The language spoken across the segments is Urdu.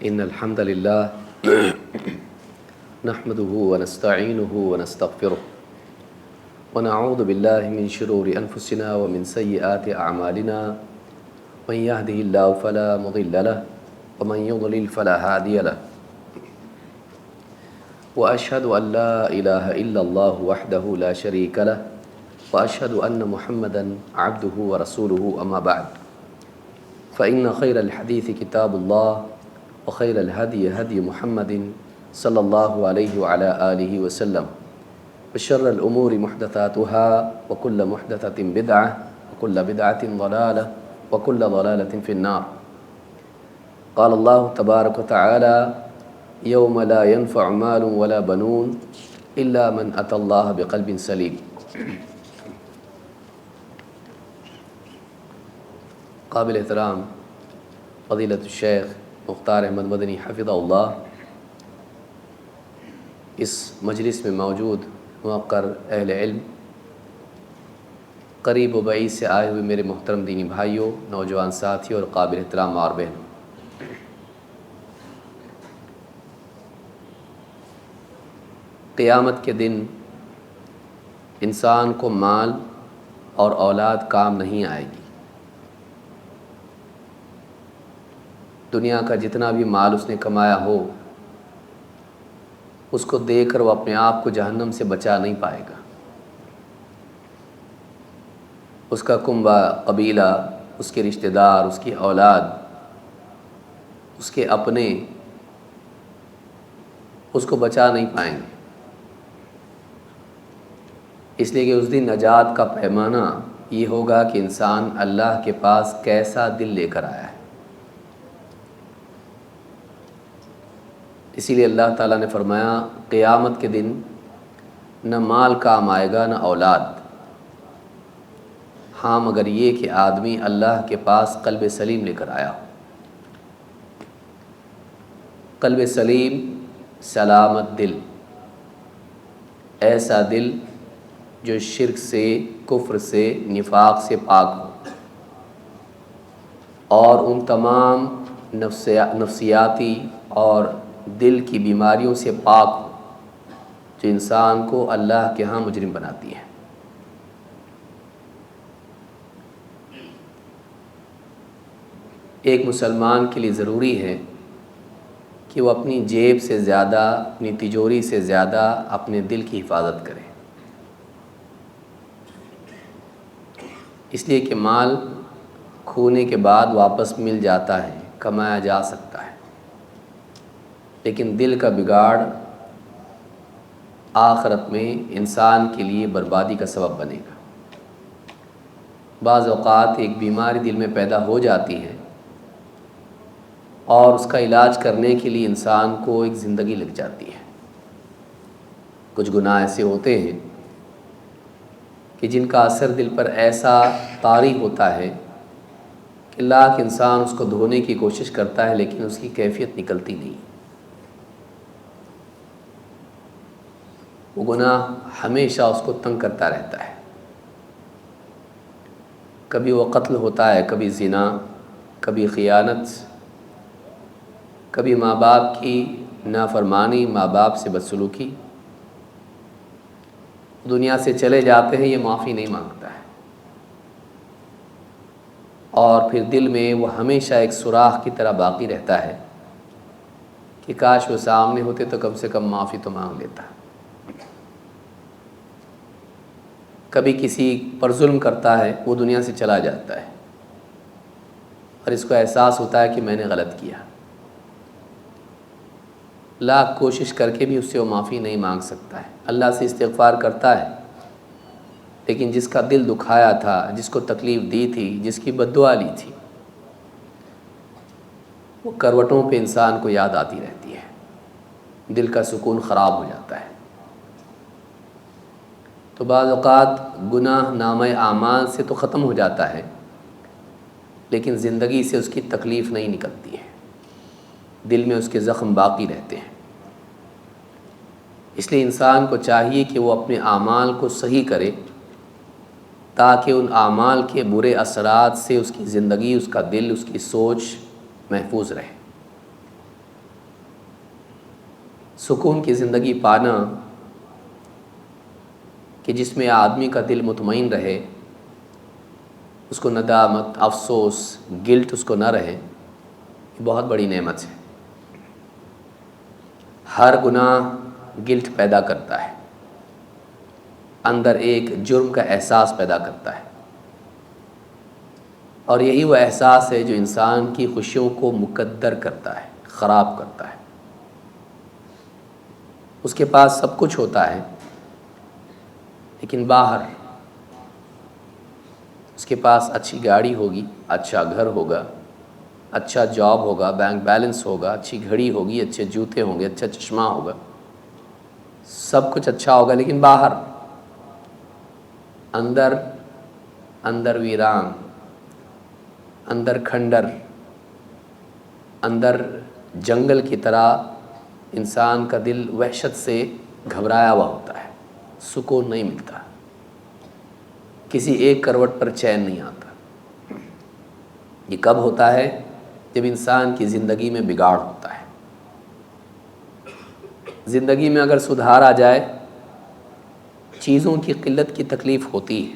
إن الحمد لله نحمده ونستعينه ونستغفره ونعوذ بالله من شرور أنفسنا ومن سيئات أعمالنا من يهده الله فلا مضل له ومن يضلل فلا هادي له وأشهد أن لا إله إلا الله وحده لا شريك له وأشهد أن محمدا عبده ورسوله أما بعد فإن خير الحديث كتاب الله وخير الهدي هدي محمد صلى الله عليه وعلى آله وسلم وشر الأمور محدثاتها وكل محدثة بدعة وكل بدعة ضلالة وكل ضلالة في النار. قال الله تبارك وتعالى يوم لا ينفع مال ولا بنون إلا من أتى الله بقلب سليم. قابل احترام فضیلت الشیخ مختار احمد مدنی حفظہ اللہ، اس مجلس میں موجود موقر اہل علم، قریب و بعید سے آئے ہوئے میرے محترم دینی بھائیوں، نوجوان ساتھیوں اور قابل احترام ماں اور بہنوں، قیامت کے دن انسان کو مال اور اولاد کام نہیں آئے گی۔ دنیا کا جتنا بھی مال اس نے کمایا ہو، اس کو دے کر وہ اپنے آپ کو جہنم سے بچا نہیں پائے گا۔ اس کا کنبہ، قبیلہ، اس کے رشتہ دار، اس کی اولاد، اس کے اپنے اس کو بچا نہیں پائیں گے، اس لیے کہ اس دن نجات کا پیمانہ یہ ہوگا کہ انسان اللہ کے پاس کیسا دل لے کر آیا ہے۔ اسی لیے اللہ تعالیٰ نے فرمایا قیامت کے دن نہ مال کام آئے گا نہ اولاد، ہاں مگر یہ کہ آدمی اللہ کے پاس قلب سلیم لے کر آیا ہو۔ قلب سلیم، سلامت دل، ایسا دل جو شرک سے، کفر سے، نفاق سے پاک ہو اور ان تمام نفسیاتی اور دل کی بیماریوں سے پاک ہو جو انسان کو اللہ کے ہاں مجرم بناتی ہے۔ ایک مسلمان کے لیے ضروری ہے کہ وہ اپنی جیب سے زیادہ، اپنی تجوری سے زیادہ اپنے دل کی حفاظت کرے، اس لیے کہ مال کھونے کے بعد واپس مل جاتا ہے، کمایا جا سکتا ہے، لیکن دل کا بگاڑ آخرت میں انسان کے لیے بربادی کا سبب بنے گا۔ بعض اوقات ایک بیماری دل میں پیدا ہو جاتی ہے اور اس کا علاج کرنے کے لیے انسان کو ایک زندگی لگ جاتی ہے۔ کچھ گناہ ایسے ہوتے ہیں کہ جن کا اثر دل پر ایسا طاری ہوتا ہے کہ لاکھ انسان اس کو دھونے کی کوشش کرتا ہے لیکن اس کی کیفیت نکلتی نہیں۔ وہ گناہ ہمیشہ اس کو تنگ کرتا رہتا ہے، کبھی وہ قتل ہوتا ہے، کبھی زنا، کبھی خیانت، کبھی ماں باپ کی نافرمانی، ماں باپ سے بدسلوکی۔ دنیا سے چلے جاتے ہیں، یہ معافی نہیں مانگتا ہے، اور پھر دل میں وہ ہمیشہ ایک سوراخ کی طرح باقی رہتا ہے کہ کاش وہ سامنے ہوتے تو کم سے کم معافی تو مانگ لیتا۔ کبھی کسی پر ظلم کرتا ہے، وہ دنیا سے چلا جاتا ہے اور اس کو احساس ہوتا ہے کہ میں نے غلط کیا، لاکھ کوشش کر کے بھی اس سے وہ معافی نہیں مانگ سکتا ہے، اللہ سے استغفار کرتا ہے، لیکن جس کا دل دکھایا تھا، جس کو تکلیف دی تھی، جس کی بد دعا لی تھی، وہ کروٹوں پہ انسان کو یاد آتی رہتی ہے، دل کا سکون خراب ہو جاتا ہے۔ تو بعض اوقات گناہ نامہ اعمال سے تو ختم ہو جاتا ہے لیکن زندگی سے اس کی تکلیف نہیں نکلتی ہے، دل میں اس کے زخم باقی رہتے ہیں۔ اس لیے انسان کو چاہیے کہ وہ اپنے اعمال کو صحیح کرے تاکہ ان اعمال کے برے اثرات سے اس کی زندگی، اس کا دل، اس کی سوچ محفوظ رہے۔ سکون کی زندگی پانا کہ جس میں آدمی کا دل مطمئن رہے، اس کو ندامت، افسوس، گلٹ اس کو نہ رہے، یہ بہت بڑی نعمت ہے۔ ہر گناہ گلٹ پیدا کرتا ہے، اندر ایک جرم کا احساس پیدا کرتا ہے، اور یہی وہ احساس ہے جو انسان کی خوشیوں کو مکدر کرتا ہے، خراب کرتا ہے۔ اس کے پاس سب کچھ ہوتا ہے، لیکن باہر اس کے پاس اچھی گاڑی ہوگی، اچھا گھر ہوگا، اچھا جاب ہوگا، بینک بیلنس ہوگا، اچھی گھڑی ہوگی، اچھے جوتے ہوں گے، اچھا چشمہ ہوگا، سب کچھ اچھا ہوگا، لیکن باہر اندر ویران، اندر کھنڈر، اندر جنگل کی طرح انسان کا دل وحشت سے گھبرایا ہوا ہوتا ہے، سکون نہیں ملتا، کسی ایک کروٹ پر چین نہیں آتا۔ یہ کب ہوتا ہے؟ جب انسان کی زندگی میں بگاڑ ہوتا ہے۔ زندگی میں اگر سدھار آ جائے، چیزوں کی قلت کی تکلیف ہوتی ہے،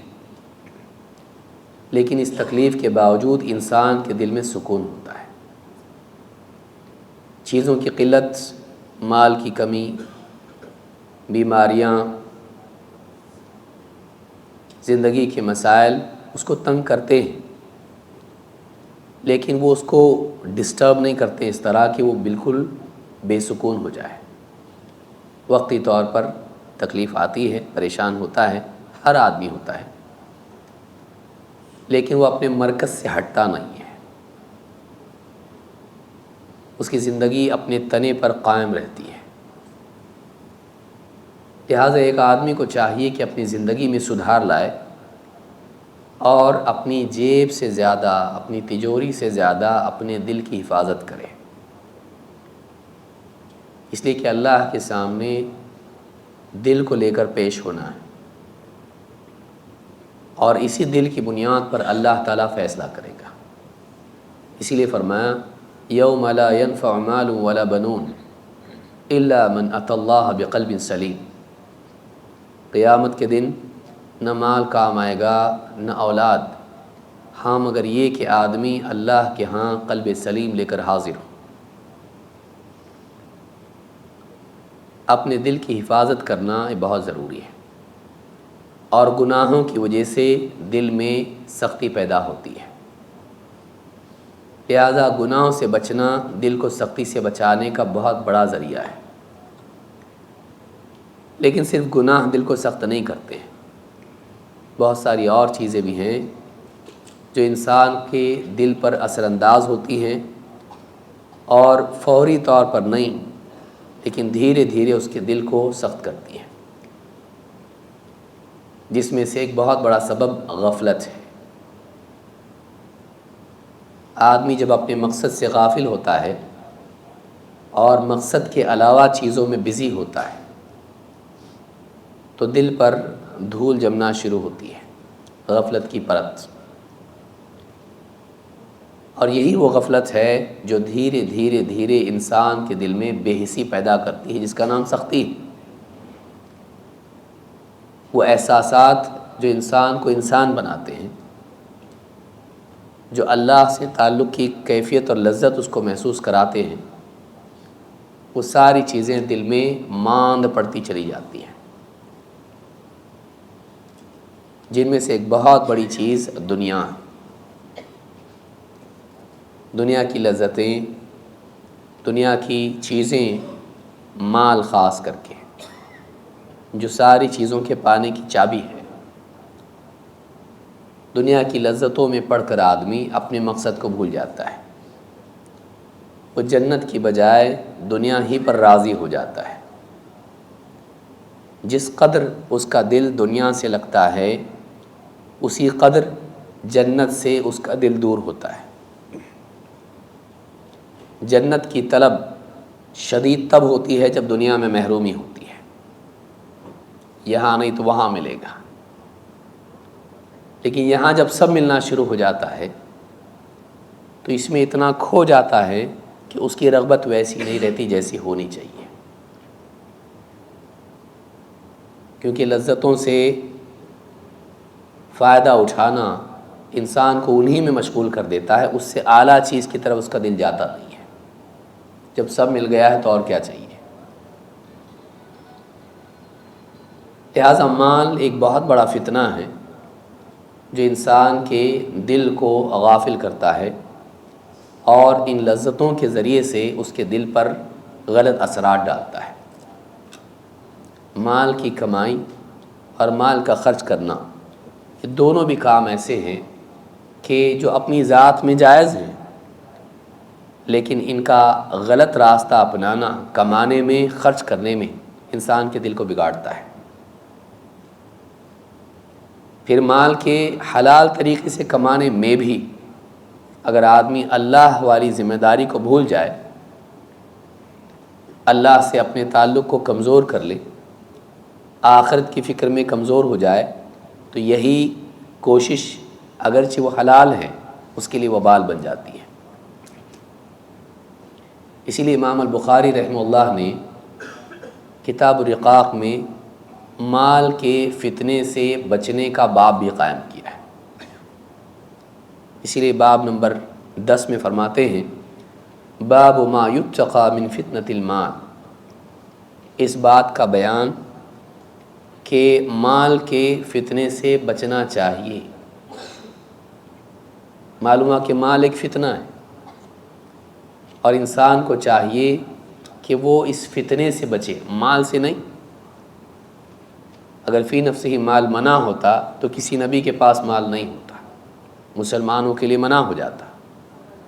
لیکن اس تکلیف کے باوجود انسان کے دل میں سکون ہوتا ہے۔ چیزوں کی قلت، مال کی کمی، بیماریاں، زندگی کے مسائل اس کو تنگ کرتے ہیں، لیکن وہ اس کو ڈسٹرب نہیں کرتے اس طرح کہ وہ بالکل بے سکون ہو جائے۔ وقتی طور پر تکلیف آتی ہے، پریشان ہوتا ہے، ہر آدمی ہوتا ہے، لیکن وہ اپنے مرکز سے ہٹتا نہیں ہے، اس کی زندگی اپنے تنے پر قائم رہتی ہے۔ لہٰذا ایک آدمی کو چاہیے کہ اپنی زندگی میں سدھار لائے اور اپنی جیب سے زیادہ، اپنی تجوری سے زیادہ اپنے دل کی حفاظت کرے، اس لیے کہ اللہ کے سامنے دل کو لے کر پیش ہونا ہے، اور اسی دل کی بنیاد پر اللہ تعالیٰ فیصلہ کرے گا۔ اسی لیے فرمایا یوم لا ينفع مال ولا بنون الا من اتى اللہ بقلب سلیم۔ قیامت کے دن نہ مال کام آئے گا، نہ اولاد، ہاں مگر یہ کہ آدمی اللہ کے ہاں قلب سلیم لے کر حاضر ہو۔ اپنے دل کی حفاظت کرنا یہ بہت ضروری ہے، اور گناہوں کی وجہ سے دل میں سختی پیدا ہوتی ہے، لہذا گناہوں سے بچنا دل کو سختی سے بچانے کا بہت بڑا ذریعہ ہے۔ لیکن صرف گناہ دل کو سخت نہیں کرتے، بہت ساری اور چیزیں بھی ہیں جو انسان کے دل پر اثر انداز ہوتی ہیں، اور فوری طور پر نہیں، لیکن دھیرے دھیرے اس کے دل کو سخت کرتی ہیں، جس میں سے ایک بہت بڑا سبب غفلت ہے۔ آدمی جب اپنے مقصد سے غافل ہوتا ہے اور مقصد کے علاوہ چیزوں میں بزی ہوتا ہے، تو دل پر دھول جمنا شروع ہوتی ہے، غفلت کی پرت، اور یہی وہ غفلت ہے جو دھیرے دھیرے دھیرے انسان کے دل میں بے حسی پیدا کرتی ہے، جس کا نام سختی ہے۔ وہ احساسات جو انسان کو انسان بناتے ہیں، جو اللہ سے تعلق کی کیفیت اور لذت اس کو محسوس کراتے ہیں، وہ ساری چیزیں دل میں ماند پڑتی چلی جاتی ہیں، جن میں سے ایک بہت بڑی چیز دنیا ہے۔ دنیا کی لذتیں، دنیا کی چیزیں، مال خاص کر کے، جو ساری چیزوں کے پانے کی چابی ہے۔ دنیا کی لذتوں میں پڑھ کر آدمی اپنے مقصد کو بھول جاتا ہے، وہ جنت کی بجائے دنیا ہی پر راضی ہو جاتا ہے۔ جس قدر اس کا دل دنیا سے لگتا ہے، اسی قدر جنت سے اس کا دل دور ہوتا ہے۔ جنت کی طلب شدید تب ہوتی ہے جب دنیا میں محرومی ہوتی ہے، یہاں نہیں تو وہاں ملے گا، لیکن یہاں جب سب ملنا شروع ہو جاتا ہے تو اس میں اتنا کھو جاتا ہے کہ اس کی رغبت ویسی نہیں رہتی جیسی ہونی چاہیے۔ کیونکہ لذتوں سے فائدہ اٹھانا انسان کو انہی میں مشغول کر دیتا ہے، اس سے اعلیٰ چیز کی طرف اس کا دل جاتا نہیں ہے۔ جب سب مل گیا ہے تو اور کیا چاہیے؟ لہٰذا مال ایک بہت بڑا فتنہ ہے جو انسان کے دل کو غافل کرتا ہے اور ان لذتوں کے ذریعے سے اس کے دل پر غلط اثرات ڈالتا ہے۔ مال کی کمائی اور مال کا خرچ کرنا، یہ دونوں بھی کام ایسے ہیں کہ جو اپنی ذات میں جائز ہیں، لیکن ان کا غلط راستہ اپنانا کمانے میں، خرچ کرنے میں انسان کے دل کو بگاڑتا ہے۔ پھر مال کے حلال طریقے سے کمانے میں بھی اگر آدمی اللہ والی ذمہ داری کو بھول جائے، اللہ سے اپنے تعلق کو کمزور کر لے، آخرت کی فکر میں کمزور ہو جائے، تو یہی کوشش اگرچہ وہ حلال ہے اس کے لیے وبال بن جاتی ہے۔ اسی لیے امام البخاری رحمہ اللہ نے کتاب الرقاق میں مال کے فتنے سے بچنے کا باب بھی قائم کیا ہے۔ اسی لیے باب نمبر 10 میں فرماتے ہیں، باب ما یتقى من فتنة المال، اس بات کا بیان کہ مال کے فتنے سے بچنا چاہیے۔ معلوم ہے کہ مال ایک فتنہ ہے اور انسان کو چاہیے کہ وہ اس فتنے سے بچے، مال سے نہیں۔ اگر فی نفسہ ہی مال منع ہوتا تو کسی نبی کے پاس مال نہیں ہوتا، مسلمانوں کے لیے منع ہو جاتا۔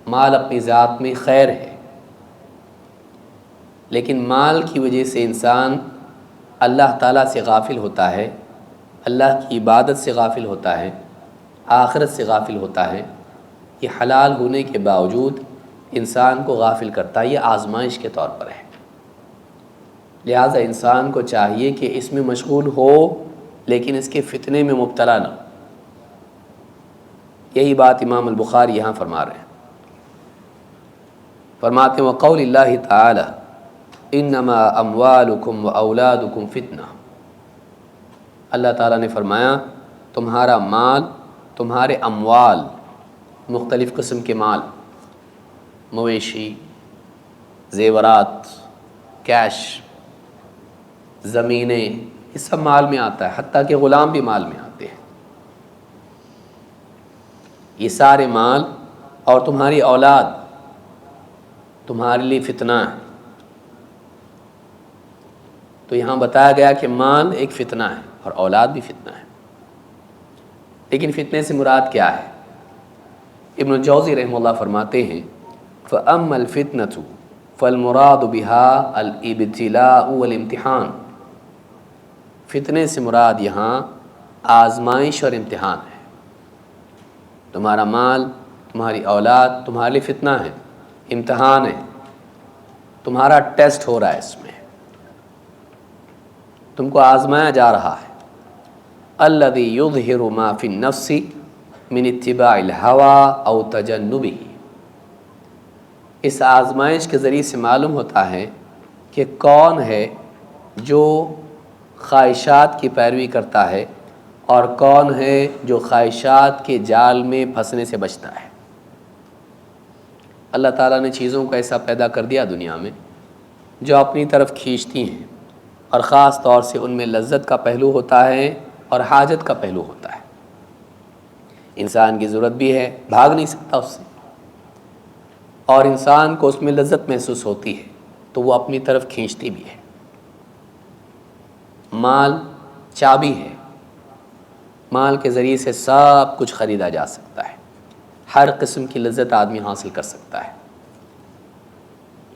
مال اپنی ذات میں خیر ہے، لیکن مال کی وجہ سے انسان اللہ تعالیٰ سے غافل ہوتا ہے، اللہ کی عبادت سے غافل ہوتا ہے، آخرت سے غافل ہوتا ہے۔ یہ حلال ہونے کے باوجود انسان کو غافل کرتا ہے، یہ آزمائش کے طور پر ہے۔ لہٰذا انسان کو چاہیے کہ اس میں مشغول ہو لیکن اس کے فتنے میں مبتلا نہ ہو۔ یہی بات امام البخاری یہاں فرما رہے ہیں۔ فرماتے ہیں وقول اللہ تعالی انما اموالکم واولادکم فتنہ، اللہ تعالیٰ نے فرمایا تمہارا مال، تمہارے اموال، مختلف قسم کے مال، مویشی، زیورات، کیش، زمینیں، یہ سب مال میں آتا ہے، حتیٰ کہ غلام بھی مال میں آتے ہیں۔ یہ سارے مال اور تمہاری اولاد تمہارے لیے فتنہ ہے۔ تو یہاں بتایا گیا کہ مال ایک فتنہ ہے اور اولاد بھی فتنہ ہے، لیکن فتنے سے مراد کیا ہے؟ ابن الجوزی رحمہ اللہ فرماتے ہیں فَأَمَّا الْفِتْنَةُ فَالْمُرَادُ بِهَا الْإِبْتِلَاءُ وَالْإِمْتِحَانُ، فتنے سے مراد یہاں آزمائش اور امتحان ہے۔ تمہارا مال، تمہاری اولاد تمہارے لیے فتنہ ہے، امتحان ہے، تمہارا ٹیسٹ ہو رہا ہے، اس میں تم کو آزمایا جا رہا ہے۔ الذی یظہر ما فی النفس من اتباع الہوى او تجنبہ، اس آزمائش کے ذریعے سے معلوم ہوتا ہے کہ کون ہے جو خواہشات کی پیروی کرتا ہے اور کون ہے جو خواہشات کے جال میں پھنسنے سے بچتا ہے۔ اللہ تعالیٰ نے چیزوں کو ایسا پیدا کر دیا دنیا میں جو اپنی طرف کھینچتی ہیں، اور خاص طور سے ان میں لذت کا پہلو ہوتا ہے اور حاجت کا پہلو ہوتا ہے۔ انسان کی ضرورت بھی ہے، بھاگ نہیں سکتا اس سے، اور انسان کو اس میں لذت محسوس ہوتی ہے تو وہ اپنی طرف کھینچتی بھی ہے۔ مال چابی ہے، مال کے ذریعے سے سب کچھ خریدا جا سکتا ہے، ہر قسم کی لذت آدمی حاصل کر سکتا ہے۔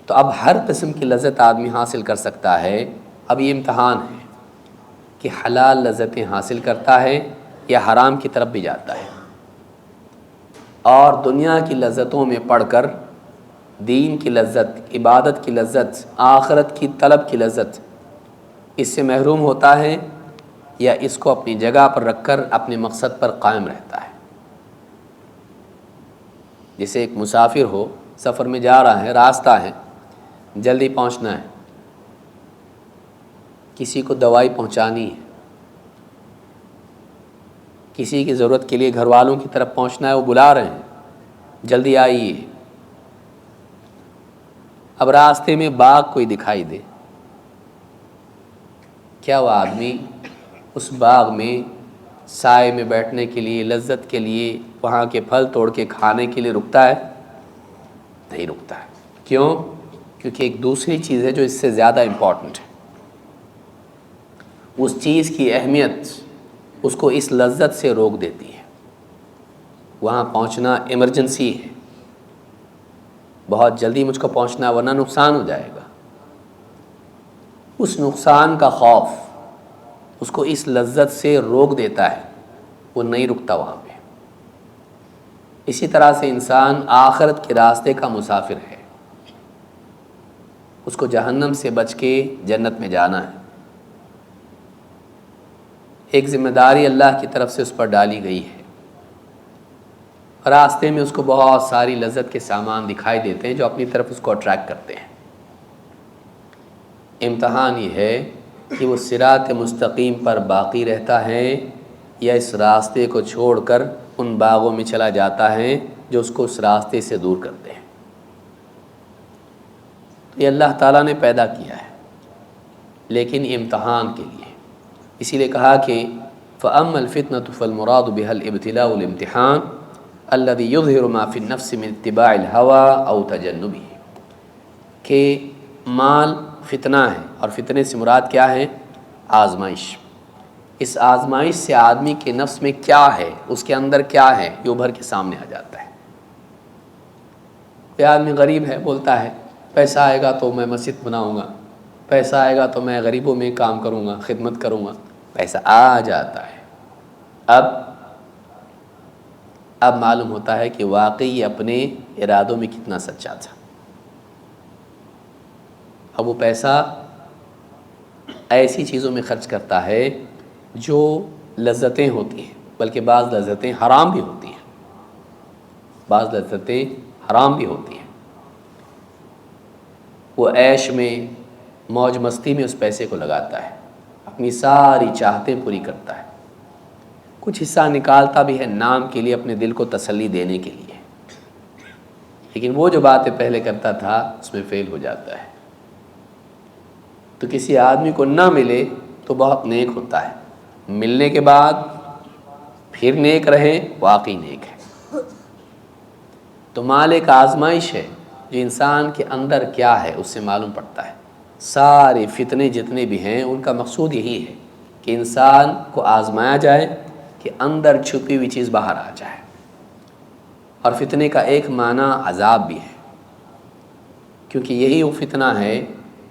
تو اب ہر قسم کی لذت آدمی حاصل کر سکتا ہے، اب یہ امتحان ہے کہ حلال لذتیں حاصل کرتا ہے یا حرام کی طرف بھی جاتا ہے، اور دنیا کی لذتوں میں پڑھ کر دین کی لذت، عبادت کی لذت، آخرت کی طلب کی لذت، اس سے محروم ہوتا ہے یا اس کو اپنی جگہ پر رکھ کر اپنے مقصد پر قائم رہتا ہے۔ جیسے ایک مسافر ہو، سفر میں جا رہا ہے، راستہ ہے، جلدی پہنچنا ہے، کسی کو دوائی پہنچانی ہے، کسی کی ضرورت کے لیے گھر والوں کی طرف پہنچنا ہے، وہ بلا رہے ہیں جلدی آئیے، اب راستے میں باغ کوئی دکھائی دے، کیا وہ آدمی اس باغ میں سائے میں بیٹھنے کے لیے، لذت کے لیے، وہاں کے پھل توڑ کے کھانے کے لیے رکتا ہے؟ نہیں رکتا ہے۔ کیوں؟ کیونکہ ایک دوسری چیز ہے جو اس سے زیادہ امپورٹنٹ ہے۔ اس چیز کی اہمیت اس کو اس لذت سے روک دیتی ہے۔ وہاں پہنچنا ایمرجنسی ہے، بہت جلدی مجھ کو پہنچنا ہے ورنہ نقصان ہو جائے گا۔ اس نقصان کا خوف اس کو اس لذت سے روک دیتا ہے، وہ نہیں رکتا وہاں پہ۔ اسی طرح سے انسان آخرت کے راستے کا مسافر ہے، اس کو جہنم سے بچ کے جنت میں جانا ہے۔ ایک ذمہ داری اللہ کی طرف سے اس پر ڈالی گئی ہے۔ راستے میں اس کو بہت ساری لذت کے سامان دکھائی دیتے ہیں جو اپنی طرف اس کو اٹریکٹ کرتے ہیں۔ امتحان یہ ہے کہ وہ صراط مستقیم پر باقی رہتا ہے یا اس راستے کو چھوڑ کر ان باغوں میں چلا جاتا ہے جو اس کو اس راستے سے دور کرتے ہیں۔ یہ اللہ تعالیٰ نے پیدا کیا ہے لیکن امتحان کے لیے، اسی لیے کہا کہ فَأَمَّا الْفِتْنَةُ فَالْمُرَادُ بِهَا الْإِبْتِلَاءُ الْإِمْتِحَانُ الَّذِي يُظْهِرُ مَا فِي النَّفْسِ مِنْ اتِّبَاعِ الْهَوَىٰ أَوْ تَجَنُّبِهِ، کہ مال فتنہ ہے، اور فتنے سے مراد کیا ہے؟ آزمائش۔ اس آزمائش سے آدمی کے نفس میں کیا ہے، اس کے اندر کیا ہے، یہ ابھر کے سامنے آ جاتا ہے۔ یہ آدمی غریب ہے، بولتا ہے پیسہ آئے گا تو میں مسجد بناؤں گا، پیسہ آئے گا تو میں غریبوں میں کام کروں گا، خدمت کروں گا۔ پیسہ آ جاتا ہے، اب معلوم ہوتا ہے کہ واقعی اپنے ارادوں میں کتنا سچا تھا۔ اب وہ پیسہ ایسی چیزوں میں خرچ کرتا ہے جو لذتیں ہوتی ہیں، بلکہ بعض لذتیں حرام بھی ہوتی ہیں، بعض لذتیں حرام بھی ہوتی ہیں۔ وہ عیش میں، موج مستی میں اس پیسے کو لگاتا ہے، اپنی ساری چاہتیں پوری کرتا ہے، کچھ حصہ نکالتا بھی ہے نام کے لیے، اپنے دل کو تسلی دینے کے لیے، لیکن وہ جو باتیں پہلے کرتا تھا اس میں فیل ہو جاتا ہے۔ تو کسی آدمی کو نہ ملے تو بہت نیک ہوتا ہے، ملنے کے بعد پھر نیک رہے، واقعی نیک ہے۔ تو مال ایک آزمائش ہے جو انسان کے اندر کیا ہے اس سے معلوم پڑتا ہے۔ سارے فتنے جتنے بھی ہیں ان کا مقصود یہی ہے کہ انسان کو آزمایا جائے کہ اندر چھپی ہوئی چیز باہر آ جائے۔ اور فتنے کا ایک معنی عذاب بھی ہے، کیونکہ یہی وہ فتنہ ہے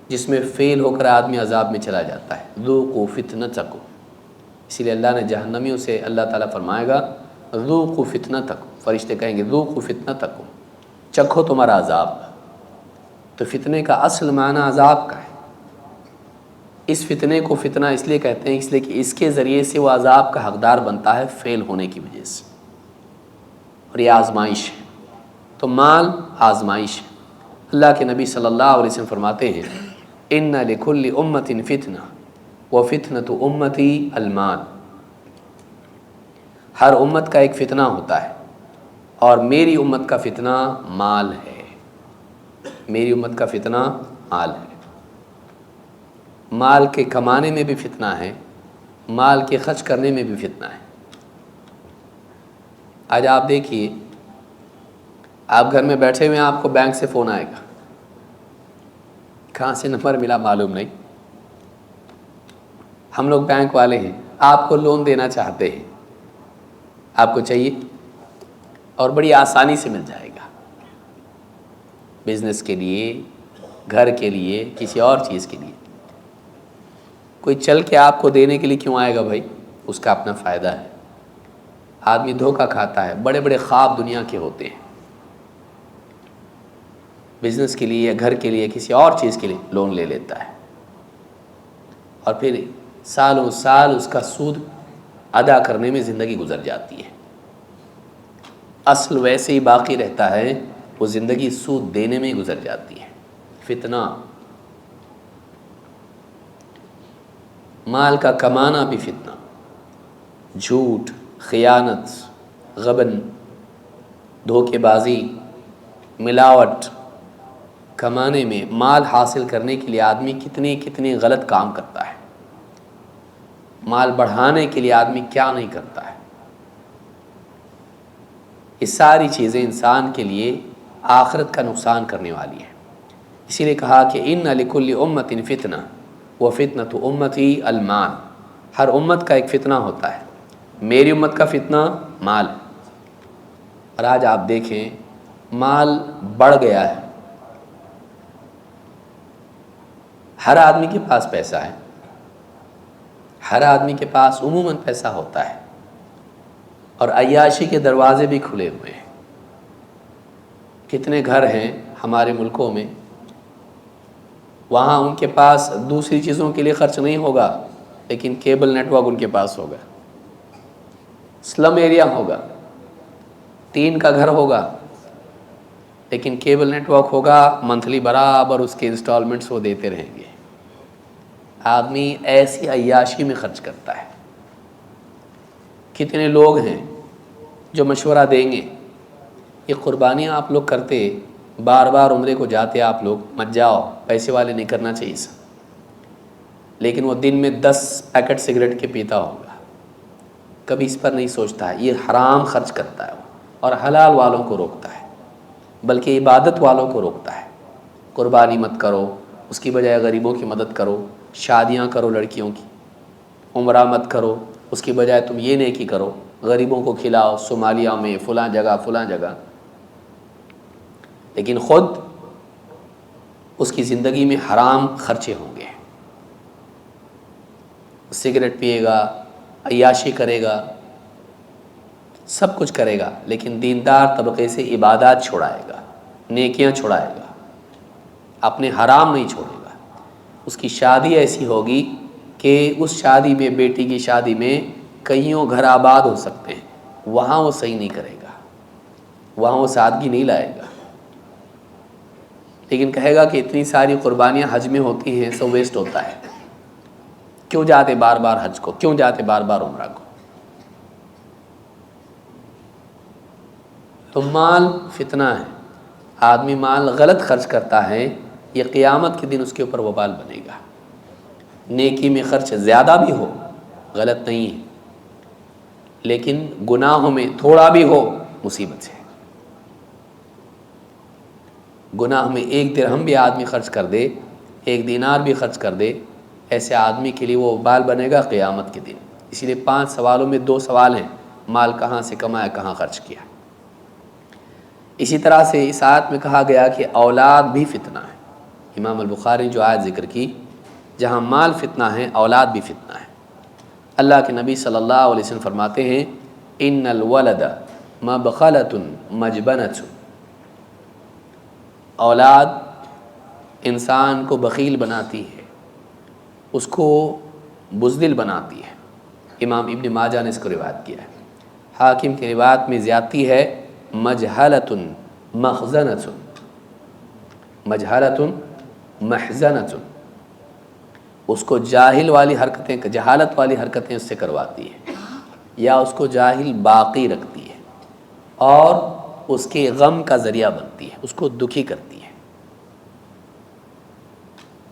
جس میں فیل ہو کر آدمی عذاب میں چلا جاتا ہے۔ ذوقوا فتنتکم، اسی لیے اللہ نے جہنمیوں سے، اللہ تعالیٰ فرمائے گا ذوقوا فتنتکم، فرشتے کہیں گے ذوقوا فتنتکم، چکھو تمہارا عذاب۔ تو فتنے کا اصل معنی عذاب کا ہے۔ اس فتنے کو فتنہ اس لیے کہتے ہیں اس لیے کہ اس کے ذریعے سے وہ عذاب کا حقدار بنتا ہے فیل ہونے کی وجہ سے، اور یہ آزمائش ہے۔ تو مال آزمائش ہے۔ اللہ کے نبی صلی اللہ علیہ وسلم فرماتے ہیں ان لکل امت فتنہ وفتنۃ امتی المال، ہر امت کا ایک فتنہ ہوتا ہے اور میری امت کا فتنہ مال ہے۔ میری امت کا فتنہ مال ہے۔ مال کے کمانے میں بھی فتنہ ہے، مال کے خرچ کرنے میں بھی فتنہ ہے۔ آج آپ دیکھیے، آپ گھر میں بیٹھے ہوئے ہیں، آپ کو بینک سے فون آئے گا، کہاں سے نمبر ملا معلوم نہیں، ہم لوگ بینک والے ہیں، آپ کو لون دینا چاہتے ہیں، آپ کو چاہیے اور بڑی آسانی سے مل جائے گا، بزنس کے لیے، گھر کے لیے، کسی اور چیز کے لیے۔ کوئی چل کے آپ کو دینے کے لیے کیوں آئے گا بھائی؟ اس کا اپنا فائدہ ہے۔ آدمی دھوکہ کھاتا ہے، بڑے بڑے خواب دنیا کے ہوتے ہیں، بزنس کے لیے، گھر کے لیے، کسی اور چیز کے لیے لون لے لیتا ہے، اور پھر سالوں سال اس کا سود ادا کرنے میں زندگی گزر جاتی ہے۔ اصل ویسے ہی باقی رہتا ہے، وہ زندگی سود دینے میں گزر جاتی ہے۔ فتنہ، مال کا کمانا بھی فتنہ، جھوٹ، خیانت، غبن، دھوکے بازی، ملاوٹ، کمانے میں، مال حاصل کرنے کے لیے آدمی کتنی غلط کام کرتا ہے، مال بڑھانے کے لیے آدمی کیا نہیں کرتا ہے۔ یہ ساری چیزیں انسان کے لیے آخرت کا نقصان کرنے والی ہیں۔ اسی لیے کہا کہ ان لکل امت فتنہ وفتنۃ امتی المال، ہر امت کا ایک فتنہ ہوتا ہے، میری امت کا فتنہ مال ہے۔ اور آج آپ دیکھیں مال بڑھ گیا ہے، ہر آدمی کے پاس پیسہ ہے، ہر آدمی کے پاس عموماً پیسہ ہوتا ہے، اور عیاشی کے دروازے بھی کھلے ہوئے ہیں۔ کتنے گھر ہیں ہمارے ملکوں میں، وہاں ان کے پاس دوسری چیزوں کے لیے خرچ نہیں ہوگا، لیکن کیبل نیٹ ورک ان کے پاس ہوگا، سلم ایریا ہوگا، ٹین کا گھر ہوگا، لیکن کیبل نیٹ ورک ہوگا، منتھلی برابر اس کے انسٹالمنٹس وہ دیتے رہیں گے۔ آدمی ایسی عیاشی میں خرچ کرتا ہے۔ کتنے لوگ ہیں جو مشورہ دیں گے، یہ قربانیاں آپ لوگ کرتے، بار بار عمرے کو جاتے آپ لوگ، مت جاؤ، پیسے والے نہیں کرنا چاہیے سر، لیکن وہ دن میں 10 پیکٹ سگریٹ کے پیتا ہوگا، کبھی اس پر نہیں سوچتا ہے، یہ حرام خرچ کرتا ہے اور حلال والوں کو روکتا ہے، بلکہ عبادت والوں کو روکتا ہے۔ قربانی مت کرو، اس کی بجائے غریبوں کی مدد کرو، شادیاں کرو لڑکیوں کی، عمرہ مت کرو، اس کی بجائے تم یہ نیکی کرو، غریبوں کو کھلاؤ، صومالیہ میں فلاں جگہ، لیکن خود اس کی زندگی میں حرام خرچے ہوں گے، سگریٹ پیے گا، عیاشی کرے گا، سب کچھ کرے گا، لیکن دیندار طبقے سے عبادات چھوڑائے گا، نیکیاں چھوڑائے گا، اپنے حرام نہیں چھوڑے گا۔ اس کی شادی ایسی ہوگی کہ اس شادی میں، بیٹی کی شادی میں کئیوں گھر آباد ہو سکتے ہیں، وہاں وہ صحیح نہیں کرے گا، وہاں وہ سادگی نہیں لائے گا، لیکن کہے گا کہ اتنی ساری قربانیاں حج میں ہوتی ہیں، سب ویسٹ ہوتا ہے، کیوں جاتے بار بار حج کو، کیوں جاتے بار بار عمرہ کو۔ تو مال فتنہ ہے، آدمی مال غلط خرچ کرتا ہے، یہ قیامت کے دن اس کے اوپر وبال بنے گا۔ نیکی میں خرچ زیادہ بھی ہو غلط نہیں ہے، لیکن گناہوں میں تھوڑا بھی ہو مصیبت ہے۔ گناہ میں 1 درہم بھی آدمی خرچ کر دے، 1 دینار بھی خرچ کر دے، ایسے آدمی کے لیے وہ وبال بنے گا قیامت کے دن۔ اسی لیے 5 سوالوں میں 2 سوال ہیں، مال کہاں سے کمایا، کہاں خرچ کیا۔ اسی طرح سے اس آیت میں کہا گیا کہ اولاد بھی فتنہ ہے۔ امام البخاری جو آیت ذکر کی، جہاں مال فتنہ ہے، اولاد بھی فتنہ ہے۔ اللہ کے نبی صلی اللہ علیہ وسلم فرماتے ہیں ان الولد مبخلۃ مجبنۃ، اولاد انسان کو بخیل بناتی ہے، اس کو بزدل بناتی ہے۔ امام ابن ماجہ نے اس کو روایت کیا ہے۔ حاکم کی روایت میں زیادتی ہے مجہلۃ مخزنۃ، مجہلۃ محزنۃ، اس کو جاہل والی حرکتیں، جہالت والی حرکتیں اس سے کرواتی ہے، یا اس کو جاہل باقی رکھتی ہے اور اس کے غم کا ذریعہ بنتی ہے، اس کو دکھی کرتی ہے۔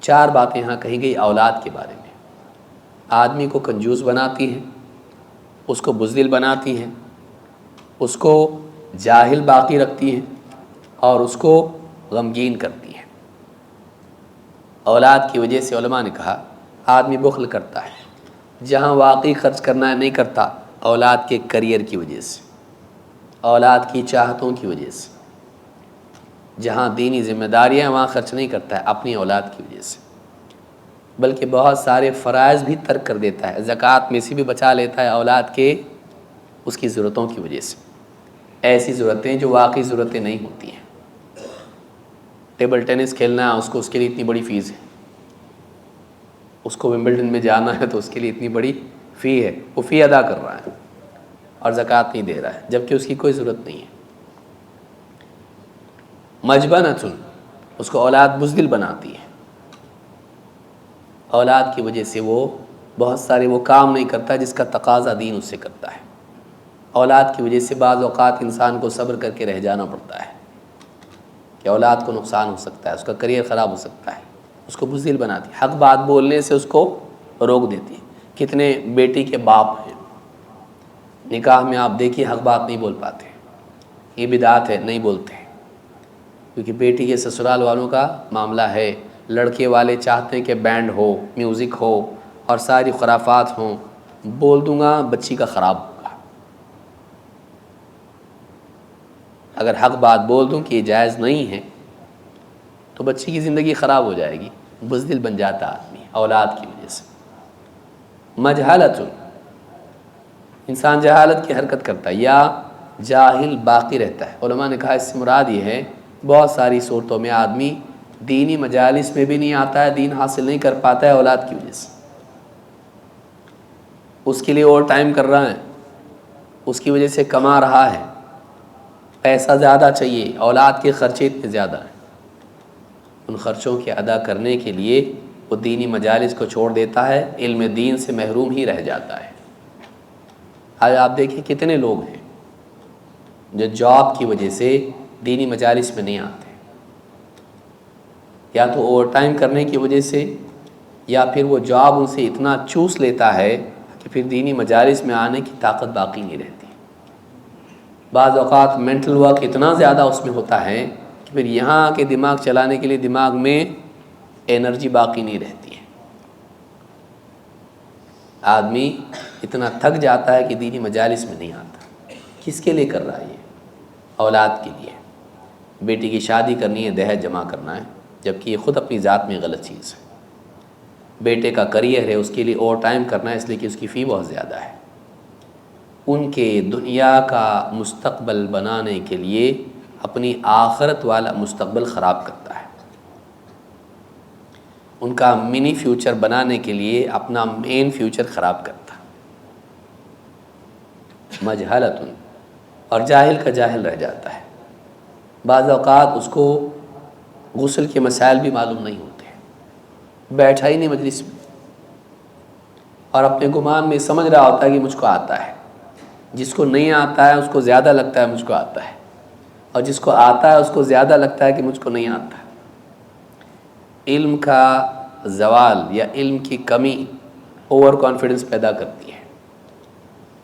4 باتیں یہاں کہی گئی اولاد کے بارے میں۔ آدمی کو کنجوس بناتی ہے، اس کو بزدل بناتی ہے، اس کو جاہل باقی رکھتی ہے، اور اس کو غمگین کرتی ہے۔ اولاد کی وجہ سے علماء نے کہا آدمی بخل کرتا ہے، جہاں واقعی خرچ کرنا ہے نہیں کرتا، اولاد کے کریئر کی وجہ سے، اولاد کی چاہتوں کی وجہ سے، جہاں دینی ذمہ داریاں ہیں وہاں خرچ نہیں کرتا ہے اپنی اولاد کی وجہ سے، بلکہ بہت سارے فرائض بھی ترک کر دیتا ہے، زکوٰۃ میں سے بھی بچا لیتا ہے اولاد کے، اس کی ضرورتوں کی وجہ سے، ایسی ضرورتیں جو واقعی ضرورتیں نہیں ہوتی ہیں۔ ٹیبل ٹینس کھیلنا ہے، اس کے لیے اتنی بڑی فیس ہے، اس کو ومبلڈن میں جانا ہے تو اس کے لیے اتنی بڑی فی ہے، وہ فی ادا کر رہا ہے اور زکوٰۃ نہیں دے رہا ہے، جبکہ اس کی کوئی ضرورت نہیں ہے۔ مجبنۃ، اس کو اولاد بزدل بناتی ہے، اولاد کی وجہ سے وہ بہت سارے وہ کام نہیں کرتا جس کا تقاضا دین اس سے کرتا ہے۔ اولاد کی وجہ سے بعض اوقات انسان کو صبر کر کے رہ جانا پڑتا ہے کہ اولاد کو نقصان ہو سکتا ہے، اس کا کریئر خراب ہو سکتا ہے، اس کو بزدل بناتی ہے، حق بات بولنے سے اس کو روک دیتی ہے۔ کتنے بیٹی کے باپ ہیں نکاح میں آپ دیکھیے حق بات نہیں بول پاتے، یہ بدعت ہے، نہیں بولتے، کیونکہ بیٹی کے سسرال والوں کا معاملہ ہے، لڑکے والے چاہتے ہیں کہ بینڈ ہو، میوزک ہو اور ساری خرافات ہوں، بول دوں گا بچی کا خراب ہوگا۔ اگر حق بات بول دوں کہ یہ جائز نہیں ہے تو بچی کی زندگی خراب ہو جائے گی، بزدل بن جاتا آدمی اولاد کی وجہ سے۔ مجہالت، انسان جہالت کی حرکت کرتا ہے یا جاہل باقی رہتا ہے۔ علماء نے کہا اس سے مراد یہ ہے بہت ساری صورتوں میں آدمی دینی مجالس میں بھی نہیں آتا ہے، دین حاصل نہیں کر پاتا ہے اولاد کی وجہ سے، اس کے لیے اوور ٹائم کر رہا ہے، اس کی وجہ سے کما رہا ہے، پیسہ زیادہ چاہیے، اولاد کے خرچے اتنے زیادہ ہیں، ان خرچوں کے ادا کرنے کے لیے وہ دینی مجالس کو چھوڑ دیتا ہے، علم دین سے محروم ہی رہ جاتا ہے۔ آج آپ دیکھیں کتنے لوگ ہیں جو جاب کی وجہ سے دینی مجالس میں نہیں آتے، یا تو اوور ٹائم کرنے کی وجہ سے، یا پھر وہ جاب ان سے اتنا چوس لیتا ہے کہ پھر دینی مجالس میں آنے کی طاقت باقی نہیں رہتی۔ بعض اوقات مینٹل ورک اتنا زیادہ اس میں ہوتا ہے کہ پھر یہاں کے دماغ چلانے کے لیے دماغ میں انرجی باقی نہیں رہتی ہے، آدمی اتنا تھک جاتا ہے کہ دینی مجالس میں نہیں آتا۔ کس کے لیے کر رہا ہے یہ؟ اولاد کے لیے۔ بیٹی کی شادی کرنی ہے، دہیج جمع کرنا ہے، جبکہ یہ خود اپنی ذات میں غلط چیز ہے۔ بیٹے کا کریئر ہے، اس کے لیے اوور ٹائم کرنا ہے اس لیے کہ اس کی فی بہت زیادہ ہے۔ ان کے دنیا کا مستقبل بنانے کے لیے اپنی آخرت والا مستقبل خراب کرتا ہے، ان کا منی فیوچر بنانے کے لیے اپنا مین فیوچر خراب کرتا ہے۔ مجہلت، اور جاہل کا جاہل رہ جاتا ہے۔ بعض اوقات اس کو غسل کے مسائل بھی معلوم نہیں ہوتے، بیٹھا ہی نہیں مجلس میں، اور اپنے گمان میں سمجھ رہا ہوتا ہے کہ مجھ کو آتا ہے۔ جس کو نہیں آتا ہے اس کو زیادہ لگتا ہے مجھ کو آتا ہے، اور جس کو آتا ہے اس کو زیادہ لگتا ہے کہ مجھ کو نہیں آتا ہے۔ علم کا زوال یا علم کی کمی اوور کانفیڈنس پیدا کرتی ہے۔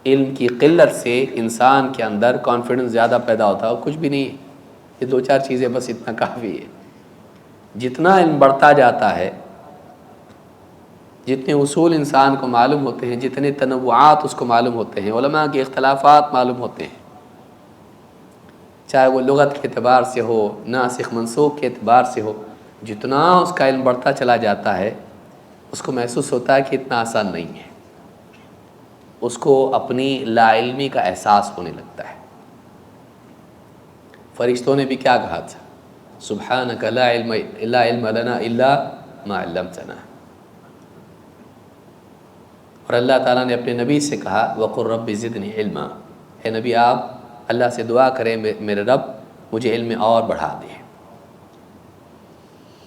علم کی قلت سے انسان کے اندر کانفیڈنس زیادہ پیدا ہوتا ہے، اور کچھ بھی نہیں ہے، یہ دو چار چیزیں بس اتنا کافی ہے۔ جتنا علم بڑھتا جاتا ہے، جتنے اصول انسان کو معلوم ہوتے ہیں، جتنے تنوعات اس کو معلوم ہوتے ہیں، علماء کے اختلافات معلوم ہوتے ہیں، چاہے وہ لغت کے اعتبار سے ہو، ناسخ منسوخ کے اعتبار سے ہو، جتنا اس کا علم بڑھتا چلا جاتا ہے اس کو محسوس ہوتا ہے کہ اتنا آسان نہیں ہے، اس کو اپنی لا علمی کا احساس ہونے لگتا ہے۔ فرشتوں نے بھی کیا کہا تھا؟ سبحانک لا علم لنا الا ما علمتنا، اور اللہ تعالیٰ نے اپنے نبی سے کہا وقل رب زدنی علما، اے نبی آپ اللہ سے دعا کریں میرے رب مجھے علم میں اور بڑھا دے۔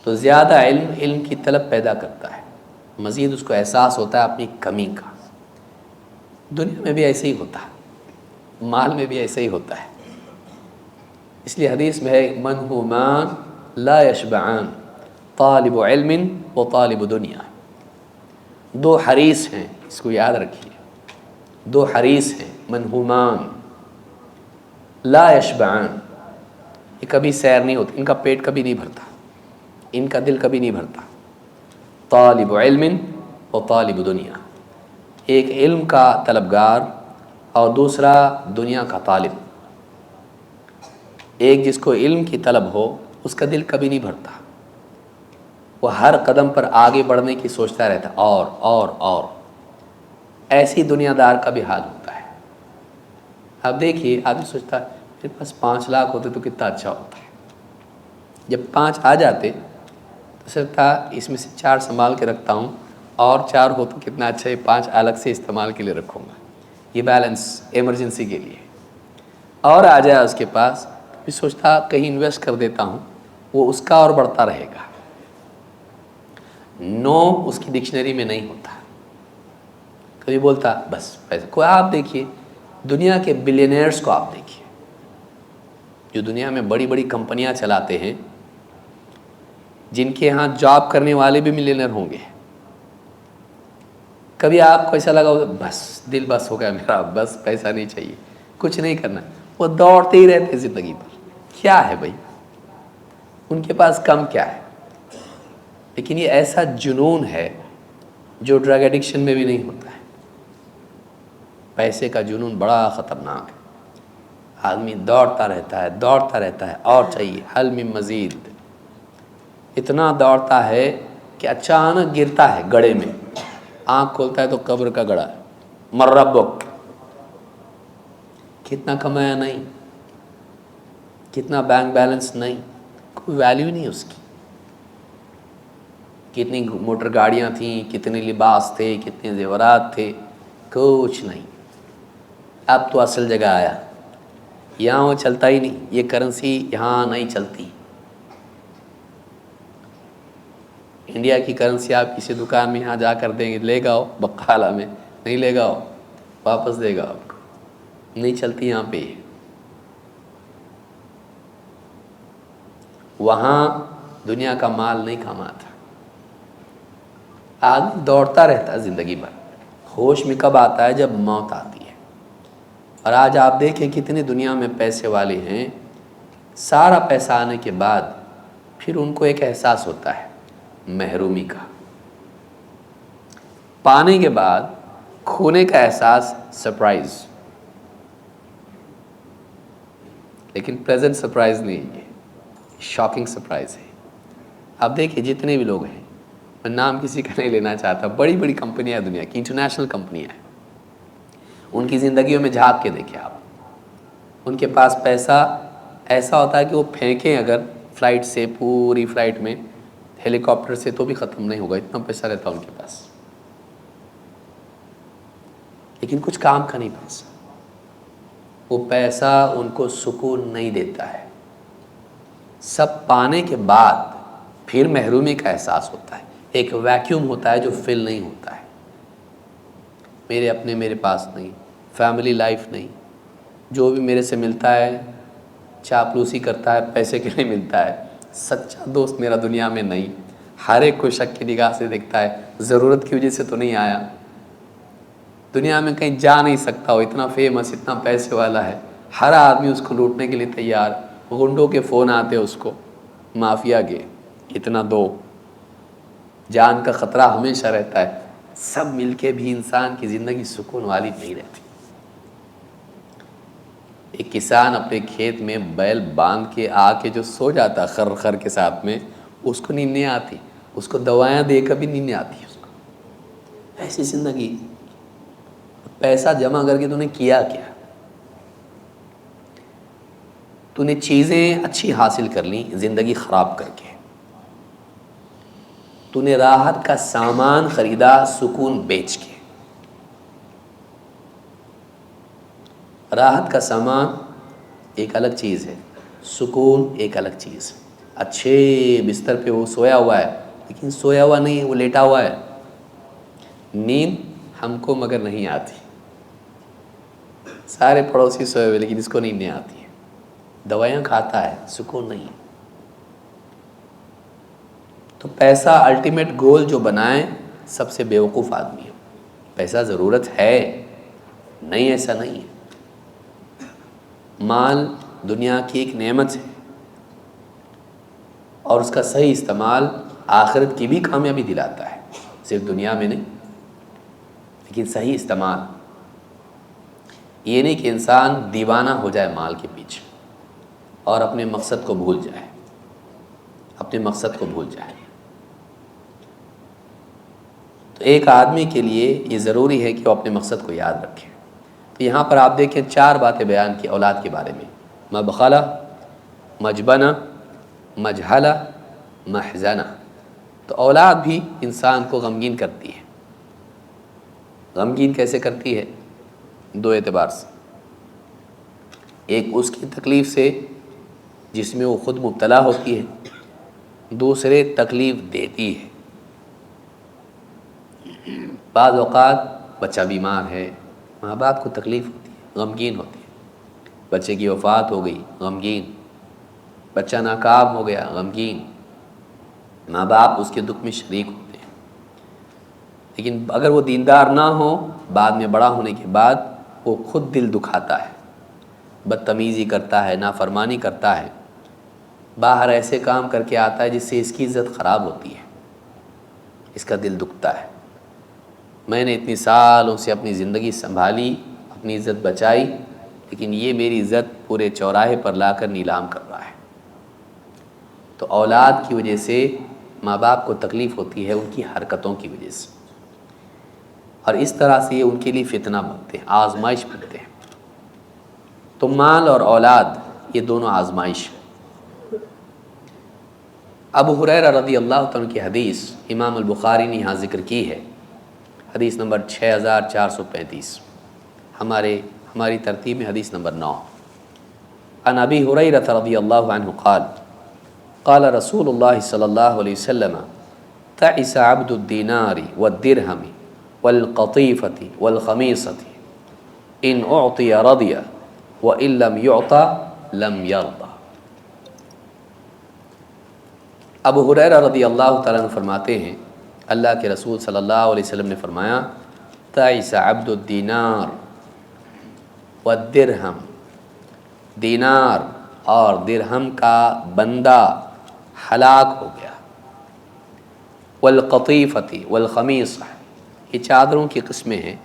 تو زیادہ علم کی طلب پیدا کرتا ہے، مزید اس کو احساس ہوتا ہے اپنی کمی کا۔ دنیا میں بھی ایسے ہی ہوتا ہے، مال میں بھی ایسے ہی ہوتا ہے۔ اس لیے حدیث میں ہے منہومان لا یشبعان، طالب علم و طالب دنیا۔ دو حریص ہیں، اس کو یاد رکھیے، دو حریص ہیں، منہومان لا یشبعان، یہ کبھی سیر نہیں ہوتی، ان کا پیٹ کبھی نہیں بھرتا، ان کا دل کبھی نہیں بھرتا۔ طالب علم و طالب دنیا، ایک علم کا طلبگار اور دوسرا دنیا کا طالب۔ ایک جس کو علم کی طلب ہو اس کا دل کبھی نہیں بھرتا، وہ ہر قدم پر آگے بڑھنے کی سوچتا رہتا، اور ایسی دنیا دار کا بھی حال ہوتا ہے۔ اب دیکھیے آدمی سوچتا ہے میرے پاس 5 لاکھ ہوتے تو کتنا اچھا ہوتا ہے، جب 5 آ جاتے تو صرف تھا اس میں سے 4 سنبھال کے رکھتا ہوں، اور 4 ہو تو کتنا اچھا ہے، 5 الگ سے استعمال کے لیے رکھوں گا، یہ بیلنس ایمرجنسی کے لیے۔ اور آ جائے اس کے پاس بھی سوچتا کہیں انویسٹ کر دیتا ہوں، وہ اس کا اور بڑھتا رہے گا۔ نو اس کی ڈکشنری میں نہیں ہوتا، کبھی بولتا بس پیسے۔ کوئی آپ دیکھیے دنیا کے بلینئرز کو آپ دیکھیے، جو دنیا میں بڑی بڑی کمپنیاں چلاتے ہیں، جن کے ہاں جاب کرنے والے بھی ملینئر ہوں گے، کبھی آپ کو ایسا لگا بس دل بس ہو گیا میرا، بس پیسہ نہیں چاہیے، کچھ نہیں کرنا، وہ دوڑتے ہی رہتے زندگی پر؟ کیا ہے بھائی ان کے پاس کم کیا ہے؟ لیکن یہ ایسا جنون ہے جو ڈرگ ایڈکشن میں بھی نہیں ہوتا ہے۔ پیسے کا جنون بڑا خطرناک ہے، آدمی دوڑتا رہتا ہے اور چاہیے، حل من مزید، اتنا دوڑتا ہے کہ اچانک گرتا ہے گڑھے میں، آنکھ کھولتا ہے تو قبر کا گڑھا ہے، من ربک، کتنا کمایا نہیں، کتنا بینک بیلنس نہیں، کوئی ویلیو نہیں اس کی، کتنی موٹر گاڑیاں تھیں، کتنے لباس تھے، کتنے زیورات تھے، کچھ نہیں۔ اب تو اصل جگہ آیا، یہاں وہ چلتا ہی نہیں، یہ کرنسی یہاں نہیں چلتی۔ انڈیا کی کرنسی آپ کسی دکان میں یہاں جا کر دیں گے، لے گاؤ بقالہ میں، نہیں لے گاؤ واپس دے گا آپ کو، نہیں چلتی یہاں پہ۔ وہاں دنیا کا مال نہیں کماتا، آدمی دوڑتا رہتا ہے زندگی بھر، ہوش میں کب آتا ہے؟ جب موت آتی ہے۔ اور آج آپ دیکھیں کتنے دنیا میں پیسے والے ہیں، سارا پیسہ آنے کے بعد پھر ان کو ایک احساس ہوتا ہے محرومی کا، پانے کے بعد کھونے کا احساس، سرپرائز، لیکن پریزنٹ سرپرائز نہیں ہے، شاکنگ سرپرائز ہے۔ اب دیکھیں جتنے بھی لوگ ہیں، میں نام کسی کا نہیں لینا چاہتا، بڑی بڑی کمپنیاں دنیا کی، انٹرنیشنل کمپنیاں ہیں، ان کی زندگیوں میں جھانک کے دیکھیں آپ، ان کے پاس پیسہ ایسا ہوتا ہے کہ وہ پھینکیں اگر فلائٹ سے، پوری فلائٹ میں، ہیلی کاپٹر سے، تو بھی ختم نہیں ہوگا، اتنا پیسہ رہتا ہے ان کے پاس، لیکن کچھ کام کا نہیں پیسہ۔ وہ پیسہ ان کو سکون نہیں دیتا ہے، سب پانے کے بعد پھر محرومی کا احساس ہوتا ہے، ایک ویکیوم ہوتا ہے جو فل نہیں ہوتا ہے، میرے اپنے میرے پاس نہیں، فیملی لائف نہیں، جو بھی میرے سے ملتا ہے چاپلوسی کرتا ہے، پیسے کے لیے ملتا ہے، سچا دوست میرا دنیا میں نہیں، ہر ایک کو شک کی نگاہ سے دیکھتا ہے، ضرورت کی وجہ سے تو نہیں آیا، دنیا میں کہیں جا نہیں سکتا، وہ اتنا فیمس، اتنا پیسے والا ہے، ہر آدمی اس کو لوٹنے کے لیے تیار، غنڈوں کے فون آتے اس کو، مافیا کے، اتنا دو، جان کا خطرہ ہمیشہ رہتا ہے، سب مل کے بھی انسان کی زندگی سکون والی نہیں رہتی۔ ایک کسان اپنے کھیت میں بیل باندھ کے آ کے جو سو جاتا خر خر کے ساتھ میں، اس کو نیند نہیں آتی، اس کو دوائیاں دے کر بھی نیند نہیں آتی اس کو، ایسی زندگی۔ پیسہ جمع کر کے تو نے کیا کیا؟ تو نے چیزیں اچھی حاصل کر لی، زندگی خراب کر کے، تو نے راحت کا سامان خریدا سکون بیچ کے۔ راحت کا سامان ایک الگ چیز ہے، سکون ایک الگ چیز ہے۔ اچھے بستر پہ وہ سویا ہوا ہے، لیکن سویا ہوا نہیں، وہ لیٹا ہوا ہے، نیند ہم کو مگر نہیں آتی، سارے پڑوسی سوئے ہوئے لیکن اس کو نیند نہیں آتی ہے، دوائیاں کھاتا ہے، سکون نہیں۔ تو پیسہ الٹیمیٹ گول جو بنائے سب سے بیوقوف آدمی ہے۔ پیسہ ضرورت ہے، نہیں ایسا نہیں ہے، مال دنیا کی ایک نعمت ہے، اور اس کا صحیح استعمال آخرت کی بھی کامیابی دلاتا ہے، صرف دنیا میں نہیں، لیکن صحیح استعمال، یہ نہیں کہ انسان دیوانہ ہو جائے مال کے پیچھے اور اپنے مقصد کو بھول جائے، اپنے مقصد کو بھول جائے۔ تو ایک آدمی کے لیے یہ ضروری ہے کہ وہ اپنے مقصد کو یاد رکھے۔ تو یہاں پر آپ دیکھیں 4 باتیں بیان کی اولاد کے بارے میں، مبخلہ، مجبنہ، مجہلہ، محزنہ۔ تو اولاد بھی انسان کو غمگین کرتی ہے۔ غمگین کیسے کرتی ہے؟ 2 اعتبار سے، ایک اس کی تکلیف سے جس میں وہ خود مبتلا ہوتی ہے، دوسرے تکلیف دیتی ہے۔ بعض اوقات بچہ بیمار ہے، ماں باپ کو تکلیف ہوتی ہے، غمگین ہوتی ہے۔ بچے کی وفات ہو گئی، غمگین، بچہ ناکام ہو گیا، غمگین، ماں باپ اس کے دکھ میں شریک ہوتے ہیں۔ لیکن اگر وہ دیندار نہ ہو، بعد میں بڑا ہونے کے بعد وہ خود دل دکھاتا ہے، بدتمیزی کرتا ہے، نافرمانی کرتا ہے، باہر ایسے کام کر کے آتا ہے جس سے اس کی عزت خراب ہوتی ہے، اس کا دل دکھتا ہے۔ میں نے اتنی سالوں سے اپنی زندگی سنبھالی، اپنی عزت بچائی، لیکن یہ میری عزت پورے چوراہے پر لا کر نیلام کر رہا ہے۔ تو اولاد کی وجہ سے ماں باپ کو تکلیف ہوتی ہے، ان کی حرکتوں کی وجہ سے، اور اس طرح سے یہ ان کے لیے فتنہ بنتے ہیں، آزمائش بنتے ہیں۔ تو مال اور اولاد یہ دونوں آزمائش ہے۔ ابو ہریرہ رضی اللہ تعالیٰ کی حدیث امام البخاری نے یہاں ذکر کی ہے، حدیث نمبر 6435، ہماری ترتیب میں حدیث نمبر 9۔ عن ابی ہریرہ رضی اللہ عنہ قال قال رسول اللہ صلی اللہ علیہ وسلم تعس عبد الدینار والدرہم والقطیفۃ والخمیصۃ ان اعطی رضی وان لم یعط لم یرضى۔ ابو ہریرہ رضی اللہ تعالیٰ عنہ فرماتے ہیں، اللہ کے رسول صلی اللہ علیہ وسلم نے فرمایا، تعس عبد الدینار والدرہم، دینار اور درہم کا بندہ ہلاک ہو گیا، والقطیفۃ والخمیصہ، یہ چادروں کی قسمیں ہیں،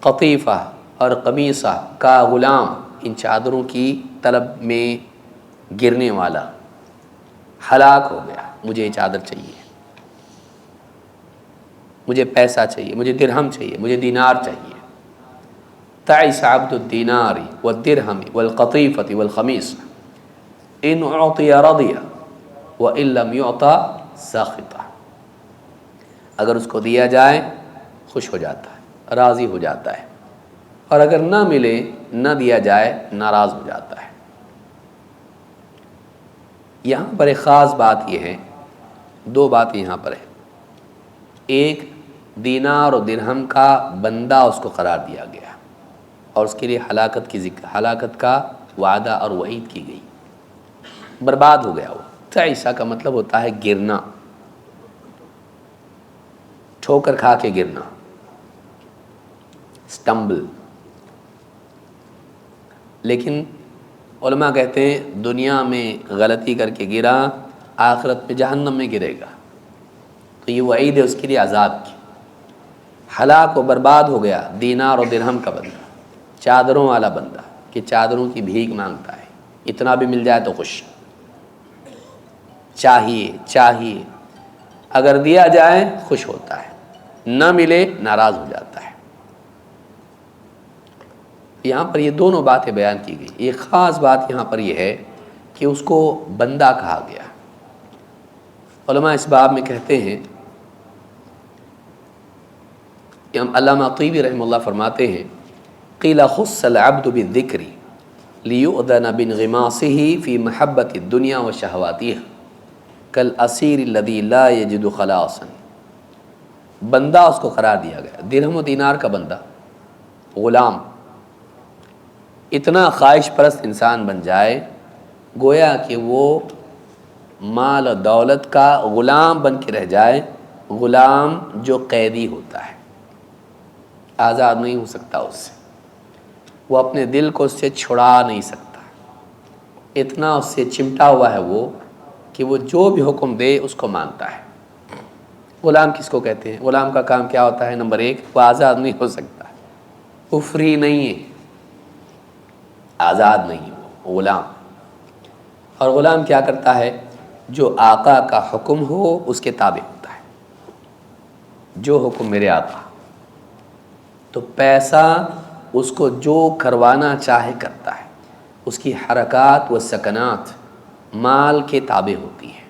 قطیفہ اور قمیصہ کا غلام، ان چادروں کی طلب میں گرنے والا ہلاک ہو گیا، مجھے یہ چادر چاہیے، مجھے پیسہ چاہیے، مجھے درہم چاہیے، مجھے دینار چاہیے۔ تعس عبد الدینار والدرہم والقطیفۃ والخمیصہ ان اعطی رضی وان لم یعط سخط، اگر اس کو دیا جائے خوش ہو جاتا ہے، راضی ہو جاتا ہے، اور اگر نہ ملے، نہ دیا جائے، ناراض ہو جاتا ہے۔ یہاں پر ایک خاص بات یہ ہے، دو باتیں یہاں پر ہیں۔ ایک، دینار اور درہم کا بندہ اس کو قرار دیا گیا اور اس کے لیے ہلاکت کا وعدہ اور وعید کی گئی، برباد ہو گیا وہ۔ تعیسہ کا مطلب ہوتا ہے گرنا، ٹھوکر کھا کے گرنا، سٹمبل۔ لیکن علماء کہتے ہیں دنیا میں غلطی کر کے گرا، آخرت میں جہنم میں گرے گا، تو یہ وعید ہے اس کے لیے عذاب کی۔ ہلاک و برباد ہو گیا دینار اور درہم کا بندہ، چادروں والا بندہ کہ چادروں کی بھیک مانگتا ہے، اتنا بھی مل جائے تو خوش، چاہیے، اگر دیا جائے خوش ہوتا ہے، نہ ملے ناراض ہو جاتا ہے۔ یہاں پر یہ دونوں باتیں بیان کی گئی۔ ایک خاص بات یہاں پر یہ ہے کہ اس کو بندہ کہا گیا۔ علماء اس باب میں کہتے ہیں، علامہ طیبی رحمہ اللہ فرماتے ہیں، قیل خص العبد بالذکر لیؤذن بانغماسہ فی محبت الدنیا وشہواتہا کالاسیر الذی لا یجد خلاصا۔ بندہ اس کو قرار دیا گیا، درہم و دینار کا بندہ، غلام، اتنا خواہش پرست انسان بن جائے گویا کہ وہ مال و دولت کا غلام بن کے رہ جائے، غلام جو قیدی ہوتا ہے، آزاد نہیں ہو سکتا اس سے، وہ اپنے دل کو اس سے چھڑا نہیں سکتا، اتنا اس سے چمٹا ہوا ہے وہ کہ وہ جو بھی حکم دے اس کو مانتا ہے۔ غلام کس کو کہتے ہیں؟ غلام کا کام کیا ہوتا ہے؟ نمبر ایک، وہ آزاد نہیں ہو سکتا، وہ فری نہیں ہے، آزاد نہیں وہ غلام۔ اور غلام کیا کرتا ہے؟ جو آقا کا حکم ہو اس کے تابع ہوتا ہے، جو حکم میرے آقا، تو پیسہ اس کو جو کروانا چاہے کرتا ہے، اس کی حرکات و سکنات مال کے تابع ہوتی ہیں،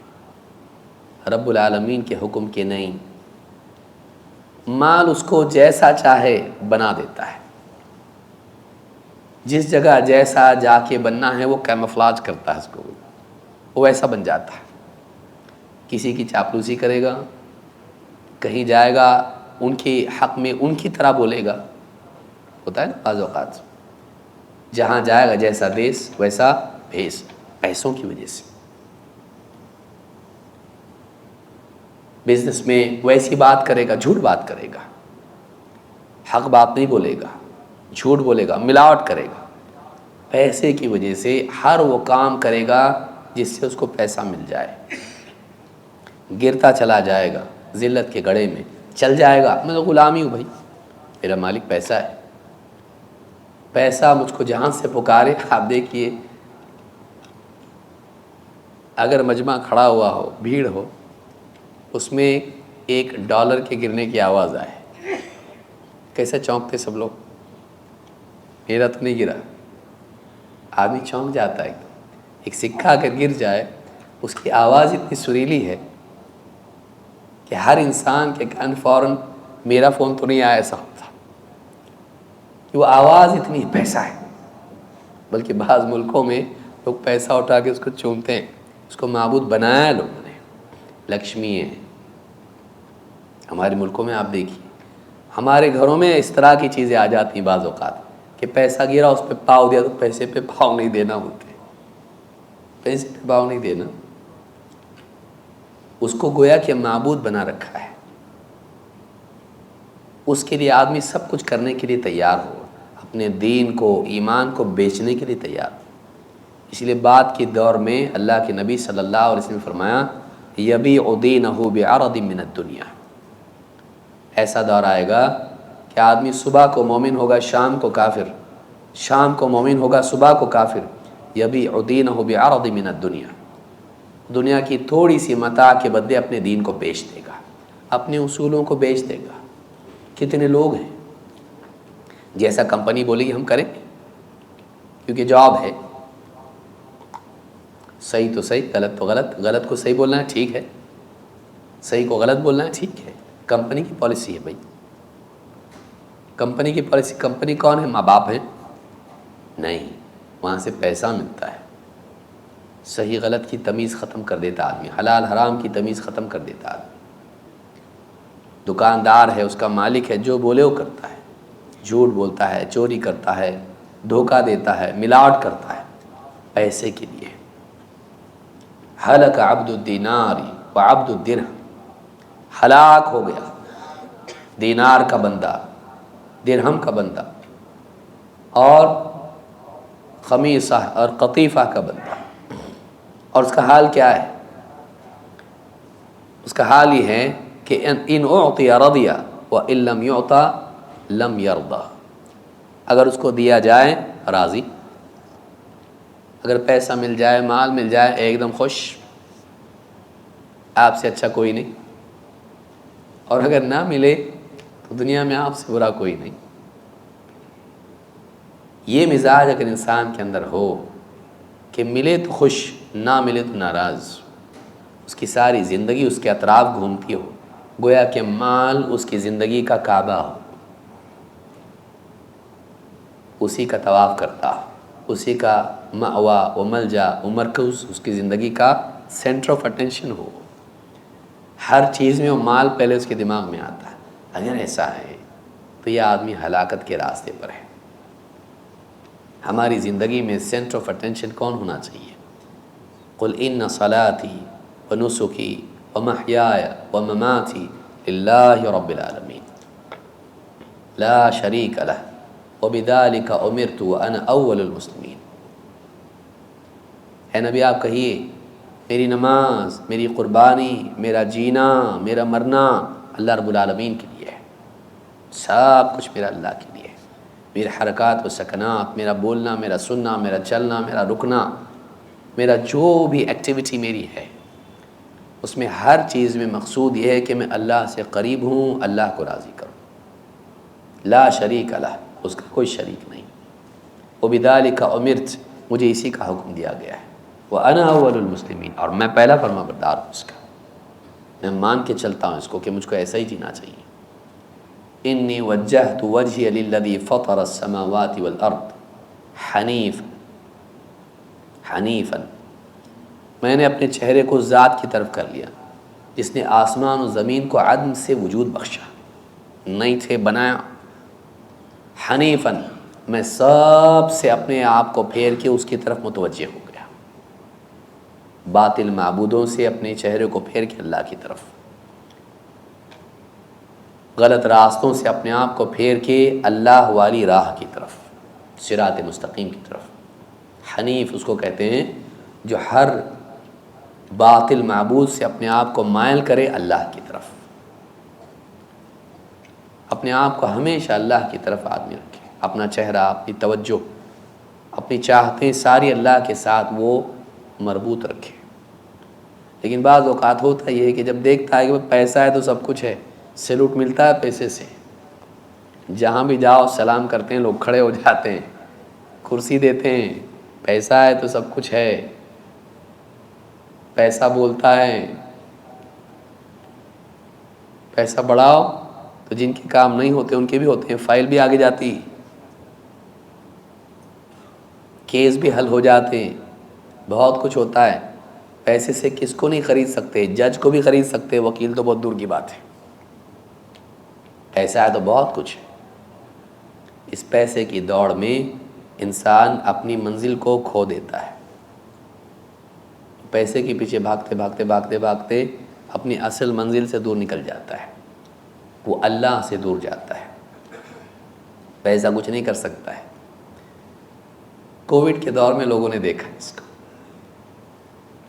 رب العالمین کے حکم کے نہیں۔ مال اس کو جیسا چاہے بنا دیتا ہے، جس جگہ جیسا جا کے بننا ہے وہ کیموفلاج کرتا ہے اس کو، وہ ویسا بن جاتا ہے۔ کسی کی چاپلوسی کرے گا، کہیں جائے گا ان کے حق میں ان کی طرح بولے گا، ہوتا ہے نا بعض اوقات، جہاں جائے گا جیسا دیس ویسا بھیس، پیسوں کی وجہ سے۔ بزنس میں ویسی بات کرے گا، جھوٹ بات کرے گا، حق بات نہیں بولے گا، جھوٹ بولے گا، ملاوٹ کرے گا، پیسے کی وجہ سے ہر وہ کام کرے گا جس سے اس کو پیسہ مل جائے، گرتا چلا جائے گا ذلت کے گڑھے میں، چل جائے گا میں تو غلامی ہوں بھائی، میرا مالک پیسہ ہے، پیسہ مجھ کو جہاں سے پکارے۔ آپ دیکھیے اگر مجمع کھڑا ہوا ہو، بھیڑ ہو، اس میں $1 کے گرنے کی آواز آئے، کیسے چونکتے سب لوگ؟ میرا تو نہیں گرا، آدمی چونک جاتا ہے۔ ایک سکہ اگر گر جائے اس کی آواز اتنی سریلی ہے کہ ہر انسان کے کان فوراً میرا فون تو نہیں آیا ایسا ہوتا، کہ وہ آواز اتنی پیسہ ہے۔ بلکہ بعض ملکوں میں لوگ پیسہ اٹھا کے اس کو چومتے ہیں، اس کو معبود بنایا ہے لوگوں نے، لکشمی ہے۔ ہمارے ملکوں میں آپ دیکھیے، ہمارے گھروں میں اس طرح کی چیزیں آ جاتی ہیں بعض اوقات کہ پیسہ گرا اس پہ پاؤ دیا تو پیسے پہ پاؤ نہیں دینا بولتے، پیسے پہ پاؤ نہیں دینا، اس کو گویا کہ معبود بنا رکھا ہے۔ اس کے لیے آدمی سب کچھ کرنے کے لیے تیار ہو، اپنے دین کو، ایمان کو بیچنے کے لیے تیار ہو۔ اس لیے بعد کے دور میں اللہ کے نبی صلی اللہ علیہ وسلم نے فرمایا یبیع دینہ بعرض من الدنیا، ایسا دور آئے گا کہ آدمی صبح کو مومن ہوگا، شام کو کافر، شام کو مومن ہوگا، صبح کو کافر، یبیع دینہ بعرض من الدنیا، دنیا کی تھوڑی سی متاع کے بدلے اپنے دین کو بیچ دے گا، اپنے اصولوں کو بیچ دے گا۔ کتنے لوگ ہیں جیسا کمپنی بولے گی ہم کریں گے، کیونکہ جاب ہے، صحیح تو صحیح، غلط تو غلط، غلط کو صحیح بولنا ہے ٹھیک ہے، صحیح کو غلط بولنا ہے ٹھیک ہے، کمپنی کی پالیسی ہے بھائی، کمپنی کی پالیسی۔ کمپنی کون ہے؟ ماں باپ ہیں؟ نہیں، وہاں سے پیسہ ملتا ہے، صحیح غلط کی تمیز ختم کر دیتا آدمی، حلال حرام کی تمیز ختم کر دیتا آدمی۔ دکاندار ہے، اس کا مالک ہے، جو بولے وہ کرتا ہے، جھوٹ بولتا ہے، چوری کرتا ہے، دھوکہ دیتا ہے، ملاوٹ کرتا ہے پیسے کے لیے۔ ہلک عبد الدینار وعبد الدرہم، ہلاک ہو گیا دینار کا بندہ، درہم کا بندہ، اور خمیصہ اور قطیفہ کا بندہ۔ اور اس کا حال کیا ہے؟ اس کا حال یہ ہے کہ ان اعطی رضی وان لم یعطى لم یرضى، اگر اس کو دیا جائے راضی، اگر پیسہ مل جائے، مال مل جائے ایک دم خوش، آپ سے اچھا کوئی نہیں، اور اگر نہ ملے تو دنیا میں آپ سے برا کوئی نہیں۔ یہ مزاج اگر انسان کے اندر ہو کہ ملے تو خوش، نہ ملے تو ناراض، اس کی ساری زندگی اس کے اطراف گھومتی ہو، گویا کہ مال اس کی زندگی کا کعبہ ہو، اسی کا طواف کرتا ہو، اسی کا مأوا و ملجا و مرکز، اس کی زندگی کا سینٹر آف اٹینشن ہو، ہر چیز میں وہ مال پہلے اس کے دماغ میں آتا ہے۔ اگر ایسا ہے تو یہ آدمی ہلاکت کے راستے پر ہے۔ ہماری زندگی میں سینٹر آف اٹینشن کون ہونا چاہیے؟ قل ان صلاتی ونسکی ومحیای ومماتی للہ رب العالمین لا شریک لہ وبذلک امرت وانا اول المسلمین۔ اے نبی آپ کہیے میری نماز، میری قربانی، میرا جینا، میرا مرنا اللہ رب العالمین کے لیے ہے، سب کچھ میرا اللہ کے لیے ہے، میرے حرکات و سکنات، میرا بولنا، میرا سننا، میرا چلنا، میرا رکنا، میرا جو بھی ایکٹیویٹی میری ہے، اس میں ہر چیز میں مقصود یہ ہے کہ میں اللہ سے قریب ہوں، اللہ کو راضی کروں، لا شریک لہ، اس کا کوئی شریک نہیں، وبذلک امرت، مجھے اسی کا حکم دیا گیا ہے، وانا اول المسلمین، اور میں پہلا فرما بردار ہوں اس کا، میں مان کے چلتا ہوں اس کو کہ مجھ کو ایسا ہی جینا چاہیے۔ انی وجہت وجہی للذی فطر السماوات والارض حنیفا، میں نے اپنے چہرے کو ذات کی طرف کر لیا جس نے آسمان و زمین کو عدم سے وجود بخشا، نہیں تھے بنایا، حنیفاً، میں سب سے اپنے آپ کو پھیر کے اس کی طرف متوجہ ہو گیا، باطل معبودوں سے اپنے چہرے کو پھیر کے اللہ کی طرف، غلط راستوں سے اپنے آپ کو پھیر کے اللہ والی راہ کی طرف، صراط مستقیم کی طرف۔ حنیف اس کو کہتے ہیں جو ہر باطل معبود سے اپنے آپ کو مائل کرے اللہ کی طرف، اپنے آپ کو ہمیشہ اللہ کی طرف آدمی رکھے، اپنا چہرہ، اپنی توجہ، اپنی چاہتیں ساری اللہ کے ساتھ وہ مربوط رکھے۔ لیکن بعض اوقات ہوتا یہ ہے کہ جب دیکھتا ہے کہ پیسہ ہے تو سب کچھ ہے، سیلوٹ ملتا ہے پیسے سے، جہاں بھی جاؤ سلام کرتے ہیں، لوگ کھڑے ہو جاتے ہیں، کرسی دیتے ہیں، پیسہ ہے تو سب کچھ ہے، پیسہ بولتا ہے، پیسہ بڑھاؤ تو جن کے کام نہیں ہوتے ان کے بھی ہوتے ہیں، فائل بھی آگے جاتی، کیس بھی حل ہو جاتے ہیں، بہت کچھ ہوتا ہے۔ پیسے سے کس کو نہیں خرید سکتے، جج کو بھی خرید سکتے، وکیل تو بہت دور کی بات ہے۔ پیسہ ہے تو بہت کچھ ہے۔ اس پیسے کی دوڑ میں انسان اپنی منزل کو کھو دیتا ہے، پیسے کے پیچھے بھاگتے بھاگتے بھاگتے بھاگتے اپنی اصل منزل سے دور نکل جاتا ہے، وہ اللہ سے دور جاتا ہے۔ پیسہ کچھ نہیں کر سکتا ہے۔ کووڈ کے دور میں لوگوں نے دیکھا اس کو،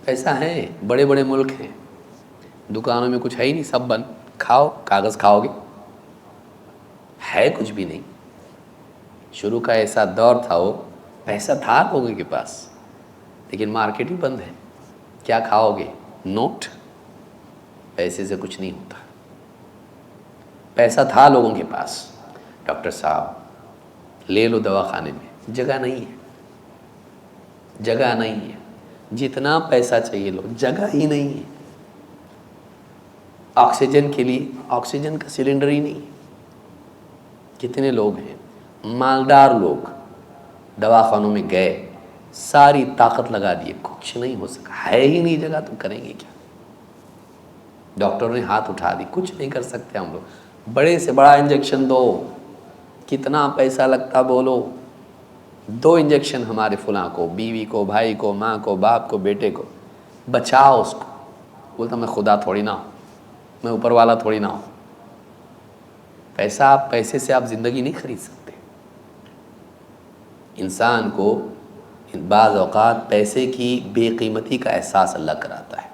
پیسہ ہے، بڑے بڑے ملک ہیں، دکانوں میں کچھ ہے ہی نہیں، سب بند، کھاؤ، کاغذ کھاؤ گے، ہے کچھ بھی نہیں۔ شروع کا ایسا دور تھا، وہ پیسہ تھا لوگوں کے پاس، لیکن مارکیٹ ہی بند ہے، کیا کھاؤ گے؟ نوٹ، پیسے سے کچھ نہیں ہوتا۔ پیسہ تھا لوگوں کے پاس، ڈاکٹر صاحب لے لو دوا خانے میں، جگہ نہیں ہے، جگہ نہیں ہے، جتنا پیسہ چاہیے لو، جگہ ہی نہیں ہے۔ آکسیجن کے لیے آکسیجن کا سلنڈر ہی نہیں، کتنے لوگ ہیں مالدار لوگ، دواخانوں میں گئے، ساری طاقت لگا دیے، کچھ نہیں ہو سکا، ہے ہی نہیں جگہ، تو کریں گے کیا؟ ڈاکٹر نے ہاتھ اٹھا دی، کچھ نہیں کر سکتے ہم لوگ، بڑے سے بڑا انجیکشن دو، کتنا پیسہ لگتا بولو، 2 انجیکشن ہمارے فلاں کو، بیوی کو، بھائی کو، ماں کو، باپ کو، بیٹے کو، بچاؤ اس کو۔ بولتا میں خدا تھوڑی نہ ہوں، میں اوپر والا تھوڑی نہ ہوں۔ پیسے سے آپ زندگی نہیں خرید سکتے۔ انسان کو بعض اوقات پیسے کی بے قیمتی کا احساس اللہ کراتا ہے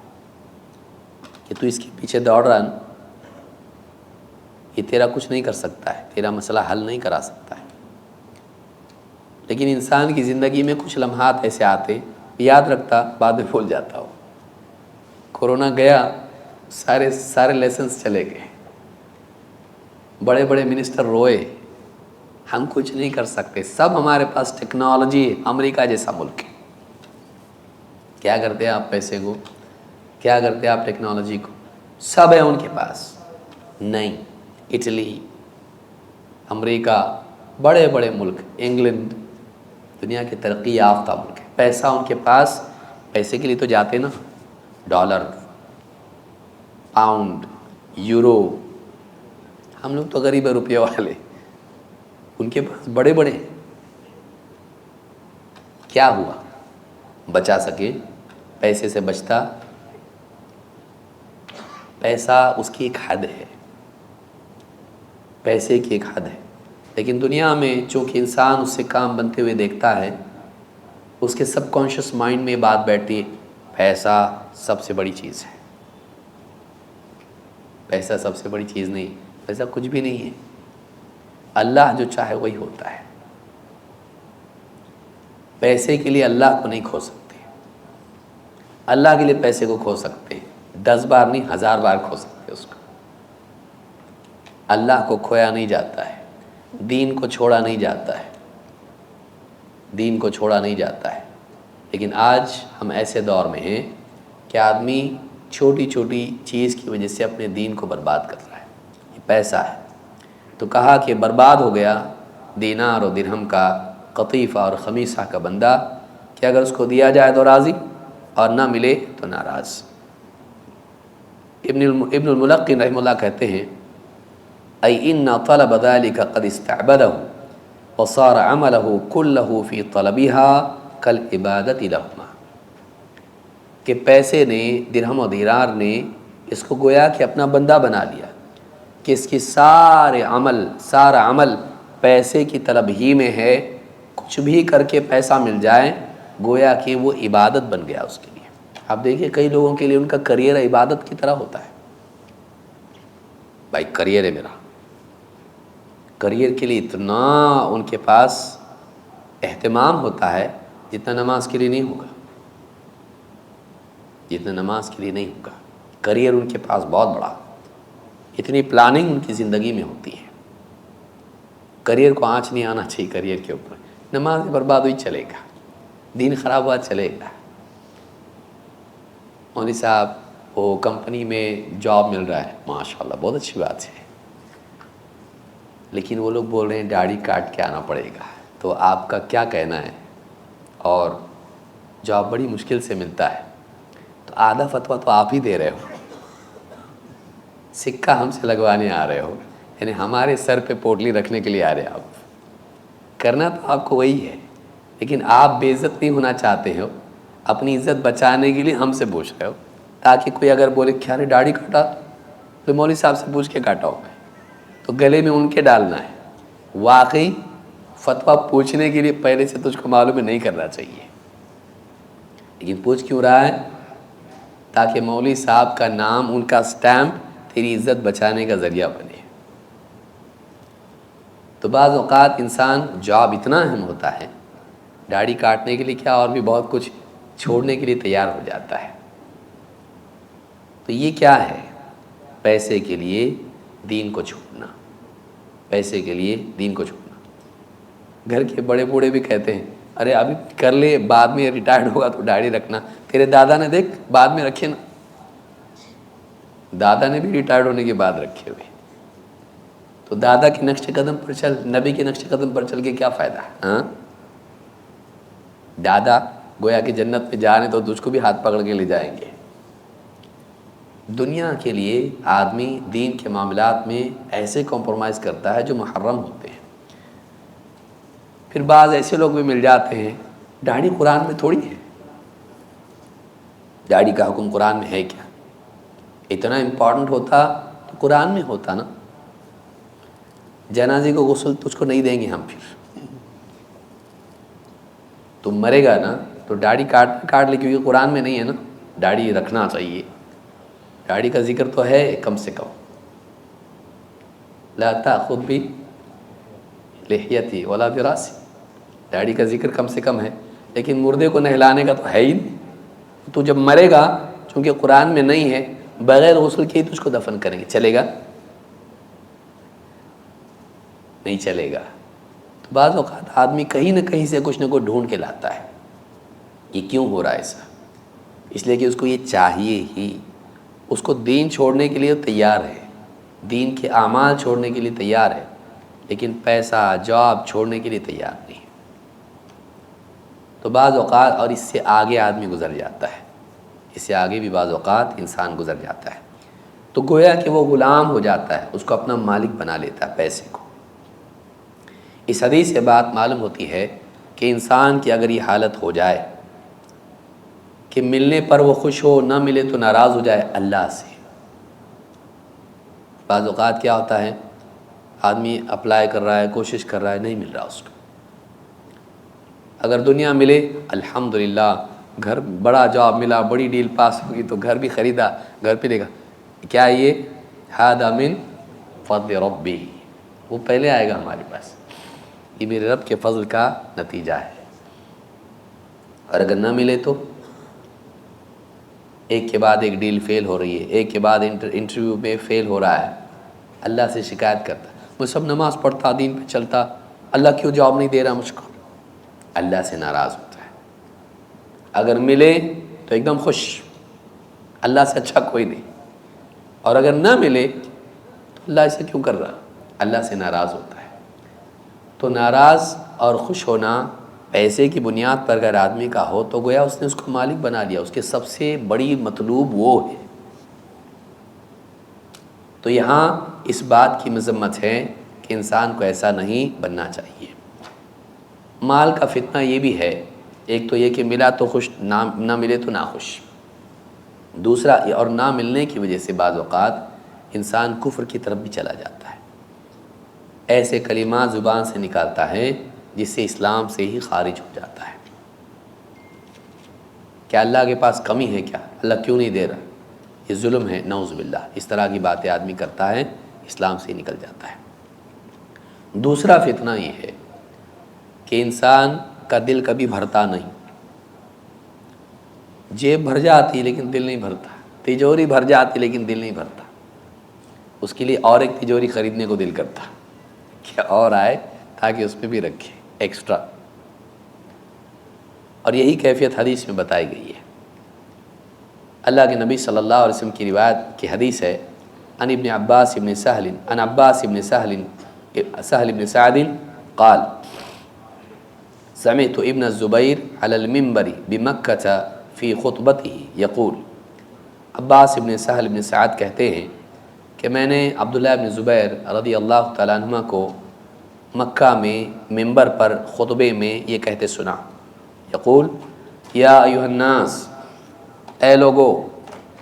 کہ تو اس کے پیچھے دوڑ رہا نا، یہ تیرا کچھ نہیں کر سکتا ہے، تیرا مسئلہ حل نہیں کرا سکتا ہے۔ لیکن انسان کی زندگی میں کچھ لمحات ایسے آتے، یاد رکھتا، بعد میں بھول جاتا ہو۔ کورونا گیا، سارے لیسنس چلے گئے، بڑے بڑے منسٹر روئے، ہم کچھ نہیں کر سکتے، سب ہمارے پاس ٹیکنالوجی ہے، امریکہ جیسا ملک ہے، کیا کرتے ہیں آپ پیسے کو، کیا کرتے ہیں آپ ٹیکنالوجی کو، سب ہے ان کے پاس، نہیں۔ اٹلی، امریکہ، بڑے بڑے ملک، انگلینڈ، دنیا کے ترقی یافتہ ملک ہے، پیسہ ان کے پاس، پیسے کے لیے تو جاتے نا، ڈالر، پاؤنڈ، یورو، ہم لوگ تو غریب روپے والے، ان کے پاس بڑے بڑے۔ کیا ہوا؟ بچا سکے، پیسے سے بچتا، پیسہ اس کی ایک حد ہے، پیسے کی ایک حد ہے، لیکن دنیا میں چونکہ انسان اس سے کام بنتے ہوئے دیکھتا ہے، اس کے سب کانشیس مائنڈ میں بات بیٹھتی ہے، پیسہ سب سے بڑی چیز ہے۔ پیسہ سب سے بڑی چیز نہیں، پیسہ کچھ بھی نہیں ہے، اللہ جو چاہے وہی ہوتا ہے۔ پیسے کے لیے اللہ کو نہیں کھو سکتے، اللہ کے لیے پیسے کو کھو سکتے ہیں، 10 بار نہیں 1000 بار کھو سکتے اس کو۔ اللہ کو کھویا نہیں جاتا ہے، دین کو چھوڑا نہیں جاتا ہے، دین کو چھوڑا نہیں جاتا ہے۔ لیکن آج ہم ایسے دور میں ہیں کہ آدمی چھوٹی چھوٹی چیز کی وجہ سے اپنے دین کو برباد کر رہا ہے، یہ پیسہ ہے۔ تو کہا کہ برباد ہو گیا دینار و درہم کا، قطیفہ اور خمیصہ کا بندہ کہ اگر اس کو دیا جائے تو راضی اور نہ ملے تو ناراض۔ ابن الملقن رحمہ اللہ کہتے ہیں، ای ان طلب ذلك قد استعبده، وصار عمله كله في طلبها كالعبادة لهما، کہ پیسے نے، درہم و دینار نے اس کو گویا کہ اپنا بندہ بنا لیا، کہ اس کی سارا عمل پیسے کی طلب ہی میں ہے، کچھ بھی کر کے پیسہ مل جائے گویا کہ وہ عبادت بن گیا اس کے لیے۔ آپ دیکھیں کئی لوگوں کے لیے ان کا کریئر عبادت کی طرح ہوتا ہے، بھائی کریئر ہے میرا، کریئر کے لیے اتنا ان کے پاس اہتمام ہوتا ہے جتنا نماز کے لیے نہیں ہوگا، جتنا نماز کے لیے نہیں ہوگا۔ کریئر ان کے پاس بہت بڑا، اتنی پلاننگ ان کی زندگی میں ہوتی ہے۔ کریئر کو آنچ نہیں آنا چاہیے کریئر کے اوپر، نماز برباد ہوئی چلے گا، دین خراب ہوا چلے گا۔ مولوی صاحب وہ کمپنی میں جاب مل رہا ہے، ماشاءاللہ بہت اچھی بات ہے، لیکن وہ لوگ بول رہے ہیں داڑھی کاٹ کے آنا پڑے گا، تو آپ کا کیا کہنا ہے؟ اور جاب بڑی مشکل سے ملتا ہے، تو آدھا فتویٰ تو آپ ہی دے رہے ہو، سکہ ہم سے لگوانے آ رہے ہو، یعنی ہمارے سر پہ پوٹلی رکھنے کے لیے آ رہے آپ۔ کرنا تو آپ کو وہی ہے، لیکن آپ بے عزت نہیں ہونا چاہتے ہو، اپنی عزت بچانے کے لیے ہم سے پوچھ رہے ہو، تاکہ کوئی اگر بولے کیا نے داڑھی کاٹا تو مولوی صاحب سے پوچھ کے کاٹا ہوگا، تو گلے میں ان کے ڈالنا ہے۔ واقعی فتویٰ پوچھنے کے لیے پہلے سے تجھ کو معلوم ہے نہیں کرنا چاہیے، لیکن پوچھ کیوں رہا ہے؟ تاکہ مولوی صاحب کا نام، ان کا سٹیمپ تیری عزت بچانے کا ذریعہ بنے۔ تو بعض اوقات انسان جاب اتنا اہم ہوتا ہے، داڑھی کاٹنے کے لیے کیا اور بھی بہت کچھ چھوڑنے کے لیے تیار ہو جاتا ہے۔ تو یہ کیا ہے؟ پیسے کے لیے دین کو چھوڑنا، پیسے کے لیے دین کو چھوڑنا۔ گھر کے بڑے بوڑھے بھی کہتے ہیں ارے ابھی کر لے، بعد میں ریٹائرڈ ہوگا تو داڑھی رکھنا۔ تیرے دادا نے دیکھ بعد میں رکھے نا، دادا نے بھی ریٹائرڈ ہونے کے بعد رکھے ہوئے، تو دادا کے نقش قدم پر چل، نبی کے نقش قدم پر چل کے کیا فائدہ؟ ہاں، دادا گویا کہ جنت میں جا رہے تو تجھ کو بھی ہاتھ پکڑ کے لے جائیں گے۔ دنیا کے لیے آدمی دین کے معاملات میں ایسے کمپرومائز کرتا ہے جو محرم ہوتے ہیں۔ پھر بعض ایسے لوگ بھی مل جاتے ہیں، داڑھی قرآن میں تھوڑی ہے، داڑھی کا حکم قرآن میں ہے کیا؟ اتنا امپورٹنٹ ہوتا تو قرآن میں ہوتا نا۔ جنازے کو غسل تجھ کو نہیں دیں گے ہم، پھر تم مرے گا نا تو داڑھی کاٹ لے، کیونکہ قرآن میں نہیں ہے نا داڑھی رکھنا چاہیے، داڑھی کا ذکر تو ہے کم سے کم، لا تأخذ بلحیتی ولا براسی، داڑھی کا ذکر کم سے کم ہے، لیکن مردے کو نہلانے کا تو ہے ہی نہیں۔ تو جب مرے گا چونکہ قرآن میں نہیں ہے، بغیر غسل کے ہی تجھ کو دفن کریں گے، چلے گا؟ نہیں چلے گا۔ تو بعض اوقات آدمی کہیں نہ کہیں سے کچھ نہ کچھ ڈھونڈ کے لاتا ہے، یہ کیوں ہو رہا ہے ایسا؟ اس لیے کہ اس کو یہ چاہیے ہی، اس کو دین چھوڑنے کے لیے تیار ہے، دین کے اعمال چھوڑنے کے لیے تیار ہے، لیکن پیسہ جاب چھوڑنے کے لیے تیار نہیں۔ تو بعض اوقات اور اس سے آگے آدمی گزر جاتا ہے، اس سے آگے بھی بعض اوقات انسان گزر جاتا ہے، تو گویا کہ وہ غلام ہو جاتا ہے، اس کو اپنا مالک بنا لیتا ہے پیسے کو۔ اس حدیث سے بات معلوم ہوتی ہے کہ انسان کی اگر یہ حالت ہو جائے کہ ملنے پر وہ خوش ہو، نہ ملے تو ناراض ہو جائے اللہ سے۔ بعض اوقات کیا ہوتا ہے، آدمی اپلائی کر رہا ہے، کوشش کر رہا ہے، نہیں مل رہا اس کو۔ اگر دنیا ملے الحمدللہ، گھر بڑا جاب ملا، بڑی ڈیل پاس ہوگی تو گھر بھی خریدا، گھر پہ لے گا، کیا یہ ھذا من فضل ربی، وہ پہلے آئے گا ہمارے پاس، یہ میرے رب کے فضل کا نتیجہ ہے۔ اور اگر نہ ملے تو ایک کے بعد ایک ڈیل فیل ہو رہی ہے، ایک کے بعد انٹرویو میں فیل ہو رہا ہے، اللہ سے شکایت کرتا، میں سب نماز پڑھتا، دین پہ چلتا، اللہ کیوں جاب نہیں دے رہا مجھ کو؟ اللہ سے ناراض ہوتا ہے۔ اگر ملے تو ایک دم خوش، اللہ سے اچھا کوئی نہیں، اور اگر نہ ملے تو اللہ ایسا کیوں کر رہا؟ اللہ سے ناراض ہوتا ہے۔ تو ناراض اور خوش ہونا پیسے کی بنیاد پر اگر آدمی کا ہو تو گویا اس نے اس کو مالک بنا لیا، اس کے سب سے بڑی مطلوب وہ ہے۔ تو یہاں اس بات کی مذمت ہے کہ انسان کو ایسا نہیں بننا چاہیے۔ مال کا فتنہ یہ بھی ہے، ایک تو یہ کہ ملا تو خوش، نہ ملے تو ناخوش، دوسرا اور نہ ملنے کی وجہ سے بعض اوقات انسان کفر کی طرف بھی چلا جاتا ہے، ایسے کلمات زبان سے نکالتا ہے جس سے اسلام سے ہی خارج ہو جاتا ہے۔ کیا اللہ کے پاس کمی ہے؟ کیا اللہ کیوں نہیں دے رہا؟ یہ ظلم ہے، نعوذ باللہ۔ اس طرح کی باتیں آدمی کرتا ہے، اسلام سے نکل جاتا ہے۔ دوسرا فتنہ یہ ہے کہ انسان کا دل کبھی بھرتا نہیں، جیب بھر جاتی لیکن دل نہیں بھرتا، تجوری بھر جاتی لیکن دل نہیں بھرتا، اس کے لیے اور ایک تجوری خریدنے کو دل کرتا کہ اور آئے تاکہ اس پہ بھی رکھے ایکسٹرا۔ اور یہی کیفیت حدیث میں بتائی گئی ہے۔ اللہ کے نبی صلی اللہ علیہ وسلم کی روایت کی حدیث ہے، عن ابن عباس ابن سہل عن عباس ابن سہل ابن سعد قال سمعت ابن الزبیر علی المنبر بمکہ فی خطبته یقول، عباس ابن سہل ابن سعد کہتے ہیں کہ میں نے عبداللہ ابن زبیر رضی اللہ تعالیٰ عنہ کو مکہ میں منبر پر خطبے میں یہ کہتے سنا، یقول یا ایھا الناس، اے لوگو،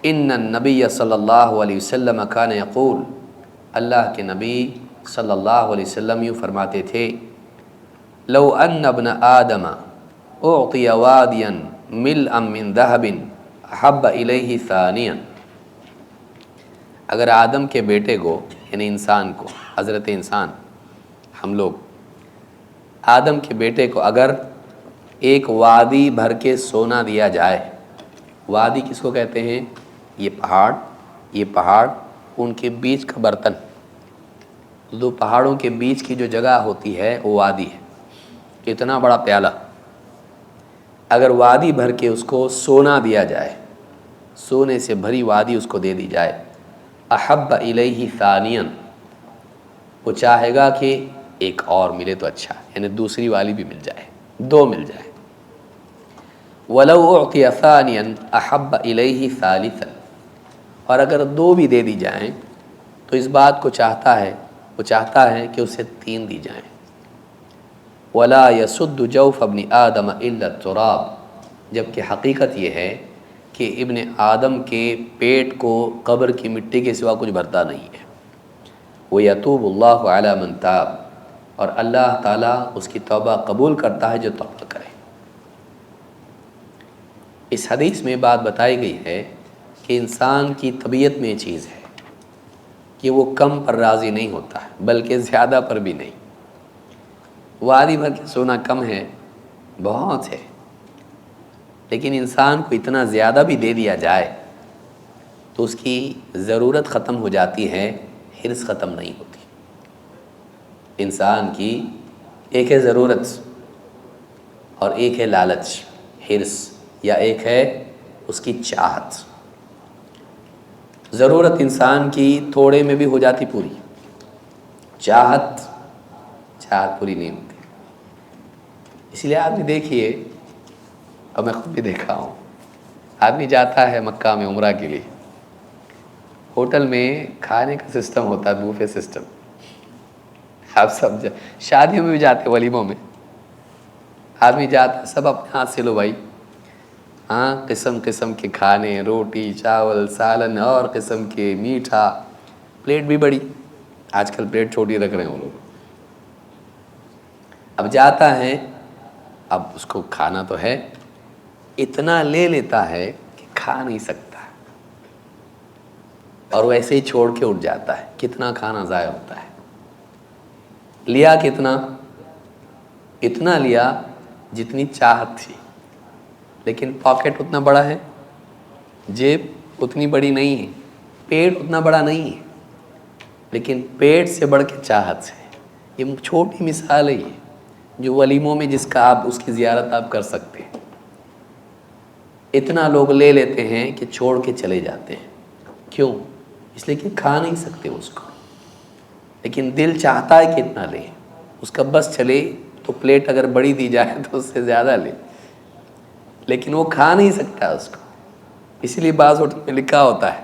ان النبی صلی اللہ علیہ وسلم کان یقول، اللہ کے نبی صلی اللہ علیہ وسلم یوں فرماتے تھے، لو ان ابن آدم اعطی وادیا ملءا من ذہب احب الیہ ثانیا، اگر آدم کے بیٹے کو، یعنی انسان کو، حضرت انسان ہم لوگ، آدم کے بیٹے کو اگر ایک وادی بھر کے سونا دیا جائے، وادی کس کو کہتے ہیں؟ یہ پہاڑ ان کے بیچ کا برتن، دو پہاڑوں کے بیچ کی جو جگہ ہوتی ہے وہ وادی ہے، اتنا بڑا پیالہ، اگر وادی بھر کے اس کو سونا دیا جائے، سونے سے بھری وادی اس کو دے دی جائے، احب الیہ ثانیا، وہ چاہے گا کہ ایک اور ملے تو اچھا، یعنی دوسری والی بھی مل جائے، دو مل جائے، وَلَوْ أُعْطِيَ ثَانِيًا أَحَبَّ إِلَيْهِ ثَالِثًا، اور اگر دو بھی دے دی جائیں تو اس بات کو چاہتا ہے کہ اسے تین دی جائیں، وَلَا يَسُدُّ جَوْفَ ابْنِ آدَمَ إِلَّا التُّرَابُ، جبکہ حقیقت یہ ہے کہ ابن آدم کے پیٹ کو قبر کی مٹی کے سوا کچھ بھرتا نہیں ہے، وَيَتُوبُ اللَّهُ عَلَى مَن تَابَ، اور اللہ تعالیٰ اس کی توبہ قبول کرتا ہے جو توبہ کرے۔ اس حدیث میں بات بتائی گئی ہے کہ انسان کی طبیعت میں یہ چیز ہے کہ وہ کم پر راضی نہیں ہوتا ہے، بلکہ زیادہ پر بھی نہیں۔ وادی بھر کے سونا کم ہے، بہت ہے، لیکن انسان کو اتنا زیادہ بھی دے دیا جائے تو اس کی ضرورت ختم ہو جاتی ہے، حرص ختم نہیں ہوتی۔ انسان کی ایک ہے ضرورت اور ایک ہے لالچ، حرص، یا ایک ہے اس کی چاہت۔ ضرورت انسان کی تھوڑے میں بھی ہو جاتی پوری، چاہت پوری نہیں ہوتی۔ اس لیے آدمی دیکھیے، اور میں خود بھی دیکھا ہوں، آدمی جاتا ہے مکہ میں عمرہ کے لیے، ہوٹل میں کھانے کا سسٹم ہوتا ہے، بوفے سسٹم، آپ سب شادیوں میں بھی جاتے، ولیموں میں آدمی جاتا، سب اپنے ہاتھ سے لو بھائی، ہاں، قسم قسم کے کھانے، روٹی، چاول، سالن، اور قسم کے میٹھا، پلیٹ بھی بڑی، آج کل پلیٹ چھوٹی رکھ رہے ہیں وہ لوگ۔ اب جاتا ہے، اب اس کو کھانا تو ہے، اتنا لے لیتا ہے کہ کھا نہیں سکتا، اور ویسے ہی چھوڑ کے اٹھ جاتا ہے، کتنا کھانا ضائع ہوتا ہے۔ لیا کتنا؟ اتنا لیا جتنی چاہت تھی، لیکن پاکٹ اتنا بڑا ہے، جیب اتنی بڑی نہیں ہے، پیٹ اتنا بڑا نہیں ہے، لیکن پیٹ سے بڑھ کے چاہت ہے۔ یہ چھوٹی مثال ہے، یہ جو ولیموں میں جس کا آپ اس کی زیارت آپ کر سکتے ہیں، اتنا لوگ لے لیتے ہیں کہ چھوڑ کے چلے جاتے ہیں۔ کیوں؟ اس لیے کہ کھا نہیں سکتے اس کو، لیکن دل چاہتا ہے کہ اتنا لے، اس کا بس چلے تو پلیٹ اگر بڑی دی جائے تو اس سے زیادہ لے، لیکن وہ کھا نہیں سکتا اس کو۔ اسی لیے بعض ہوٹل میں لکھا ہوتا ہے،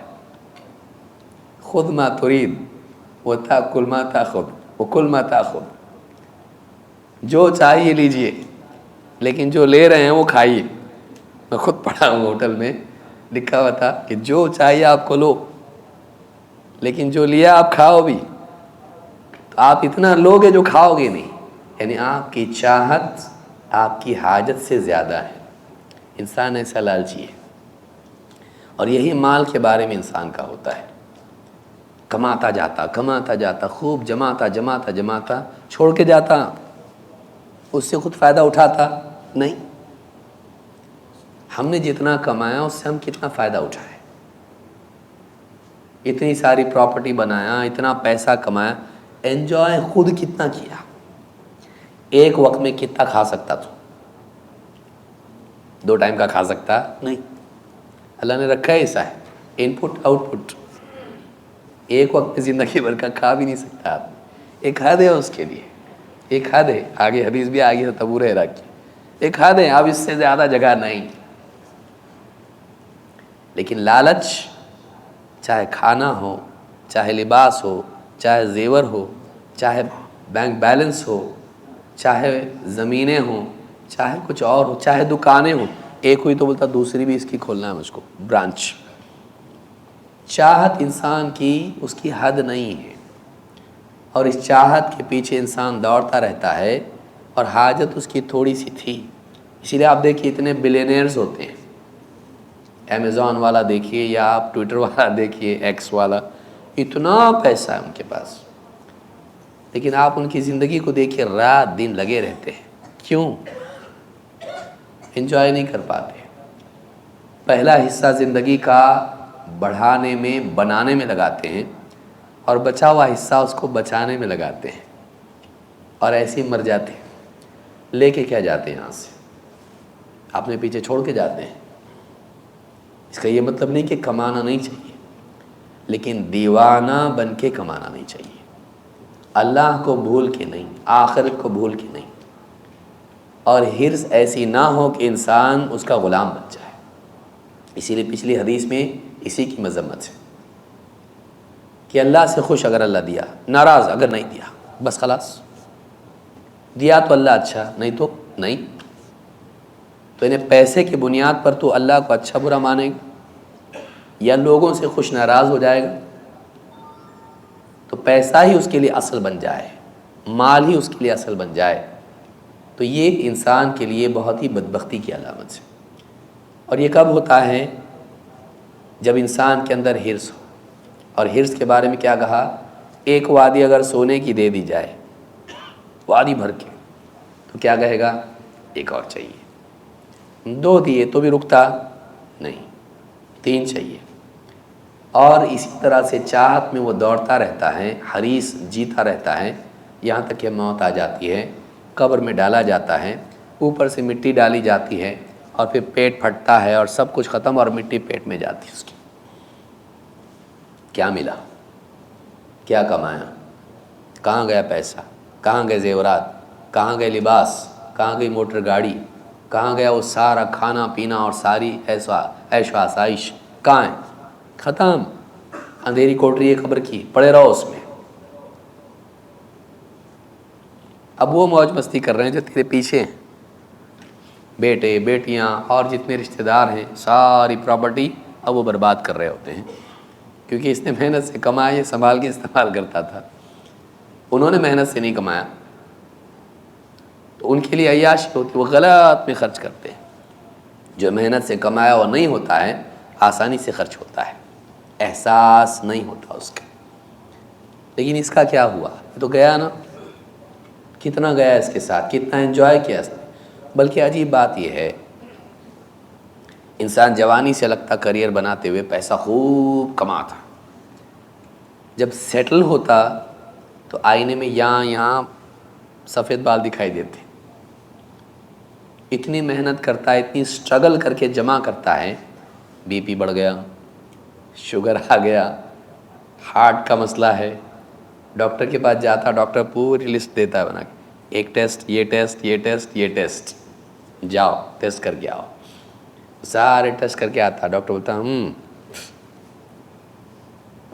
خود ما ترید وتاکل ما تاخذ وکل ما تاخذ، جو چاہیے لیجئے لیکن جو لے رہے ہیں وہ کھائیے. میں خود پڑھا ہوں ہوٹل میں لکھا ہوا تھا کہ جو چاہیے آپ کو لو لیکن جو لیا آپ کھاؤ بھی. تو آپ اتنا لوگے جو کھاؤ گے نہیں. یعنی آپ کی چاہت آپ کی حاجت سے زیادہ ہے. انسان ایسا لالچی ہے. اور یہی مال کے بارے میں انسان کا ہوتا ہے. کماتا جاتا خوب جماتا چھوڑ کے جاتا. اس سے خود فائدہ اٹھاتا نہیں. ہم نے جتنا کمایا اس سے ہم کتنا فائدہ اٹھائے. اتنی ساری پراپرٹی بنایا, اتنا پیسہ کمایا, انجوائے خود کتنا کیا. ایک وقت میں کتنا کھا سکتا تو 2 ٹائم کا کھا سکتا نہیں. اللہ نے رکھا ہے ایسا ہے, ان پٹ آؤٹ پٹ. ایک وقت میں زندگی بھر کا کھا بھی نہیں سکتا آپ. ایک حد ہے اس کے لیے, ایک حد ہے. آگے حدیث بھی آگے ہے تبور عراق کی. ایک حد ہے, اب اس سے زیادہ جگہ نہیں. لیکن لالچ, چاہے کھانا ہو, چاہے لباس ہو, چاہے زیور ہو, چاہے بینک بیلنس ہو, چاہے زمینیں ہوں, چاہے کچھ اور ہو, چاہے دکانیں ہوں. ایک ہوئی تو بولتا دوسری بھی اس کی کھولنا ہے مجھ کو, برانچ. چاہت انسان کی اس کی حد نہیں ہے, اور اس چاہت کے پیچھے انسان دوڑتا رہتا ہے, اور حاجت اس کی تھوڑی سی تھی. اسی لیے آپ دیکھیے اتنے بلینئرز ہوتے ہیں. امیزون والا دیکھیے, یا آپ ٹویٹر والا دیکھیے, ایکس والا, اتنا پیسہ ہے ان کے پاس. لیکن آپ ان کی زندگی کو دیکھیے, رات دن لگے رہتے ہیں. کیوں؟ انجوائے نہیں کر پاتے. پہلا حصہ زندگی کا بڑھانے میں, بنانے میں لگاتے ہیں, اور بچا ہوا حصہ اس کو بچانے میں لگاتے ہیں, اور ایسے ہی مر جاتے ہیں. لے کے کیا جاتے ہیں یہاں سے؟ اپنے پیچھے چھوڑ کے جاتے ہیں. اس کا یہ مطلب نہیں کہ کمانا نہیں چاہیے, لیکن دیوانہ بن کے کمانا نہیں چاہیے. اللہ کو بھول کے نہیں, آخرت کو بھول کے نہیں. اور حرص ایسی نہ ہو کہ انسان اس کا غلام بن جائے. اسی لیے پچھلی حدیث میں اسی کی مذمت ہے کہ اللہ سے خوش اگر اللہ دیا, ناراض اگر نہیں دیا, بس خلاص. دیا تو اللہ اچھا, نہیں تو نہیں. تو انہیں پیسے کی بنیاد پر تو اللہ کو اچھا برا مانے گا, یا لوگوں سے خوش ناراض ہو جائے گا. تو پیسہ ہی اس کے لیے اصل بن جائے, مال ہی اس کے لیے اصل بن جائے, تو یہ انسان کے لیے بہت ہی بدبختی کی علامت ہے. اور یہ کب ہوتا ہے؟ جب انسان کے اندر حرص ہو. اور حرص کے بارے میں کیا کہا؟ ایک وادی اگر سونے کی دے دی جائے, وادی بھر کے, تو کیا کہے گا؟ ایک اور چاہیے. 2 دیے تو بھی رکتا نہیں, 3 چاہیے. اور اسی طرح سے چاہت میں وہ دوڑتا رہتا ہے, حریص جیتا رہتا ہے, یہاں تک کہ موت آ جاتی ہے, قبر میں ڈالا جاتا ہے, اوپر سے مٹی ڈالی جاتی ہے, اور پھر پیٹ پھٹتا ہے اور سب کچھ ختم, اور مٹی پیٹ میں جاتی ہے اس کی. کیا ملا؟ کیا کمایا؟ کہاں گیا پیسہ؟ کہاں گئے زیورات؟ کہاں گئے لباس؟ کہاں گئی موٹر گاڑی؟ کہاں گیا وہ سارا کھانا پینا اور ساری عیش و آسائش؟ کہاں ہے؟ ختم. اندھیری کوٹری ہے قبر کی, پڑے رہو اس میں. اب وہ موج مستی کر رہے ہیں جو تیرے پیچھے ہیں, بیٹے بیٹیاں اور جتنے رشتہ دار ہیں, ساری پراپرٹی اب وہ برباد کر رہے ہوتے ہیں, کیونکہ اس نے محنت سے کمایا, یہ سنبھال کے استعمال کرتا تھا. انہوں نے محنت سے نہیں کمایا, تو ان کے لیے عیاشی ہوتی, وہ غلط میں خرچ کرتے ہیں. جو محنت سے کمایا وہ نہیں ہوتا ہے, آسانی سے خرچ ہوتا ہے, احساس نہیں ہوتا اس کا. لیکن اس کا کیا ہوا؟ یہ تو گیا نا. کتنا گیا اس کے ساتھ, کتنا انجوائے کیا اس نے. بلکہ عجیب بات یہ ہے, انسان جوانی سے لگتا کریئر بناتے ہوئے پیسہ خوب کماتا, جب سیٹل ہوتا تو آئینے میں یہاں سفید بال دکھائی دیتے. اتنی محنت کرتا ہے, اتنی سٹرگل کر کے جمع کرتا ہے, بی پی بڑھ گیا, شوگر آ گیا, ہارٹ کا مسئلہ ہے, ڈاکٹر کے پاس جاتا, ڈاکٹر پوری لسٹ دیتا ہے بنا کے, ایک ٹیسٹ, یہ ٹیسٹ, یہ ٹیسٹ, یہ ٹیسٹ, جاؤ ٹیسٹ کر کے آؤ. سارے ٹیسٹ کر کے آتا, ڈاکٹر بولتا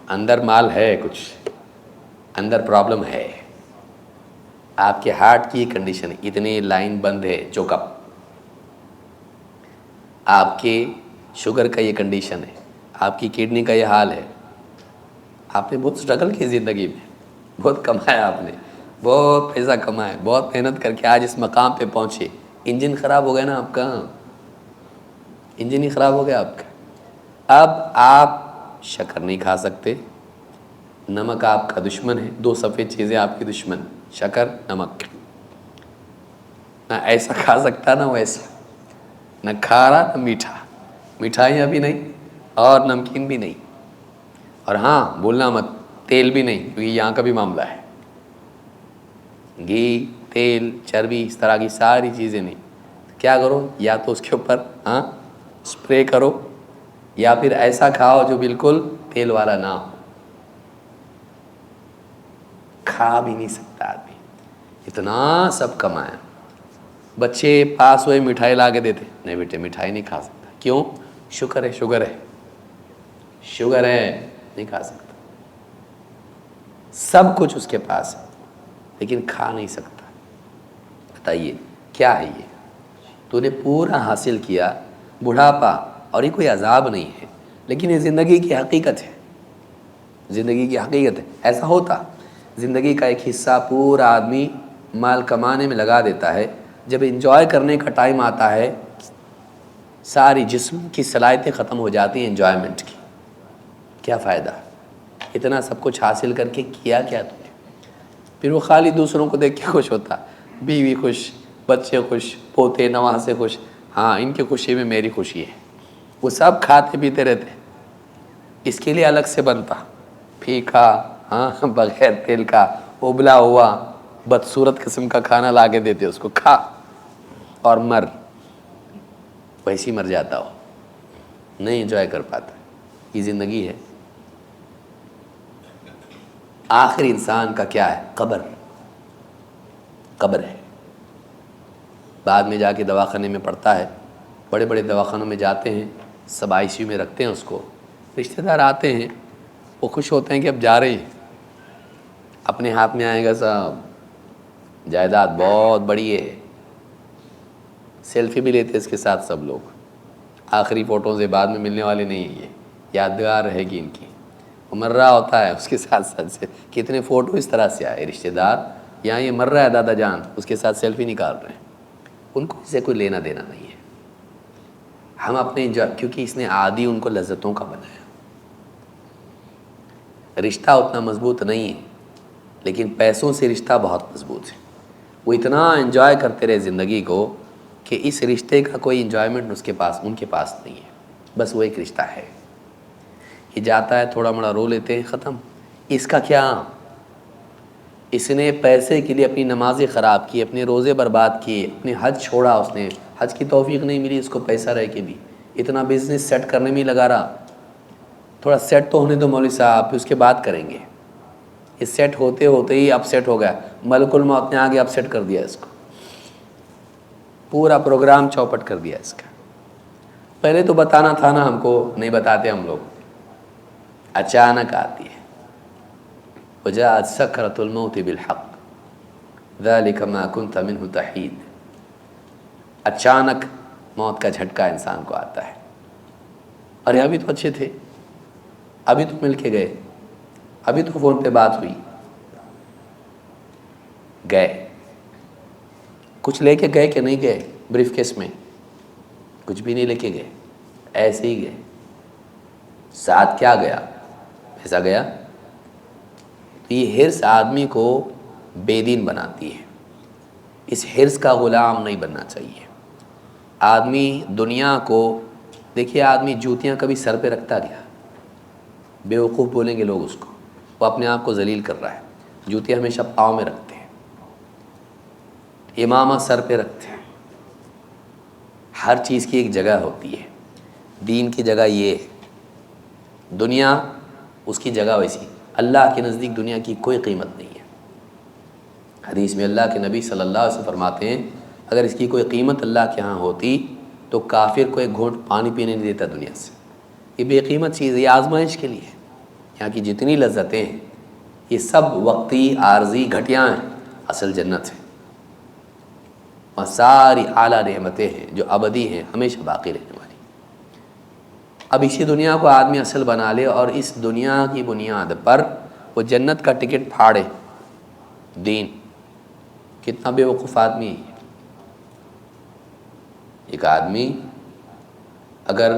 اندر مال ہے, کچھ اندر پرابلم ہے. آپ کے ہارٹ کی کنڈیشن ہے، اتنی لائن بند ہے چوک اپ. آپ کے شوگر کا یہ کنڈیشن ہے، آپ کی کڈنی کا یہ حال ہے. آپ نے بہت اسٹرگل کی زندگی میں، بہت کمایا، آپ نے بہت پیسہ کمایا، بہت محنت کر کے آج اس مقام پہ پہنچے. انجن خراب ہو گیا نا آپ کا، انجن ہی خراب ہو گیا آپ کا. اب آپ شکر نہیں کھا سکتے، نمک آپ کا دشمن ہے. 2 سفید چیزیں آپ کی دشمن، شکر، نمک. نہ ایسا کھا سکتا نہ ویسا، نہ کھارا نہ میٹھا، مٹھائیاں بھی نہیں اور نمکین بھی نہیں. اور ہاں بولنا مت، تیل بھی نہیں، کیونکہ یہاں کا بھی معاملہ ہے. گھی، تیل، چربی، اس طرح کی ساری چیزیں نہیں. کیا کرو، یا تو اس کے اوپر اسپرے کرو، یا پھر ایسا کھاؤ جو بالکل تیل والا نہ ہو. کھا بھی نہیں سکتا آدمی، اتنا سب کمایا. بچے پاس ہوئے مٹھائی لا کے دیتے، نہیں بیٹے مٹھائی نہیں کھا سکتا. کیوں؟ شوگر ہے، شوگر ہے، شوگر ہے، نہیں کھا سکتا. سب کچھ اس کے پاس ہے لیکن کھا نہیں سکتا. بتائیے کیا ہے یہ؟ تو نے پورا حاصل کیا، بڑھاپا، اور یہ کوئی عذاب نہیں ہے لیکن یہ زندگی کی حقیقت ہے. زندگی کی حقیقت ہے. ایسا ہوتا زندگی کا ایک حصہ پورا آدمی مال کمانے میں لگا دیتا ہے، جب انجوائے کرنے کا ٹائم آتا ہے ساری جسم کی صلاحیتیں ختم ہو جاتی ہیں انجوائمنٹ کی. کیا فائدہ؟ اتنا سب کچھ حاصل کر کے کیا کیا تم نے؟ پھر وہ خالی دوسروں کو دیکھ کے خوش ہوتا، بیوی خوش، بچے خوش، پوتے نواسے خوش. ہاں ان کی خوشی میں میری خوشی ہے. وہ سب کھاتے پیتے رہتے، اس کے لیے الگ سے بنتا پھیکا، بغیر تیل کا ابلا ہوا بدصورت قسم کا کھانا لا کے دیتے اس کو، کھا اور مر. ویسے ہی مر جاتا ہو، نہیں انجوائے کر پاتا. یہ زندگی ہے. آخر انسان کا کیا ہے؟ قبر. قبر ہے. بعد میں جا کے دواخانے میں پڑتا ہے، بڑے بڑے دواخانوں میں جاتے ہیں، سب ICU میں رکھتے ہیں اس کو. رشتہ دار آتے ہیں، وہ خوش ہوتے ہیں کہ اب جا رہے ہیں، اپنے ہاتھ میں آئے گا صاحب جائیداد بہت بڑی ہے. سیلفی بھی لیتے اس کے ساتھ سب لوگ. آخری فوٹوز بعد میں ملنے والے نہیں ہیں، یہ یادگار رہے گی ان کی. وہ مر رہا ہوتا ہے اس کے ساتھ ساتھ سے کتنے فوٹو اس طرح سے آئے رشتہ دار، یہاں یہ مر رہا ہے دادا جان، اس کے ساتھ سیلفی نکال رہے ہیں. ان کو اس سے کوئی لینا دینا نہیں ہے. ہم اپنے کیونکہ اس نے عادی ان کو لذتوں کا بنایا. رشتہ اتنا مضبوط نہیں ہے لیکن پیسوں سے رشتہ بہت مضبوط ہے. وہ اتنا انجوائے کرتے رہے زندگی کو کہ اس رشتے کا کوئی انجوائمنٹ ان کے پاس نہیں ہے. بس وہ ایک رشتہ ہے. یہ جاتا ہے تھوڑا موڑا رو لیتے ہیں، ختم. اس کا کیا؟ اس نے پیسے کے لیے اپنی نمازیں خراب کی، اپنے روزے برباد کیے، اپنے حج چھوڑا. اس نے حج کی توفیق نہیں ملی اس کو، پیسہ رہ کے بھی اتنا بزنس سیٹ کرنے میں لگا رہا. تھوڑا سیٹ تو ہونے دو مولوی صاحب، پھر اس کے بعد کریں گے. یہ سیٹ ہوتے ہوتے ہی اپ سیٹ ہو گیا. ملک الموت نے آگے اپ سیٹ کر دیا اس کو، پورا پروگرام چوپٹ کر دیا اس کا. پہلے تو بتانا تھا نا ہم کو، نہیں بتاتے ہم لوگ. اچانک آتی ہے. وجاءت سکرۃ الموت بالحق ذلک ما کنت منہ تحید. اچانک موت کا جھٹکا انسان کو آتا ہے. ارے ابھی تو اچھے تھے، ابھی تو مل کے گئے، ابھی تو فون پہ بات ہوئی. گئے. کچھ لے کے گئے کہ نہیں گئے؟ بریف کیس میں کچھ بھی نہیں لے کے گئے، ایسے ہی گئے. ساتھ کیا گیا؟ ایسا گیا. تو یہ حرص آدمی کو بے دین بناتی ہے. اس حرص کا غلام نہیں بننا چاہیے. آدمی دنیا کو دیکھیے، آدمی جوتیاں کبھی سر پہ رکھتا گیا، بیوقوف بولیں گے لوگ اس کو، وہ اپنے آپ کو ذلیل کر رہا ہے. جوتیاں ہمیشہ پاؤں میں رکھتے ہیں، امامہ سر پہ رکھتے ہیں. ہر چیز کی ایک جگہ ہوتی ہے. دین کی جگہ یہ ہے، دنیا اس کی جگہ ویسی. اللہ کے نزدیک دنیا کی کوئی قیمت نہیں ہے. حدیث میں اللہ کے نبی صلی اللہ علیہ وسلم فرماتے ہیں اگر اس کی کوئی قیمت اللہ کے ہاں ہوتی تو کافر کو ایک گھونٹ پانی پینے نہیں دیتا دنیا سے. یہ بے قیمت چیز ہے، یہ آزمائش کے لیے ہے. یہاں کی جتنی لذتیں ہیں یہ سب وقتی، عارضی، گھٹیا ہیں. اصل جنت ہے، اور ساری اعلیٰ نعمتیں ہیں جو ابدی ہیں، ہمیشہ باقی رہنے والی۔ اب اسی دنیا کو آدمی اصل بنا لے اور اس دنیا کی بنیاد پر وہ جنت کا ٹکٹ پھاڑے، دین، کتنا بے وقوف آدمی ہے۔ ایک آدمی اگر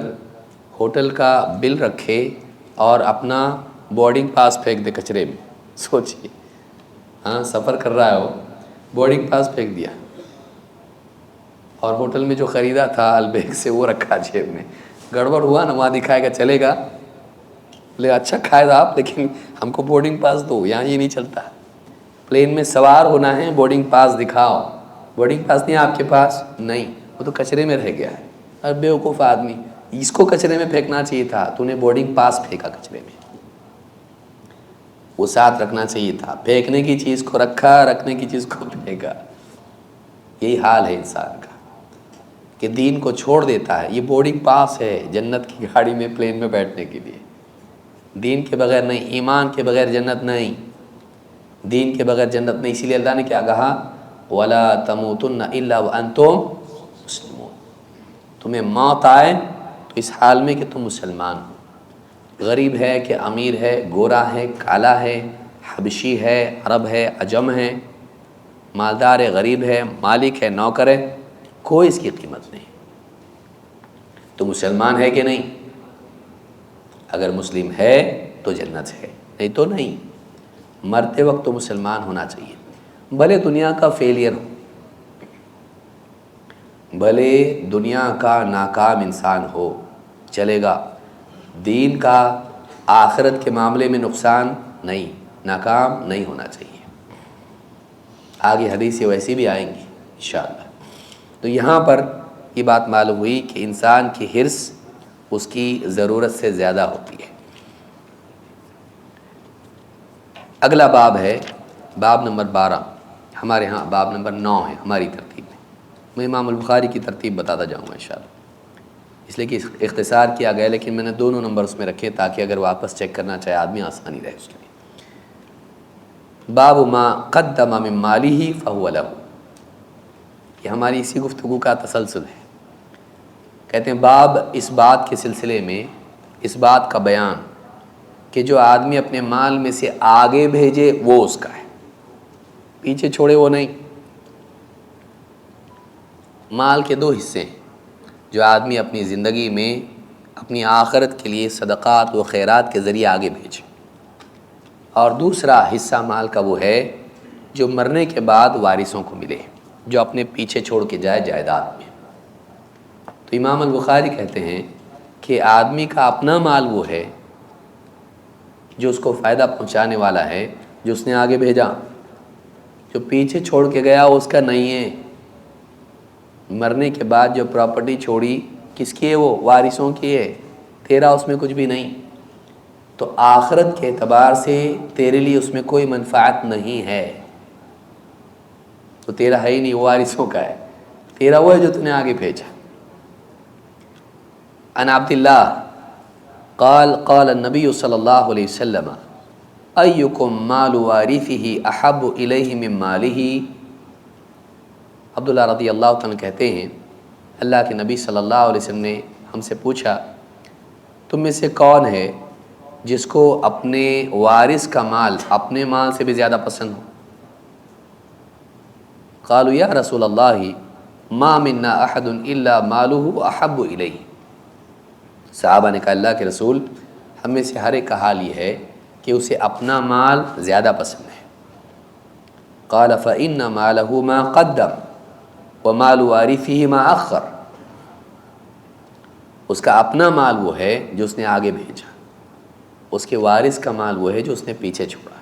ہوٹل کا بل رکھے اور اپنا بورڈنگ پاس پھینک دے کچرے میں، سوچیے، ہاں سفر کر رہا ہے، وہ بورڈنگ پاس پھینک دیا، اور ہوٹل میں جو خریدا تھا البیگ سے وہ رکھا جیب میں، گڑبڑ ہوا نا، وہاں دکھائے گا چلے گا، لے اچھا کھائے گا آپ، لیکن ہم کو بورڈنگ پاس دو، یہاں یہ نہیں چلتا۔ پلین میں سوار ہونا ہے، بورڈنگ پاس دکھاؤ، بورڈنگ پاس نہیں آپ کے پاس، نہیں، وہ تو کچرے میں رہ گیا ہے۔ اور بیوقوف آدمی، اس کو کچرے میں پھینکنا چاہیے تھا، تو نے بورڈنگ پاس پھینکا کچرے میں، وہ ساتھ رکھنا چاہیے تھا، پھینکنے کی چیز کو رکھا، رکھنے کی چیز کو پھینکا۔ یہی حال ہے انسان کا کہ دین کو چھوڑ دیتا ہے۔ یہ بورڈنگ پاس ہے جنت کی گاڑی میں، پلین میں بیٹھنے کے لیے، دین کے بغیر نہیں، ایمان کے بغیر جنت نہیں، دین کے بغیر جنت نہیں۔ اسی لیے اللہ نے کیا کہا، وَلَا تَمُوتُنَّ إِلَّا وَأَنْتُمْ مُسْلِمُونَ، تمہیں موت آئے تو اس حال میں کہ تم مسلمان ہو، غریب ہے کہ امیر ہے، گورا ہے کالا ہے، حبشی ہے عرب ہے عجم ہے، مالدار ہے غریب ہے، مالک ہے نوکر ہے، کوئی اس کی قیمت نہیں۔ تو مسلمان ہے کہ نہیں؟ اگر مسلم ہے تو جنت ہے، نہیں تو نہیں۔ مرتے وقت تو مسلمان ہونا چاہیے، بھلے دنیا کا فیلئر ہو، بھلے دنیا کا ناکام انسان ہو، چلے گا، دین کا آخرت کے معاملے میں نقصان نہیں، ناکام نہیں ہونا چاہیے۔ آگے حدیثیں ویسی بھی آئیں گی انشاءاللہ۔ تو یہاں پر یہ بات معلوم ہوئی کہ انسان کی حرص اس کی ضرورت سے زیادہ ہوتی ہے۔ اگلا باب ہے باب نمبر 12، ہمارے ہاں باب نمبر 9 ہے ہماری ترتیب میں، میں امام البخاری کی ترتیب بتاتا جاؤں گا انشاءاللہ، اس لیے کہ اختصار کیا گیا، لیکن میں نے دونوں نمبر اس میں رکھے تاکہ اگر واپس چیک کرنا چاہے آدمی آسانی رہے اس کے لیے۔ باب ما قدم من مالہ فہو لہ، یہ ہماری اسی گفتگو کا تسلسل ہے۔ کہتے ہیں باب اس بات کے سلسلے میں، اس بات کا بیان کہ جو آدمی اپنے مال میں سے آگے بھیجے وہ اس کا ہے، پیچھے چھوڑے وہ نہیں۔ مال کے دو حصے ہیں، جو آدمی اپنی زندگی میں اپنی آخرت کے لیے صدقات و خیرات کے ذریعے آگے بھیجے، اور دوسرا حصہ مال کا وہ ہے جو مرنے کے بعد وارثوں کو ملے، جو اپنے پیچھے چھوڑ کے جائے جائیداد میں۔ تو امام البخاری کہتے ہیں کہ آدمی کا اپنا مال وہ ہے جو اس کو فائدہ پہنچانے والا ہے، جو اس نے آگے بھیجا، جو پیچھے چھوڑ کے گیا وہ اس کا نہیں ہے۔ مرنے کے بعد جو پراپرٹی چھوڑی کس کی ہے؟ وہ وارثوں کی ہے، تیرا اس میں کچھ بھی نہیں۔ تو آخرت کے اعتبار سے تیرے لیے اس میں کوئی منفعت نہیں ہے، تو تیرا ہے ہی نہیں، وہ وارثوں کا ہے، تیرا وہ ہے جو تُو نے آگے بھیجا۔ عن عبد اللہ قال قال النبی صلی اللہ علیہ وسلم ایکم مال وارثہ احب الیہ من مالہ۔ عبداللہ رضی اللہ عنہ کہتے ہیں اللہ کے نبی صلی اللہ علیہ وسلم نے ہم سے پوچھا تم میں سے کون ہے جس کو اپنے وارث کا مال اپنے مال سے بھی زیادہ پسند ہو؟ قالوا یا رسول اللہ ما منا احد الا مالہ احب الیہ۔ صحابہ نے کہا اللہ کے رسول، ہم میں سے ہر ایک کا حال یہ ہے کہ اسے اپنا مال زیادہ پسند ہے۔ قال فإن مالہ ما قدم ومال وارثہ ما اخر، اس کا اپنا مال وہ ہے جو اس نے آگے بھیجا، اس کے وارث کا مال وہ ہے جو اس نے پیچھے چھوڑا۔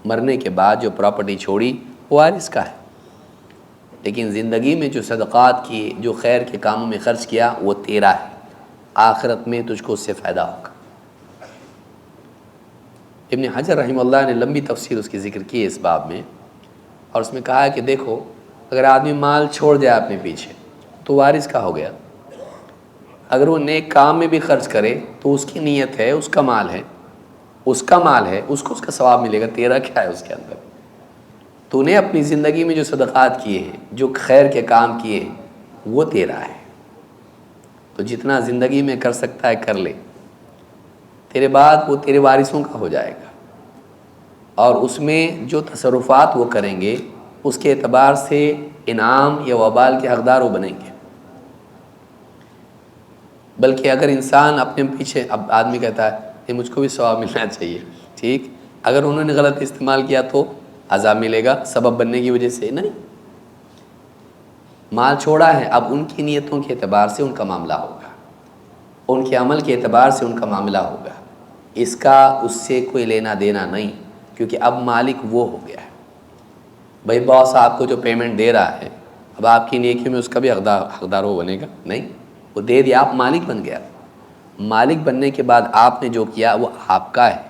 مرنے کے بعد جو پراپرٹی چھوڑی وہ وارث کا ہے، لیکن زندگی میں جو صدقات کی، جو خیر کے کاموں میں خرچ کیا وہ تیرا ہے، آخرت میں تجھ کو اس سے فائدہ ہوگا۔ ابن حجر رحمہ اللہ نے لمبی تفسیر اس کی ذکر کی ہے اس باب میں، اور اس میں کہا ہے کہ دیکھو اگر آدمی مال چھوڑ جائے اپنے پیچھے تو وارث کا ہو گیا، اگر وہ نیک کام میں بھی خرچ کرے تو اس کی نیت ہے، اس کا مال ہے، اس کا مال ہے، اس کو اس کا ثواب ملے گا، تیرا کیا ہے اس کے اندر؟ تو نے اپنی زندگی میں جو صدقات کیے ہیں، جو خیر کے کام کیے ہیں، وہ تیرا ہے، تو جتنا زندگی میں کر سکتا ہے کر لے، تیرے بعد وہ تیرے وارثوں کا ہو جائے گا، اور اس میں جو تصرفات وہ کریں گے اس کے اعتبار سے انعام یا وبال کے حقدار وہ بنیں گے۔ بلکہ اگر انسان اپنے پیچھے، اب آدمی کہتا ہے کہ مجھ کو بھی ثواب ملنا چاہیے، ٹھیک، اگر انہوں نے غلط استعمال کیا تو عذاب ملے گا سبب بننے کی وجہ سے، نہیں، مال چھوڑا ہے، اب ان کی نیتوں کے اعتبار سے ان کا معاملہ ہوگا، ان کے عمل کے اعتبار سے ان کا معاملہ ہوگا، اس کا اس سے کوئی لینا دینا نہیں، کیونکہ اب مالک وہ ہو گیا ہے۔ بھائی باس آپ کو جو پیمنٹ دے رہا ہے، اب آپ کی نیکی میں اس کا بھی حقدار وہ بنے گا نہیں، وہ دے دیا، آپ مالک بن گیا۔ مالک بننے کے بعد آپ نے جو کیا وہ آپ کا ہے،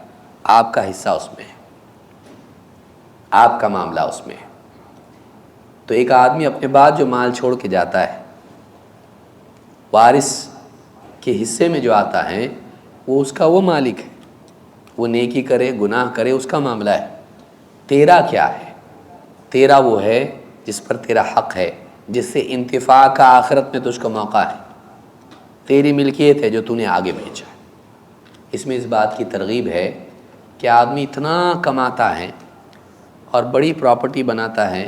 آپ کا حصہ اس میں ہے، آپ کا معاملہ اس میں ہے۔ تو ایک آدمی اپنے بعد جو مال چھوڑ کے جاتا ہے، وارث کے حصے میں جو آتا ہے وہ اس کا وہ مالک ہے، وہ نیکی کرے گناہ کرے اس کا معاملہ ہے۔ تیرا کیا ہے؟ تیرا وہ ہے جس پر تیرا حق ہے، جس سے انتفاع کا آخرت میں تجھ کو موقع ہے، تیری ملکیت ہے جو تو نے آگے بھیجا۔ اس میں اس بات کی ترغیب ہے کہ آدمی اتنا کماتا ہے اور بڑی پراپرٹی بناتا ہے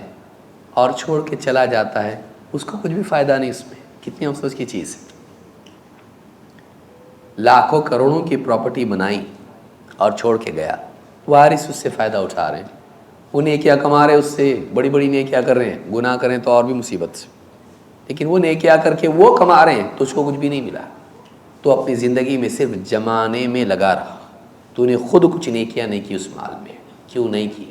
اور چھوڑ کے چلا جاتا ہے، اس کو کچھ بھی فائدہ نہیں، اس میں کتنی افسوس کی چیز ہے۔ لاکھوں کروڑوں کی پراپرٹی بنائی اور چھوڑ کے گیا، وارث اس سے فائدہ اٹھا رہے ہیں، وہ نیکیاں کما رہے، اس سے بڑی بڑی نیکیاں کر رہے ہیں، گناہ کریں تو اور بھی مصیبت سے، لیکن وہ نیکیاں کر کے وہ کما رہے ہیں تو اس کو کچھ بھی نہیں ملا۔ تو اپنی زندگی میں صرف جمانے میں لگا رہا، تو نے خود کچھ نیکیاں نہیں کی اس مال میں، کیوں نہیں کی؟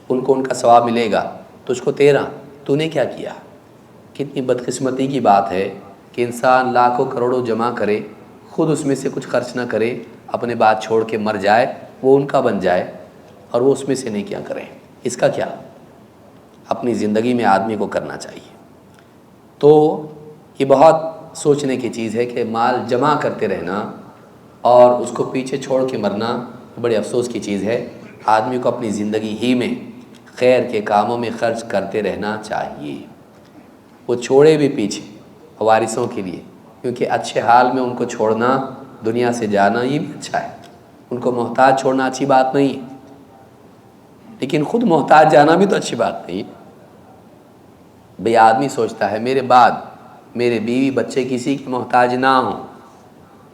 ان کو ان کا ثواب ملے گا، تجھ کو تیرا، تو نے کیا کیا؟ کتنی بدقسمتی کی بات ہے کہ انسان لاکھوں کروڑوں جمع کرے، خود اس میں سے کچھ خرچ نہ کرے، اپنے بات چھوڑ کے مر جائے، وہ ان کا بن جائے اور وہ اس میں سے نیکیاں کریں، اس کا کیا؟ اپنی زندگی میں آدمی کو کرنا چاہیے۔ تو یہ بہت سوچنے کی چیز ہے کہ مال جمع کرتے رہنا اور اس کو پیچھے چھوڑ کے مرنا بڑے افسوس کی چیز ہے۔ آدمی کو اپنی زندگی ہی میں خیر کے کاموں میں خرچ کرتے رہنا چاہیے، وہ چھوڑے بھی پیچھے وارثوں کے لیے، کیونکہ اچھے حال میں ان کو چھوڑنا، دنیا سے جانا، یہ بھی اچھا ہے۔ ان کو محتاج چھوڑنا اچھی بات نہیں ہے، لیکن خود محتاج جانا بھی تو اچھی بات نہیں۔ بھئی آدمی سوچتا ہے میرے بعد میرے بیوی بچے کسی کے محتاج نہ ہوں،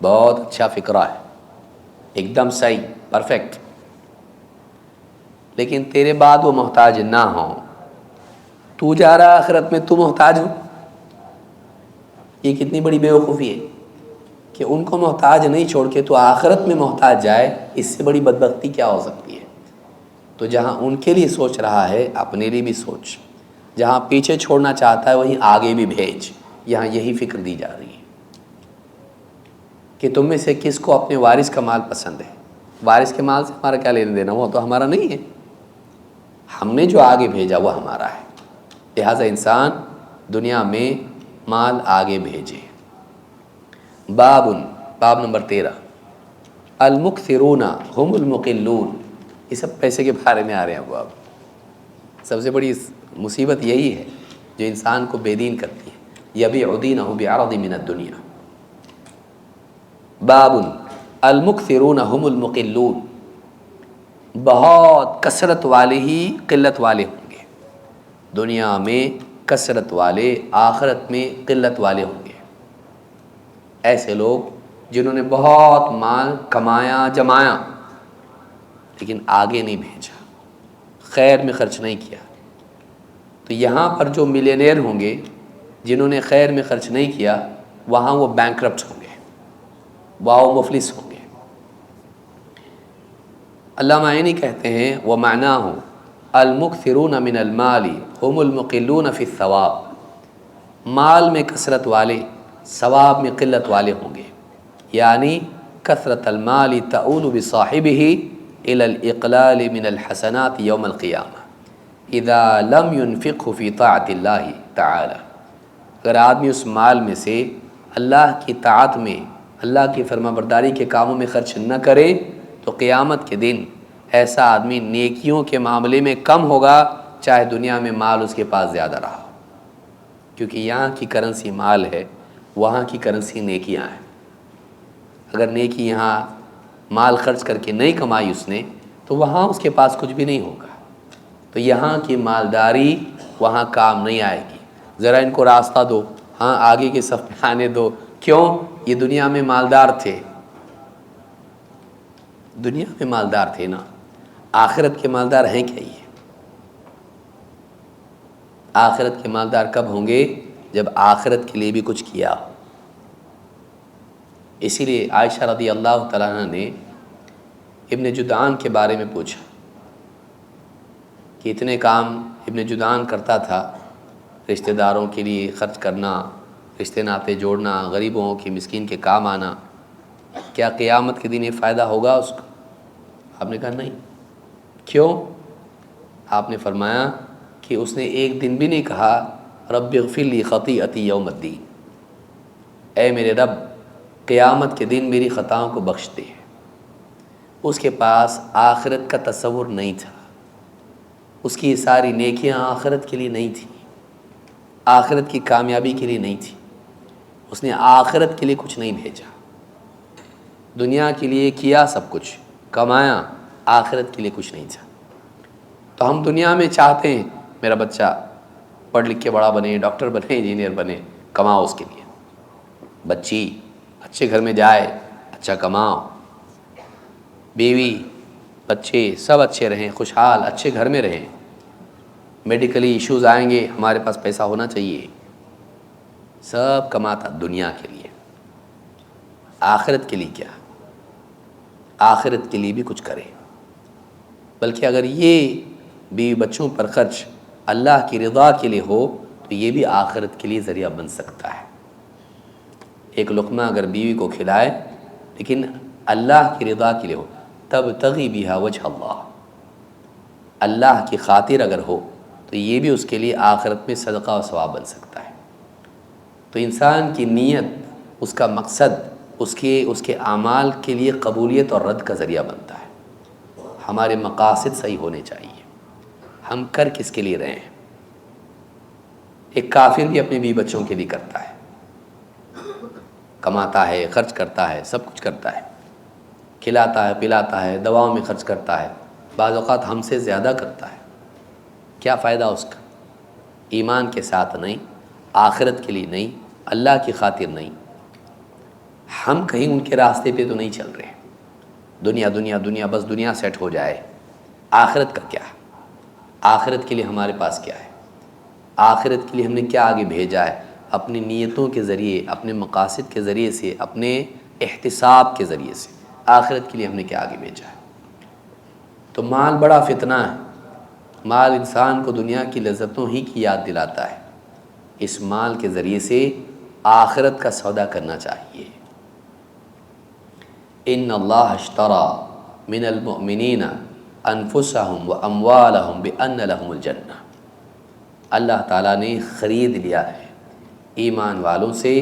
بہت اچھا فکرہ ہے، ایک دم صحیح، پرفیکٹ، لیکن تیرے بعد وہ محتاج نہ ہوں، تو جا رہا آخرت میں تو محتاج ہو، یہ کتنی بڑی بیوقوفی ہے کہ ان کو محتاج نہیں چھوڑ کے تو آخرت میں محتاج جائے، اس سے بڑی بدبختی کیا ہو سکتی ہے؟ تو جہاں ان کے لیے سوچ رہا ہے اپنے لیے بھی سوچ، جہاں پیچھے چھوڑنا چاہتا ہے وہیں آگے بھی بھیج۔ یہاں یہی فکر دی جا رہی ہے کہ تم میں سے کس کو اپنے وارث کا مال پسند ہے۔ وارث کے مال سے ہمارا کیا لینا دینا، وہ تو ہمارا نہیں ہے، ہم نے جو آگے بھیجا وہ ہمارا ہے۔ لہٰذا انسان دنیا میں مال آگے بھیجے۔ باب نمبر 13، المکثرون هم المقلون، یہ سب پیسے کے بارے میں آ رہے ہیں۔ اب سب سے بڑی مصیبت یہی ہے جو انسان کو بے دین کرتی ہے، یبیع دینہ بعرض من الدنیا۔ باب المکثرون هم المقلون، بہت کثرت والے ہی قلت والے ہوں گے، دنیا میں کثرت والے، آخرت میں قلت والے ہوں گے۔ ایسے لوگ جنہوں نے بہت مال کمایا جمایا لیکن آگے نہیں بھیجا، خیر میں خرچ نہیں کیا۔ تو یہاں پر جو ملینئر ہوں گے جنہوں نے خیر میں خرچ نہیں کیا، وہاں وہ بینکرپٹ ہوں گے، وہاں وہ مفلس ہوں گے۔ علامہ عینی کہتے ہیں وَمَعْنَاهُ الْمُكْثِرُونَ مِنَ الْمَالِ هُمُ الْمُقِلُّونَ فِي الثَّوَابِ، مال میں کثرت والے ثواب میں قلت والے ہوں گے، یعنی کثرت المال تؤول بصاحبه الى الاقلال من الحسنات یوم القیامہ اذا لم ينفقه في طاعة اللہ تعالی۔ اگر آدمی اس مال میں سے اللہ کی طاعت میں، اللہ کی فرما برداری کے کاموں میں خرچ نہ کرے تو قیامت کے دن ایسا آدمی نیکیوں کے معاملے میں کم ہوگا چاہے دنیا میں مال اس کے پاس زیادہ رہا ہو، کیونکہ یہاں کی کرنسی مال ہے، وہاں کی کرنسی نیکیاں ہیں۔ اگر نیکی یہاں مال خرچ کر کے نہیں کمائی اس نے تو وہاں اس کے پاس کچھ بھی نہیں ہوگا۔ تو یہاں کی مالداری وہاں کام نہیں آئے گی۔ ذرا ان کو راستہ دو، ہاں آگے کے صف میں آنے دو۔ کیوں؟ یہ دنیا میں مالدار تھے، دنیا میں مالدار تھے نا، آخرت کے مالدار ہیں کیا؟ یہ آخرت کے مالدار کب ہوں گے؟ جب آخرت کے لیے بھی کچھ کیا ہو۔ اسی لیے عائشہ رضی اللہ تعالیٰ عنہ نے ابن جدعان کے بارے میں پوچھا کہ اتنے کام ابن جدعان کرتا تھا، رشتہ داروں کے لیے خرچ کرنا، رشتے ناطے جوڑنا، غریبوں کی مسکین کے کام آنا، کیا قیامت کے دن یہ فائدہ ہوگا اس کو؟ آپ نے کہا نہیں۔ کیوں؟ آپ نے فرمایا کہ اس نے ایک دن بھی نہیں کہا رب اغفر لی خطیئتی یوم الدین، اے میرے رب قیامت کے دن میری خطاؤں کو بخش دے۔ اس کے پاس آخرت کا تصور نہیں تھا، اس کی ساری نیکیاں آخرت کے لیے نہیں تھیں، آخرت کی کامیابی کے لیے نہیں تھی۔ اس نے آخرت کے لیے کچھ نہیں بھیجا، دنیا کے لیے کیا سب کچھ، کمایا، آخرت کے لیے کچھ نہیں تھا۔ تو ہم دنیا میں چاہتے ہیں میرا بچہ پڑھ لکھ کے بڑا بنے، ڈاکٹر بنے، انجینئر بنے، کماؤ اس کے لیے، بچی اچھے گھر میں جائے، اچھا کماؤ، بیوی بچے سب اچھے رہیں، خوشحال اچھے گھر میں رہیں، میڈیکلی ایشوز آئیں گے، ہمارے پاس پیسہ ہونا چاہیے، سب کماتا دنیا کے لیے۔ آخرت کے لیے کیا؟ آخرت کے لیے بھی کچھ کرے۔ بلکہ اگر یہ بیوی بچوں پر خرچ اللہ کی رضا کے لیے ہو تو یہ بھی آخرت کے لیے ذریعہ بن سکتا ہے۔ ایک لقمہ اگر بیوی کو کھلائے لیکن اللہ کی رضا کے لیے ہو، تبتغی بہا وجہ اللہ، اللہ کی خاطر اگر ہو تو یہ بھی اس کے لیے آخرت میں صدقہ و ثواب بن سکتا ہے۔ تو انسان کی نیت، اس کا مقصد، اس کے اعمال کے لیے قبولیت اور رد کا ذریعہ بنتا ہے۔ ہمارے مقاصد صحیح ہونے چاہیے، ہم کر کس کے لیے رہے ہیں۔ ایک کافر بھی اپنے بیوی بچوں کے لیے کرتا ہے، کماتا ہے، خرچ کرتا ہے، سب کچھ کرتا ہے، کھلاتا ہے، پلاتا ہے، دواؤں میں خرچ کرتا ہے، بعض اوقات ہم سے زیادہ کرتا ہے۔ کیا فائدہ اس کا؟ ایمان کے ساتھ نہیں، آخرت کے لیے نہیں، اللہ کی خاطر نہیں۔ ہم کہیں ان کے راستے پہ تو نہیں چل رہے، دنیا دنیا دنیا، بس دنیا سیٹ ہو جائے۔ آخرت کا کیا ہے؟ آخرت کے لیے ہمارے پاس کیا ہے؟ آخرت کے لیے ہم نے کیا آگے بھیجا ہے؟ اپنی نیتوں کے ذریعے، اپنے مقاصد کے ذریعے سے، اپنے احتساب کے ذریعے سے آخرت کے لیے ہم نے کیا آگے بھیجا ہے؟ تو مال بڑا فتنہ ہے، مال انسان کو دنیا کی لذتوں ہی کی یاد دلاتا ہے۔ اس مال کے ذریعے سے آخرت کا سودا کرنا چاہیے۔ ان اللہ اشترى من المؤمنین انفسهم واموالهم بان لهم الجنہ، اللہ تعالیٰ نے خرید لیا ہے ایمان والوں سے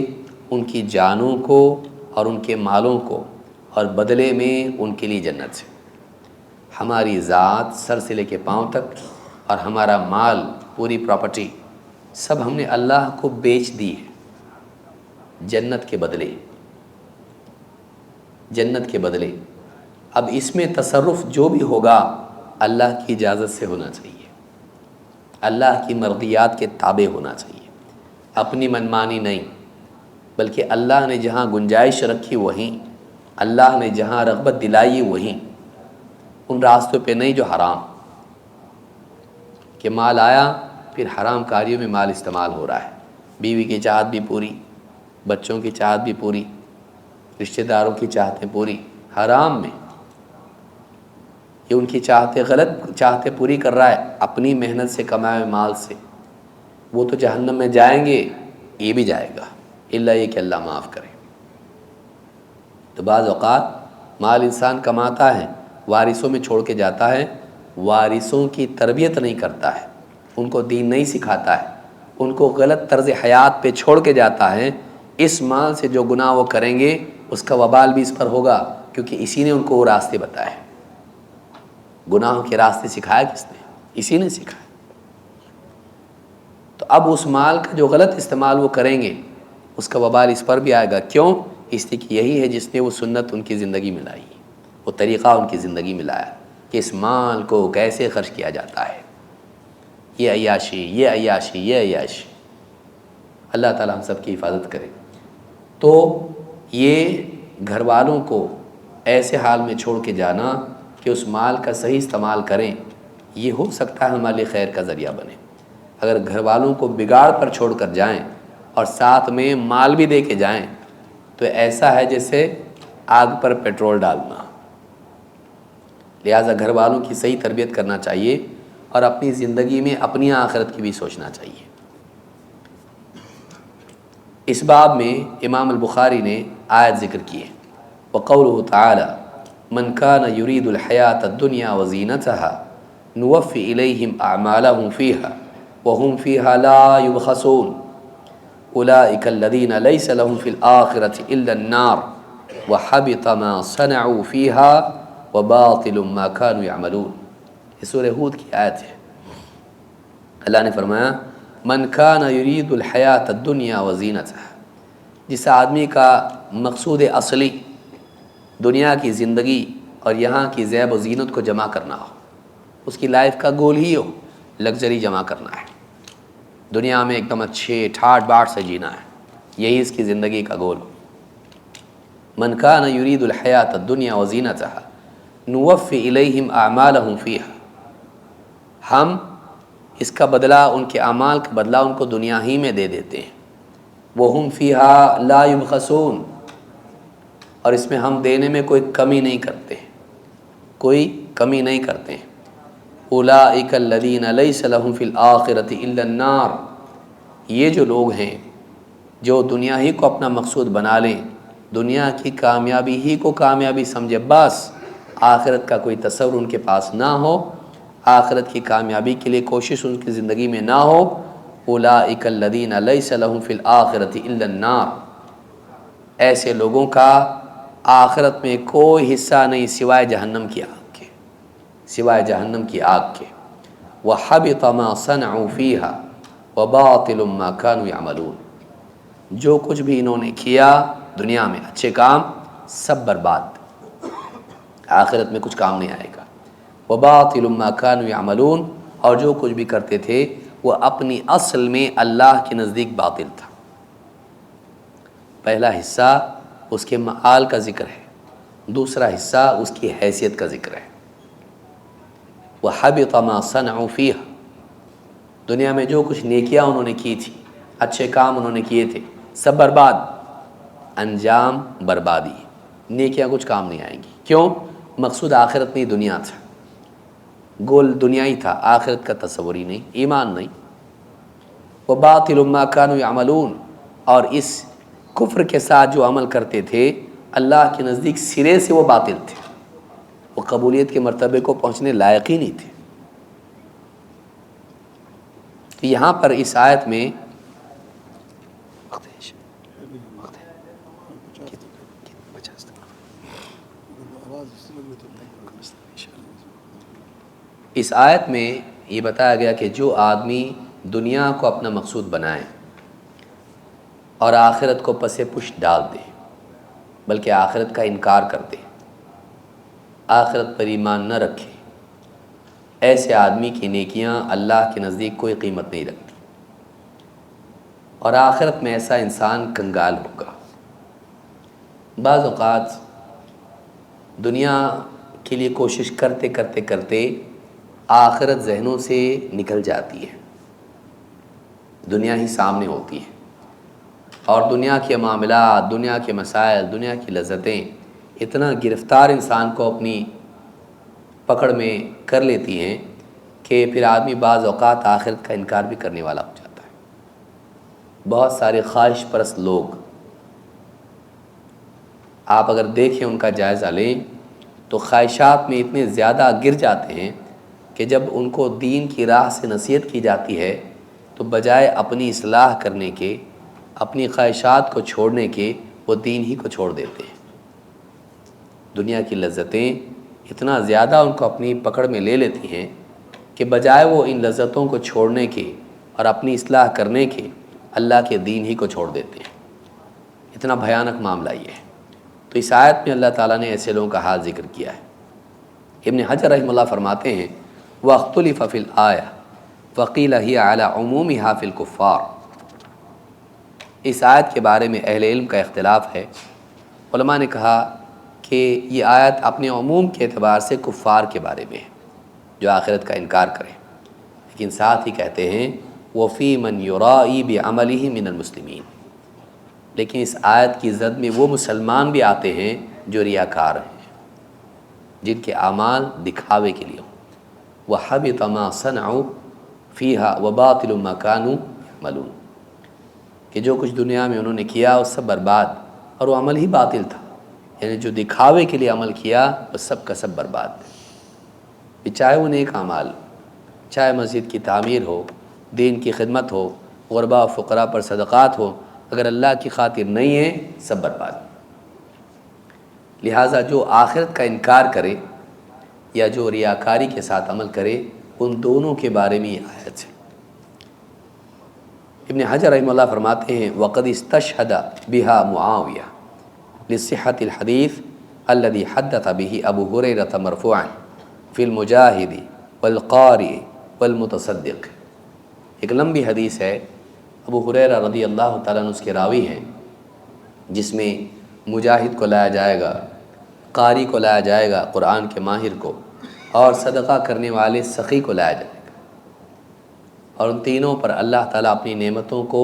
ان کی جانوں کو اور ان کے مالوں کو، اور بدلے میں ان کے لیے جنت سے۔ ہماری ذات سر سے لے کے پاؤں تک اور ہمارا مال، پوری پراپرٹی سب ہم نے اللہ کو بیچ دی ہے جنت کے بدلے، جنت کے بدلے۔ اب اس میں تصرف جو بھی ہوگا اللہ کی اجازت سے ہونا چاہیے، اللہ کی مرضیات کے تابع ہونا چاہیے، اپنی منمانی نہیں، بلکہ اللہ نے جہاں گنجائش رکھی وہیں، اللہ نے جہاں رغبت دلائی وہیں، ان راستوں پہ نہیں جو حرام، کہ مال آیا پھر حرام کاریوں میں مال استعمال ہو رہا ہے، بیوی کی چاہت بھی پوری، بچوں کی چاہت بھی پوری، رشتہ داروں کی چاہتیں پوری، حرام میں یہ ان کی چاہتیں، غلط چاہتیں پوری کر رہا ہے اپنی محنت سے کمائے ہوئے مال سے۔ وہ تو جہنم میں جائیں گے، یہ بھی جائے گا، الا یہ کہ اللہ معاف کرے۔ تو بعض اوقات مال انسان کماتا ہے، وارثوں میں چھوڑ کے جاتا ہے، وارثوں کی تربیت نہیں کرتا ہے، ان کو دین نہیں سکھاتا ہے، ان کو غلط طرز حیات پہ چھوڑ کے جاتا ہے۔ اس مال سے جو گناہ وہ کریں گے اس کا وبال بھی اس پر ہوگا، کیونکہ اسی نے ان کو وہ راستے بتائے۔ گناہوں کے راستے سکھایا کس نے؟ اسی نے سکھایا۔ تو اب اس مال کا جو غلط استعمال وہ کریں گے اس کا وبال اس پر بھی آئے گا۔ کیوں؟ اس لیے کہ یہی ہے جس نے وہ سنت ان کی زندگی میں لائی، وہ طریقہ ان کی زندگی میں لایا کہ اس مال کو کیسے خرچ کیا جاتا ہے، یہ عیاشی، یہ عیاشی، یہ عیاشی۔ اللہ تعالیٰ ہم سب کی حفاظت کرے۔ تو یہ گھر والوں کو ایسے حال میں چھوڑ کے جانا کہ اس مال کا صحیح استعمال کریں، یہ ہو سکتا ہے ہمارے لیے خیر کا ذریعہ بنے۔ اگر گھر والوں کو بگاڑ پر چھوڑ کر جائیں اور ساتھ میں مال بھی دے کے جائیں تو ایسا ہے جیسے آگ پر پیٹرول ڈالنا۔ لہٰذا گھر والوں کی صحیح تربیت کرنا چاہیے اور اپنی زندگی میں اپنی آخرت کی بھی سوچنا چاہیے۔ اس باب میں امام البخاری نے آیت ذکر کی ہے، وقوله تعالی من كان يريد الحياة الدنيا وزينتها نوفي إليهم أعمالهم فيها وهم فيها لا يبخسون أولئك الذين ليس لهم في الآخرة إلا النار وحبط ما صنعوا فيها وباطل ما كانوا يعملون۔ یہ سورہ ہود کی آیت ہے۔ اللہ نے فرمایا من کان یرید الحیات الدنیا وزینتها، جس آدمی کا مقصود اصلی دنیا کی زندگی اور یہاں کی زیب و زینت کو جمع کرنا ہو، اس کی لائف کا گول ہی ہو لگژری جمع کرنا ہے، دنیا میں ایک دم اچھے ٹھاٹ باٹ سے جینا ہے، یہی اس کی زندگی کا گول ہو۔ من کان یرید الحیات الدنیا وزینتها نوفی الیہم اعمالہم فیہا، ہم اس کا بدلہ، ان کے اعمال کا بدلہ ان کو دنیا ہی میں دے دیتے ہیں۔ وہم فیہا لا یبخسون، اور اس میں ہم دینے میں کوئی کمی نہیں کرتے، کوئی کمی نہیں کرتے ہیں۔ اولئک الذین لیس لہم فی الآخرۃ الا النار، یہ جو لوگ ہیں جو دنیا ہی کو اپنا مقصود بنا لیں، دنیا کی کامیابی ہی کو کامیابی سمجھے، بس آخرت کا کوئی تصور ان کے پاس نہ ہو، آخرت کی کامیابی کے لیے کوشش ان کی زندگی میں نہ ہو، اولئک الذین لیس لہم فی الآخرۃ الا النار، ایسے لوگوں کا آخرت میں کوئی حصہ نہیں سوائے جہنم کی آگ کے، سوائے جہنم کی آگ کے۔ وَحَبِطَ مَا صَنَعُوا فِيهَا وَبَاطِلٌ مَا كَانُوا يَعْمَلُونَ، جو کچھ بھی انہوں نے کیا دنیا میں اچھے کام، سب برباد، آخرت میں کچھ کام نہیں آئے گا۔ وَبَاطِلٌ مَا كَانُوا يَعْمَلُونَ، اور جو کچھ بھی کرتے تھے وہ اپنی اصل میں اللہ کے نزدیک باطل تھا۔ پہلا حصہ اس کے معال کا ذکر ہے، دوسرا حصہ اس کی حیثیت کا ذکر ہے۔ وَحَبِطَ مَا صَنَعُوا فِيهَا، دنیا میں جو کچھ نیکیاں انہوں نے کی تھی، اچھے کام انہوں نے کیے تھے، سب برباد، انجام بربادی، نیکیاں کچھ کام نہیں آئیں گی۔ کیوں؟ مقصود آخرت نہیں دنیا تھا، گول دنیا ہی تھا، آخرت کا تصور ہی نہیں، ایمان نہیں۔ وَبَاطِلٌ مَا كَانُوا يَعْمَلُونَ، اور اس کفر کے ساتھ جو عمل کرتے تھے اللہ کے نزدیک سرے سے وہ باطل تھے، وہ قبولیت کے مرتبے کو پہنچنے لائق ہی نہیں تھے۔ تو یہاں پر اس آیت میں اس آیت میں یہ بتایا گیا کہ جو آدمی دنیا کو اپنا مقصود بنائے اور آخرت کو پس پشت ڈال دے، بلکہ آخرت کا انکار کر دے، آخرت پر ایمان نہ رکھے، ایسے آدمی کی نیکیاں اللہ کے نزدیک کوئی قیمت نہیں رکھتی، اور آخرت میں ایسا انسان کنگال ہوگا۔ بعض اوقات دنیا کے لیے کوشش کرتے کرتے کرتے آخرت ذہنوں سے نکل جاتی ہے، دنیا ہی سامنے ہوتی ہے، اور دنیا کے معاملات، دنیا کے مسائل، دنیا کی لذتیں اتنا گرفتار انسان کو اپنی پکڑ میں کر لیتی ہیں کہ پھر آدمی بعض اوقات آخرت کا انکار بھی کرنے والا ہو جاتا ہے۔ بہت سارے خواہش پرست لوگ، آپ اگر دیکھیں ان کا جائزہ لیں تو خواہشات میں اتنے زیادہ گر جاتے ہیں کہ جب ان کو دین کی راہ سے نصیحت کی جاتی ہے تو بجائے اپنی اصلاح کرنے کے، اپنی خواہشات کو چھوڑنے کے، وہ دین ہی کو چھوڑ دیتے ہیں۔ دنیا کی لذتیں اتنا زیادہ ان کو اپنی پکڑ میں لے لیتی ہیں کہ بجائے وہ ان لذتوں کو چھوڑنے کے اور اپنی اصلاح کرنے کے اللہ کے دین ہی کو چھوڑ دیتے ہیں۔ اتنا بھیانک معاملہ یہ ہے۔ تو اس آیت میں اللہ تعالیٰ نے ایسے لوگوں کا حال ذکر کیا ہے۔ ابن حجر رحمہ اللہ فرماتے ہیں وَاخْتُلِفَ فِي الْآيَةِ وَقِيلَ هِيَ عَلَى عُمُومِهَا فِي الْكُفَّارِ۔ اس آیت کے بارے میں اہل علم کا اختلاف ہے۔ علماء نے کہا کہ یہ آیت اپنے عموم کے اعتبار سے کفار کے بارے میں ہے جو آخرت کا انکار کریں، لیکن ساتھ ہی کہتے ہیں وَفِي مَنْ يُرَائِي بِعَمَلِهِ مِنَ الْمُسْلِمِينَ، لیکن اس آیت کی زد میں وہ مسلمان بھی آتے ہیں جو ریاکار ہیں، جن کے اعمال دکھاوے کے لیے ہوں۔ وَحَبِطَ مَا صَنَعُوا فِيهَا وَبَاطِلُ مَا كَانُوا يَعْمَلُونَ، کہ جو کچھ دنیا میں انہوں نے کیا وہ سب برباد اور وہ عمل ہی باطل تھا، یعنی جو دکھاوے کے لیے عمل کیا وہ سب کا سب برباد ہے۔ چاہے وہ نیک اعمال، چاہے مسجد کی تعمیر ہو، دین کی خدمت ہو، غربا و فقراء پر صدقات ہو، اگر اللہ کی خاطر نہیں ہے سب برباد۔ لہٰذا جو آخرت کا انکار کرے یا جو ریاکاری کے ساتھ عمل کرے ان دونوں کے بارے میں یہ آیت ہے۔ ابن حجر رحمہ اللہ فرماتے ہیں وَقَدْ اسْتَشْهَدَ بِهَا مُعَاوِيَةُ لِصِحَّةِ الْحَدِيثِ الَّذِي حَدَّثَ بِهِ أَبُو هُرَيْرَةَ مَرْفُوعًا فِي الْمُجَاهِدِ وَالْقَارِئِ وَالْمُتَصَدِّقِ۔ ایک لمبی حدیث ہے، ابو ہریرہ رضی اللہ تعالیٰ عنہ اس کے راوی ہیں، جس میں مجاہد کو لایا جائے گا، قاری کو لایا جائے گا قرآن کے ماہر کو، اور صدقہ کرنے والے سخی کو لایا جائے گا، اور ان تینوں پر اللہ تعالیٰ اپنی نعمتوں کو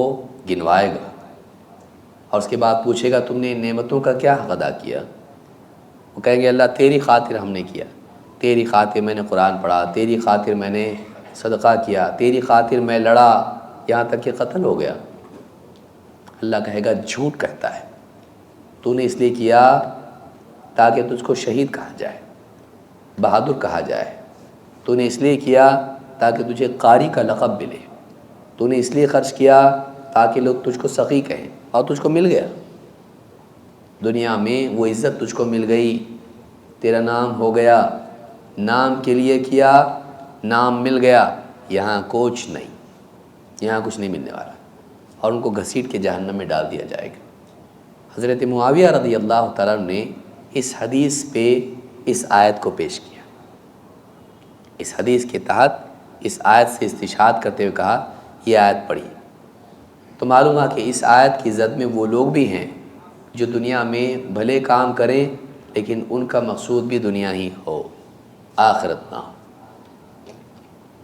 گنوائے گا، اور اس کے بعد پوچھے گا تم نے ان نعمتوں کا کیا حق ادا کیا؟ وہ کہیں گے اللہ تیری خاطر ہم نے کیا، تیری خاطر میں نے قرآن پڑھا، تیری خاطر میں نے صدقہ کیا، تیری خاطر میں لڑا یہاں تک کہ قتل ہو گیا۔ اللہ کہے گا جھوٹ کہتا ہے، تو نے اس لیے کیا تاکہ تجھ کو شہید کہا جائے، بہادر کہا جائے، تو نے اس لیے کیا تاکہ تجھے قاری کا لقب ملے، تو نے اس لیے خرچ کیا تاکہ لوگ تجھ کو سخی کہیں، اور تجھ کو مل گیا۔ دنیا میں وہ عزت تجھ کو مل گئی، تیرا نام ہو گیا، نام کے لیے کیا، نام مل گیا، یہاں کچھ نہیں، یہاں کچھ نہیں ملنے والا، اور ان کو گھسیٹ کے جہنم میں ڈال دیا جائے گا۔ حضرت معاویہ رضی اللہ تعالیٰ نے اس حدیث پہ اس آیت کو پیش کیا، اس حدیث کے تحت اس آیت سے استشہاد کرتے ہوئے کہا یہ آیت پڑھی، تو معلوم ہے کہ اس آیت کی زد میں وہ لوگ بھی ہیں جو دنیا میں بھلے کام کریں لیکن ان کا مقصود بھی دنیا ہی ہو، آخرت نہ ہو،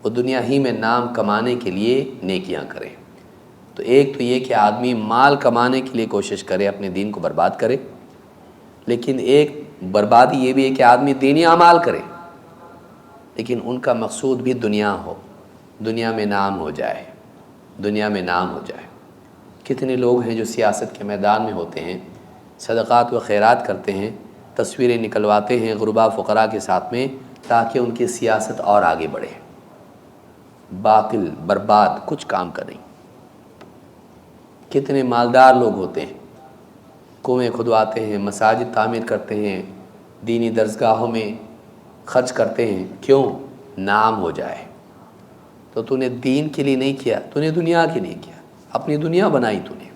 وہ دنیا ہی میں نام کمانے کے لیے نیکیاں کریں۔ تو ایک تو یہ کہ آدمی مال کمانے کے لیے کوشش کرے، اپنے دین کو برباد کرے، لیکن ایک بربادی یہ بھی ہے کہ آدمی دینی اعمال کرے لیکن ان کا مقصود بھی دنیا ہو، دنیا میں نام ہو جائے، دنیا میں نام ہو جائے۔ کتنے لوگ ہیں جو سیاست کے میدان میں ہوتے ہیں، صدقات و خیرات کرتے ہیں، تصویریں نکلواتے ہیں غربا فقراء کے ساتھ میں تاکہ ان کی سیاست اور آگے بڑھے، باطل برباد کچھ کام کا نہیں۔ کتنے مالدار لوگ ہوتے ہیں، کنویں کھدواتے ہیں، مساجد تعمیر کرتے ہیں، دینی درسگاہوں میں خرچ کرتے ہیں، کیوں؟ نام ہو جائے۔ تو نے دین کے لیے نہیں کیا، تو نے دنیا کے لیے کیا، اپنی دنیا بنائی تو نے۔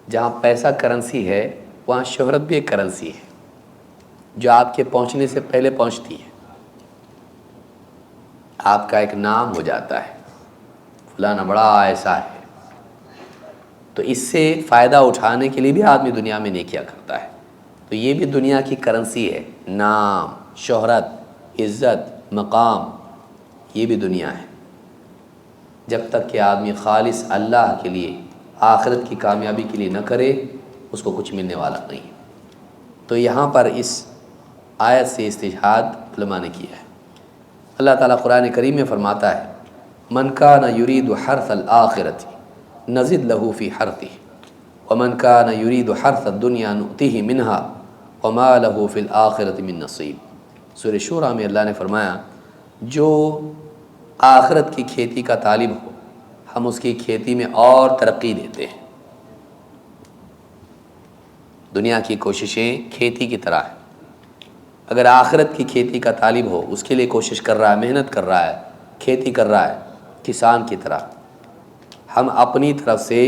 جہاں پیسہ کرنسی ہے وہاں شہرت بھی ایک کرنسی ہے جو آپ کے پہنچنے سے پہلے پہنچتی ہے، آپ کا ایک نام ہو جاتا ہے، فلانا بڑا ایسا ہے۔ تو اس سے فائدہ اٹھانے کے لیے بھی آدمی دنیا میں نیکیاں کرتا ہے، تو یہ بھی دنیا کی کرنسی ہے، نام، شہرت، عزت، مقام، یہ بھی دنیا ہے۔ جب تک کہ آدمی خالص اللہ کے لیے، آخرت کی کامیابی کے لیے نہ کرے اس کو کچھ ملنے والا نہیں۔ تو یہاں پر اس آیت سے استشہاد علماء نے کیا ہے۔ اللہ تعالیٰ قرآن کریم میں فرماتا ہے من کان یرید حرث الآخرۃ نزد لہ فی حرثہ ومن کان یرید حرث الدنیا نؤتہ منہا وما لہ فی الآخرۃ من نصیب۔ سورہ شورى میں اللہ نے فرمایا جو آخرت کی کھیتی کا طالب ہو ہم اس کی کھیتی میں اور ترقی دیتے ہیں۔ دنیا کی کوششیں کھیتی کی طرح ہیں، اگر آخرت کی کھیتی کا طالب ہو، اس کے لیے کوشش کر رہا ہے، محنت کر رہا ہے، کھیتی کر رہا ہے کسان کی طرح، ہم اپنی طرف سے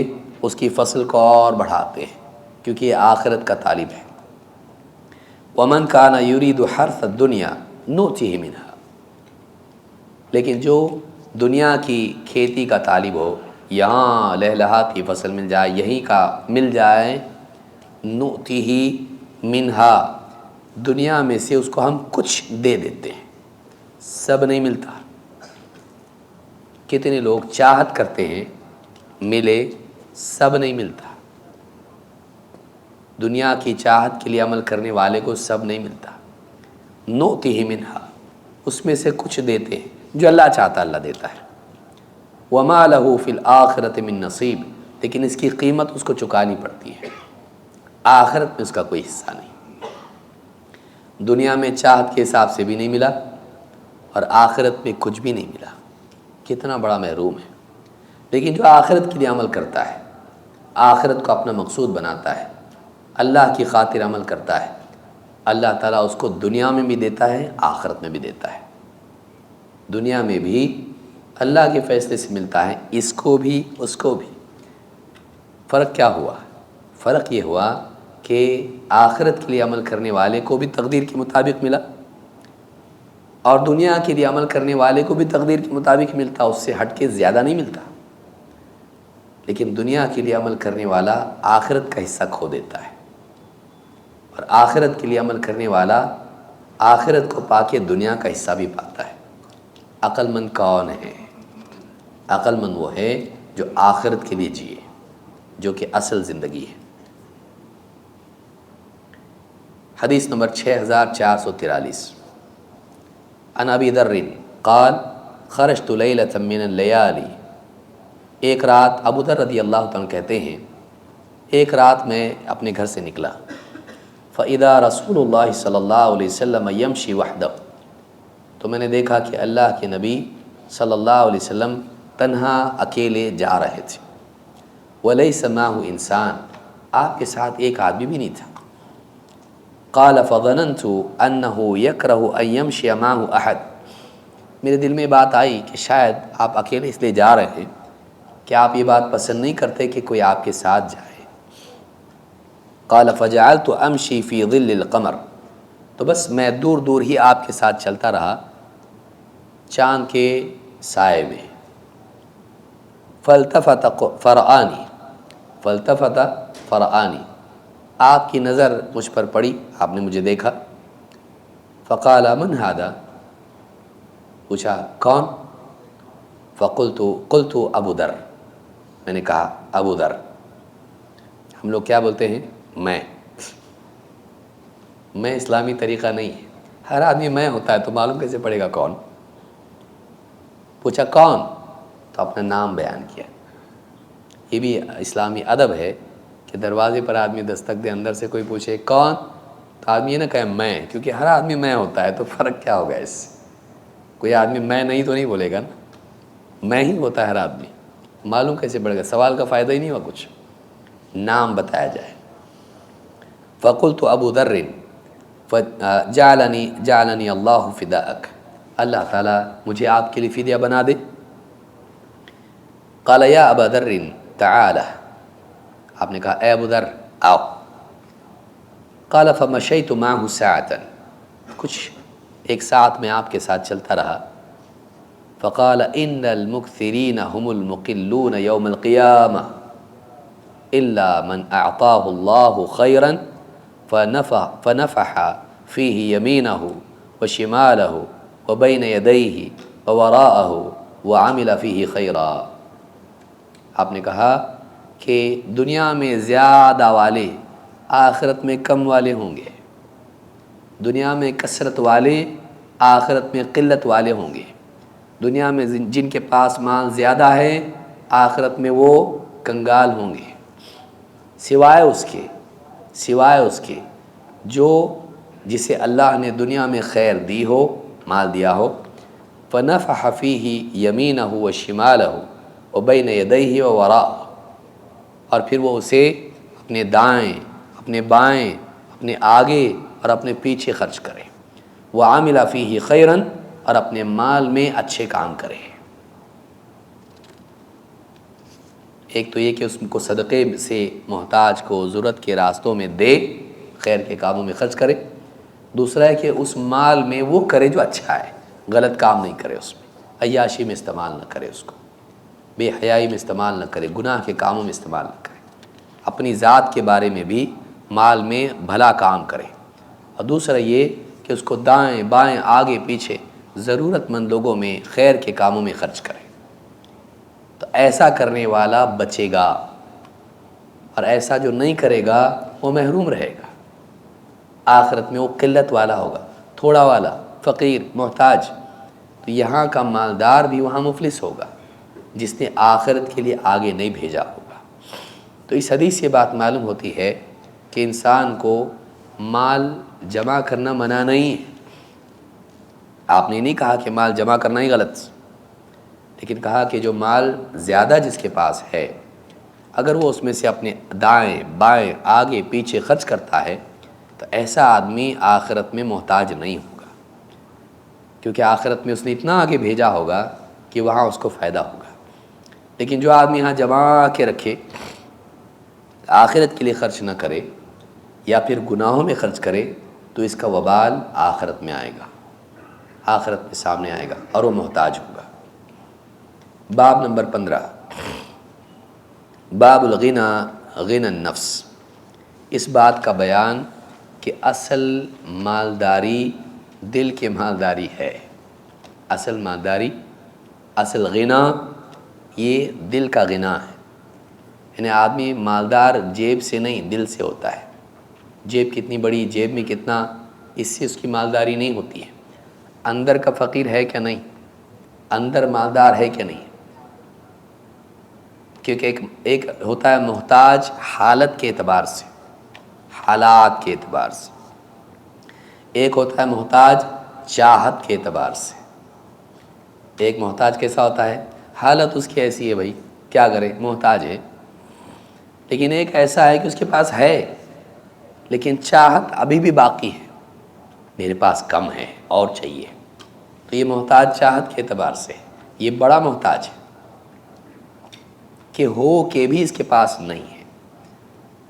اس کی فصل کو اور بڑھاتے ہیں کیونکہ یہ آخرت کا طالب ہے۔ وَمَنْ كَانَ يُرِيدُ حَرْثَ الدُّنْيَا نُؤْتِهِ مِنْهَا، لیکن جو دنیا کی کھیتی کا طالب ہو، یہاں لہلہات کی فصل مل جائے، یہیں کا مل جائے، نُؤْتِهِ مِنْهَا، دنیا میں سے اس کو ہم کچھ دے دیتے ہیں، سب نہیں ملتا۔ کتنے لوگ چاہت کرتے ہیں ملے، سب نہیں ملتا۔ دنیا کی چاہت کے لیے عمل کرنے والے کو سب نہیں ملتا۔ نُؤْتِهِ مِنْهَا، اس میں سے کچھ دیتے ہیں، جو اللہ چاہتا اللہ دیتا ہے۔ وَمَا لَهُ فِي الْآخِرَةِ مِن نَصِيب، لیکن اس کی قیمت اس کو چکانی پڑتی ہے، آخرت میں اس کا کوئی حصہ نہیں۔ دنیا میں چاہت کے حساب سے بھی نہیں ملا اور آخرت میں کچھ بھی نہیں ملا، کتنا بڑا محروم ہے۔ لیکن جو آخرت کے لیے عمل کرتا ہے، آخرت کو اپنا مقصود بناتا ہے، اللہ کی خاطر عمل کرتا ہے، اللہ تعالیٰ اس کو دنیا میں بھی دیتا ہے، آخرت میں بھی دیتا ہے۔ دنیا میں بھی اللہ کے فیصلے سے ملتا ہے، اس کو بھی اس کو بھی۔ فرق کیا ہوا؟ فرق یہ ہوا کہ آخرت کے لیے عمل کرنے والے کو بھی تقدیر کے مطابق ملا، اور دنیا کے لیے عمل کرنے والے کو بھی تقدیر کے مطابق ملتا، اس سے ہٹ کے زیادہ نہیں ملتا۔ لیکن دنیا کے لیے عمل کرنے والا آخرت کا حصہ کھو دیتا ہے، اور آخرت کے لیے عمل کرنے والا آخرت کو پا کے دنیا کا حصہ بھی پاتا ہے۔ عقل مند کون ہے؟ عقل مند وہ ہے جو آخرت کے لیے جیے، جو کہ اصل زندگی ہے۔ حدیث نمبر 6443، عن ابی ذر قال خرجت لیلۃ من اللیالی، ایک رات، ابو ذر رضی اللہ عنہ کہتے ہیں، ایک رات میں اپنے گھر سے نکلا، فَإِذَا رسول اللہ صلی اللہ علیہ وسلم یمشی وحدہ، تو میں نے دیکھا کہ اللہ کے نبی صلی اللہ علیہ وسلم تنہا اکیلے جا رہے تھے، وَلَيْسَ مَعَهُ انسان، آپ کے ساتھ ایک آدمی بھی نہیں تھا۔ قال فظننت انه يكره ان يمشي معه احد، میرے دل میں بات آئی کہ شاید آپ اکیلے اس لیے جا رہے ہیں کہ آپ یہ بات پسند نہیں کرتے کہ کوئی آپ کے ساتھ جائے۔ قال فجعلت امشي في ظل القمر، تو بس میں دور دور ہی آپ کے ساتھ چلتا رہا چاند کے سائے میں۔ فالتفت فرآنی، آپ کی نظر مجھ پر پڑی، آپ نے مجھے دیکھا۔ فقال من هذا، پوچھا کون؟ قلت ابو ذر، میں نے کہا ابو ذر۔ ہم لوگ کیا بولتے ہیں؟ میں اسلامی طریقہ نہیں ہے، ہر آدمی میں ہوتا ہے تو معلوم کیسے پڑے گا کون؟ پوچھا کون، تو اپنا نام بیان کیا۔ یہ بھی اسلامی ادب ہے کہ دروازے پر آدمی دستک دے، اندر سے کوئی پوچھے کون، تو آدمی یہ نہ کہے میں، کیونکہ ہر آدمی میں ہوتا ہے تو فرق کیا ہوگا اس سے؟ کوئی آدمی میں نہیں تو نہیں بولے گا نا، میں ہی ہوتا ہے ہر آدمی، معلوم کیسے پڑے گا؟ سوال کا فائدہ ہی نہیں ہوا کچھ، نام بتایا جائے۔ فقلت ابو ذر جعلنی اللہ فداءک، اللہ تعالیٰ مجھے آپ کے لیے فدیہ بنا دے۔ قال یا ابا ذر تعال، آپ نے کہا اے ابو ذر آؤ۔ قال فمشیت معه ساعة، کچھ ایک ساعت میں آپ کے ساتھ چلتا رہا۔ فقال ان المکثرین هم المقلون یوم القیامہ الا من اعطاه اللہ خیرا فنفح فیہ یمینہ وشمالہ وبین یدیہ ووراءہ وعمل فیہ خیرا۔ آپ نے کہا کہ دنیا میں زیادہ والے آخرت میں کم والے ہوں گے، دنیا میں کثرت والے آخرت میں قلت والے ہوں گے، دنیا میں جن کے پاس مال زیادہ ہے آخرت میں وہ کنگال ہوں گے، سوائے اس کے جو جسے اللہ نے دنیا میں خیر دی ہو، مال دیا ہو، فنفح فیہ یمینہ وشمالہ وبین یدیہ ووراءہ، اور پھر وہ اسے اپنے دائیں، اپنے بائیں، اپنے آگے اور اپنے پیچھے خرچ کرے۔ وعمل فیہ خیرا، اور اپنے مال میں اچھے کام کرے۔ ایک تو یہ کہ اس کو صدقے سے محتاج کو ضرورت کے راستوں میں دے، خیر کے کاموں میں خرچ کرے۔ دوسرا ہے کہ اس مال میں وہ کرے جو اچھا ہے، غلط کام نہیں کرے، اس میں عیاشی میں استعمال نہ کرے، اس کو بے حیائی میں استعمال نہ کرے، گناہ کے کاموں میں استعمال نہ کرے، اپنی ذات کے بارے میں بھی مال میں بھلا کام کرے۔ اور دوسرا یہ کہ اس کو دائیں بائیں آگے پیچھے ضرورت مند لوگوں میں خیر کے کاموں میں خرچ کرے۔ تو ایسا کرنے والا بچے گا، اور ایسا جو نہیں کرے گا وہ محروم رہے گا۔ آخرت میں وہ قلت والا ہوگا، تھوڑا والا، فقیر، محتاج۔ تو یہاں کا مالدار بھی وہاں مفلس ہوگا جس نے آخرت کے لیے آگے نہیں بھیجا ہوگا۔ تو اس حدیث سے بات معلوم ہوتی ہے کہ انسان کو مال جمع کرنا منع نہیں ہے۔ آپ نے نہیں کہا کہ مال جمع کرنا ہی غلط، لیکن کہا کہ جو مال زیادہ جس کے پاس ہے، اگر وہ اس میں سے اپنے دائیں بائیں آگے پیچھے خرچ کرتا ہے تو ایسا آدمی آخرت میں محتاج نہیں ہوگا، کیونکہ آخرت میں اس نے اتنا آگے بھیجا ہوگا کہ وہاں اس کو فائدہ ہوگا۔ لیکن جو آدمی یہاں جمع کے رکھے، آخرت کے لیے خرچ نہ کرے یا پھر گناہوں میں خرچ کرے، تو اس کا وبال آخرت میں آئے گا، آخرت میں سامنے آئے گا اور وہ محتاج ہوگا۔ باب نمبر 15، باب الغنا غنى النفس۔ اس بات کا بیان کہ اصل مالداری دل کی مالداری ہے، اصل مالداری، اصل غنا یہ دل کا غنا ہے۔ یعنی آدمی مالدار جیب سے نہیں، دل سے ہوتا ہے۔ جیب کتنی بڑی، جیب میں کتنا، اس سے اس کی مالداری نہیں ہوتی ہے۔ اندر کا فقیر ہے کیا نہیں، اندر مالدار ہے کیا نہیں۔ کیونکہ ایک ہوتا ہے محتاج حالت کے اعتبار سے، حالات کے اعتبار سے، ایک ہوتا ہے محتاج چاہت کے اعتبار سے۔ ایک محتاج کیسا ہوتا ہے، حالت اس کی ایسی ہے، بھائی کیا کرے، محتاج ہے۔ لیکن ایک ایسا ہے کہ اس کے پاس ہے لیکن چاہت ابھی بھی باقی ہے، میرے پاس کم ہے اور چاہیے۔ تو یہ محتاج چاہت کے اعتبار سے، یہ بڑا محتاج ہے کہ ہو کے بھی اس کے پاس نہیں ہے۔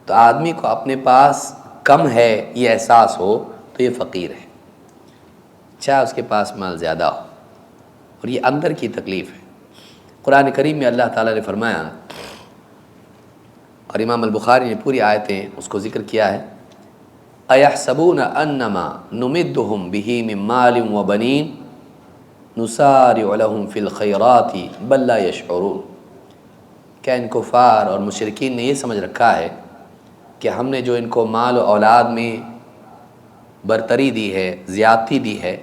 تو آدمی کو اپنے پاس کم ہے یہ احساس ہو تو یہ فقیر ہے، چاہے اس کے پاس مال زیادہ ہو، اور یہ اندر کی تکلیف ہے۔ قرآن کریم میں اللہ تعالیٰ نے فرمایا، اور امام البخاری نے پوری آیتیں اس کو ذکر کیا ہے، اَيَحْسَبُونَ أَنَّمَا نُمِدُّهُمْ بِهِ مِن مَّالٍ وَبَنِينَ نُسَارِعُ لَهُمْ فِي الْخَيْرَاتِ بَل لَّا يَشْعُرُونَ۔ کیا ان کفار اور مشرکین نے یہ سمجھ رکھا ہے کہ ہم نے جو ان کو مال و اولاد میں برتری دی ہے، زیادتی دی ہے،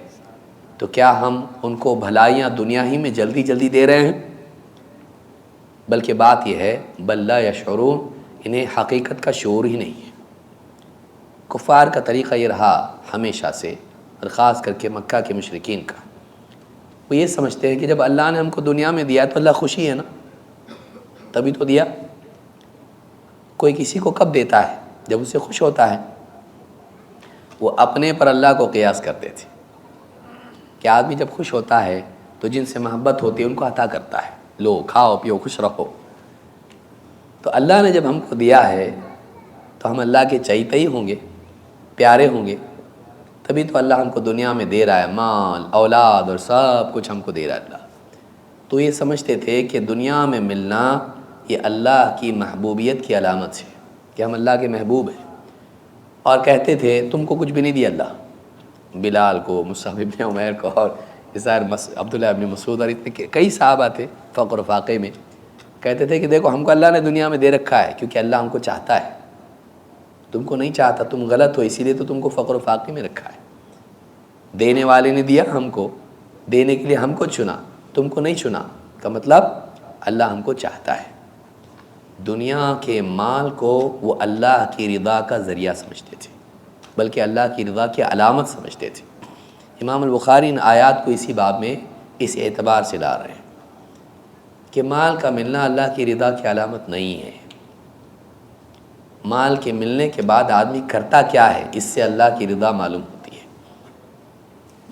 تو کیا ہم ان کو بھلائیاں دنیا ہی میں جلدی جلدی دے رہے ہیں؟ بلکہ بات یہ ہے بل لا یشعرون، انہیں حقیقت کا شعور ہی نہیں ہے۔ کفار کا طریقہ یہ رہا ہمیشہ سے، اور خاص کر کے مکہ کے مشرکین کا، وہ یہ سمجھتے ہیں کہ جب اللہ نے ہم کو دنیا میں دیا تو اللہ خوشی ہے نا، تبھی تو دیا۔ کوئی کسی کو کب دیتا ہے؟ جب اسے خوش ہوتا ہے۔ وہ اپنے پر اللہ کو قیاس کرتے تھے کہ آدمی جب خوش ہوتا ہے تو جن سے محبت ہوتی ہے ان کو عطا کرتا ہے، لو کھاؤ پیو خوش رہو۔ تو اللہ نے جب ہم کو دیا ہے تو ہم اللہ کے چہیتے ہی ہوں گے، پیارے ہوں گے، تبھی تو اللہ ہم کو دنیا میں دے رہا ہے، مال اولاد اور سب کچھ ہم کو دے رہا ہے اللہ۔ تو یہ سمجھتے تھے کہ دنیا میں ملنا یہ اللہ کی محبوبیت کی علامت ہے کہ ہم اللہ کے محبوب ہیں، اور کہتے تھے تم کو کچھ بھی نہیں دیا اللہ، بلال کو، مصعب ابن عمیر کو، اور عبداللہ ابن مسعود، اور اتنے کئی صحابہ تھے فقر و فاقے میں، کہتے تھے کہ دیکھو ہم کو اللہ نے دنیا میں دے رکھا ہے کیونکہ اللہ ہم کو چاہتا ہے، تم کو نہیں چاہتا، تم غلط ہو، اسی لیے تو تم کو فقر و فاقے میں رکھا ہے۔ دینے والے نے دیا ہم کو، دینے کے لیے ہم کو چنا، تم کو نہیں چنا، کا مطلب اللہ ہم کو چاہتا ہے۔ دنیا کے مال کو وہ اللہ کی رضا کا ذریعہ سمجھتے تھے، بلکہ اللہ کی رضا کی علامت سمجھتے تھے۔ امام البخاری ان آیات کو اسی باب میں اس اعتبار سے لا رہے ہیں کہ مال کا ملنا اللہ کی رضا کی علامت نہیں ہے۔ مال کے ملنے کے بعد آدمی کرتا کیا ہے، اس سے اللہ کی رضا معلوم ہوتی ہے۔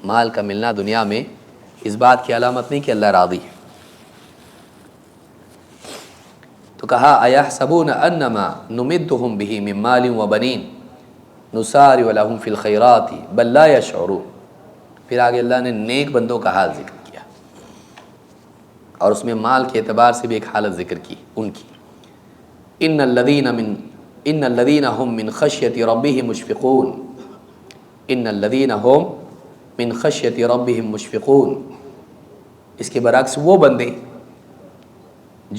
مال کا ملنا دنیا میں اس بات کی علامت نہیں کہ اللہ راضی ہے۔ تو کہا اَيَحْسَبُونَ أَنَّمَا نُمِدُّهُمْ بِهِ مِن مَّالٍ وَبَنِينَ نُسَارِعُ لَهُمْ فِي الْخَيْرَاتِ بَل لَّا يَشْعُرُونَ۔ پھر آگے اللہ نے نیک بندوں کا حال ذکر کیا اور اس میں مال کے اعتبار سے بھی ایک حالت ذکر کی ان کی۔ ان الذین هم من خشیۃ ربهم مشفقون، ان الذین هم من خشیۃ ربهم مشفقون، اس کے برعکس وہ بندے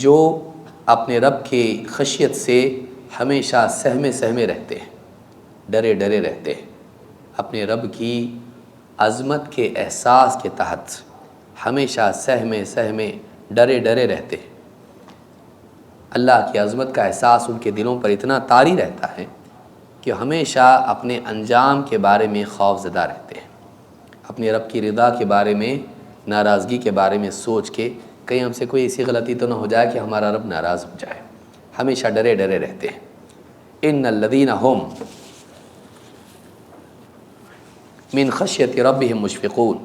جو اپنے رب کی خشیت سے ہمیشہ سہمے رہتے ہیں، ڈرے رہتے ہیں، اپنے رب کی عظمت کے احساس کے تحت ہمیشہ سہمے ڈرے رہتے ہیں۔ اللہ کی عظمت کا احساس ان کے دلوں پر اتنا طاری رہتا ہے کہ ہمیشہ اپنے انجام کے بارے میں خوف زدہ رہتے ہیں، اپنے رب کی رضا کے بارے میں، ناراضگی کے بارے میں سوچ کے کہیں ہم سے کوئی ایسی غلطی تو نہ ہو جائے کہ ہمارا رب ناراض ہو جائے، ہمیشہ ڈرے رہتے ہیں۔ ان الذین هم من خشیۃ ربهم مشفقون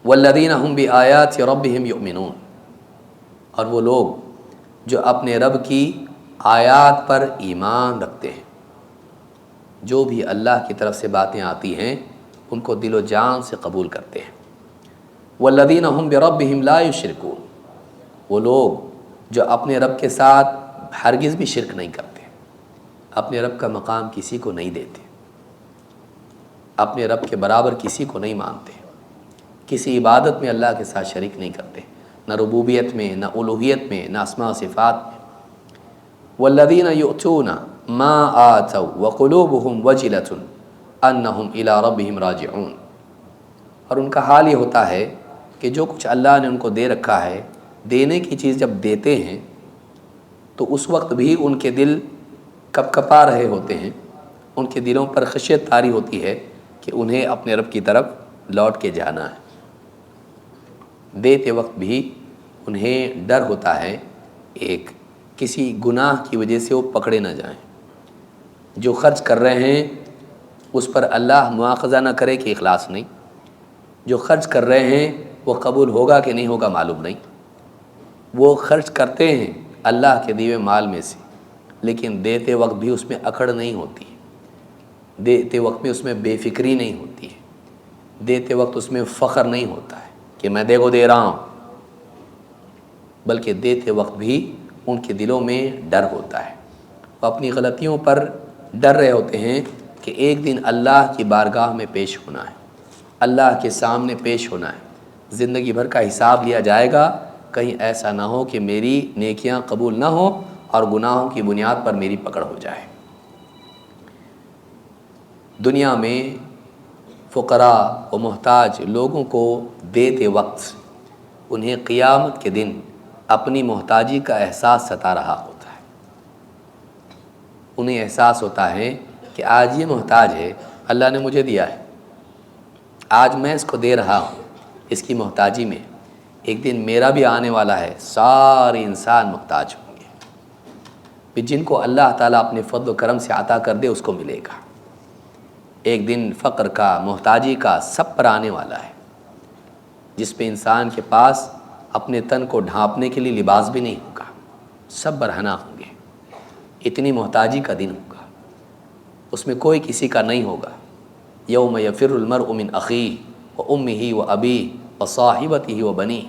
والذین هم بآیات ربهم یؤمنون، اور وہ لوگ جو اپنے رب کی آیات پر ایمان رکھتے ہیں، جو بھی اللہ کی طرف سے باتیں آتی ہیں ان کو دل و جان سے قبول کرتے ہیں۔ والذین هم بربهم لا یشرکون، وہ لوگ جو اپنے رب کے ساتھ ہرگز بھی شرک نہیں کرتے، اپنے رب کا مقام کسی کو نہیں دیتے، اپنے رب کے برابر کسی کو نہیں مانتے، کسی عبادت میں اللہ کے ساتھ شریک نہیں کرتے، نہ ربوبیت میں، نہ الوہیت میں، نہ اسماء و صفات میں۔ والذین یؤتون ما آتوا وقلوبهم وجلة انہم الی ربہم راجعون، اور ان کا حال یہ ہوتا ہے کہ جو کچھ اللہ نے ان کو دے رکھا ہے، دینے کی چیز جب دیتے ہیں تو اس وقت بھی ان کے دل کپا رہے ہوتے ہیں، ان کے دلوں پر خشیت طاری ہوتی ہے کہ انہیں اپنے رب کی طرف لوٹ کے جانا ہے۔ دیتے وقت بھی انہیں ڈر ہوتا ہے ایک کسی گناہ کی وجہ سے وہ پکڑے نہ جائیں، جو خرچ کر رہے ہیں اس پر اللہ مواخذہ نہ کرے کہ اخلاص نہیں، جو خرچ کر رہے ہیں وہ قبول ہوگا کہ نہیں ہوگا معلوم نہیں، وہ خرچ کرتے ہیں اللہ کے دیے مال میں سے، لیکن دیتے وقت بھی اس میں اکڑ نہیں ہوتی، دیتے وقت میں اس میں بے فکری نہیں ہوتی ہے، دیتے وقت اس میں فخر نہیں ہوتا ہے کہ میں دیکھو دے رہا ہوں، بلکہ دیتے وقت بھی ان کے دلوں میں ڈر ہوتا ہے، وہ اپنی غلطیوں پر ڈر رہے ہوتے ہیں کہ ایک دن اللہ کی بارگاہ میں پیش ہونا ہے، اللہ کے سامنے پیش ہونا ہے، زندگی بھر کا حساب لیا جائے گا، کہیں ایسا نہ ہو کہ میری نیکیاں قبول نہ ہوں اور گناہوں کی بنیاد پر میری پکڑ ہو جائے۔ دنیا میں فقراء و محتاج لوگوں کو دیتے وقت انہیں قیامت کے دن اپنی محتاجی کا احساس ستا رہا ہوتا ہے، انہیں احساس ہوتا ہے کہ آج یہ محتاج ہے، اللہ نے مجھے دیا ہے، آج میں اس کو دے رہا ہوں، اس کی محتاجی میں ایک دن میرا بھی آنے والا ہے، سارے انسان محتاج ہوں گے، پھر جن کو اللہ تعالیٰ اپنے فضل و کرم سے عطا کر دے اس کو ملے گا۔ ایک دن فقر کا، محتاجی کا سب پر آنے والا ہے، جس پہ انسان کے پاس اپنے تن کو ڈھانپنے کے لیے لباس بھی نہیں ہوگا، سب برہنہ ہوں گے، اتنی محتاجی کا دن ہوگا، اس میں کوئی کسی کا نہیں ہوگا۔ یوم یفر المرء من اخیہ وامہ وابیہ وصاحبتہ وبنیہ،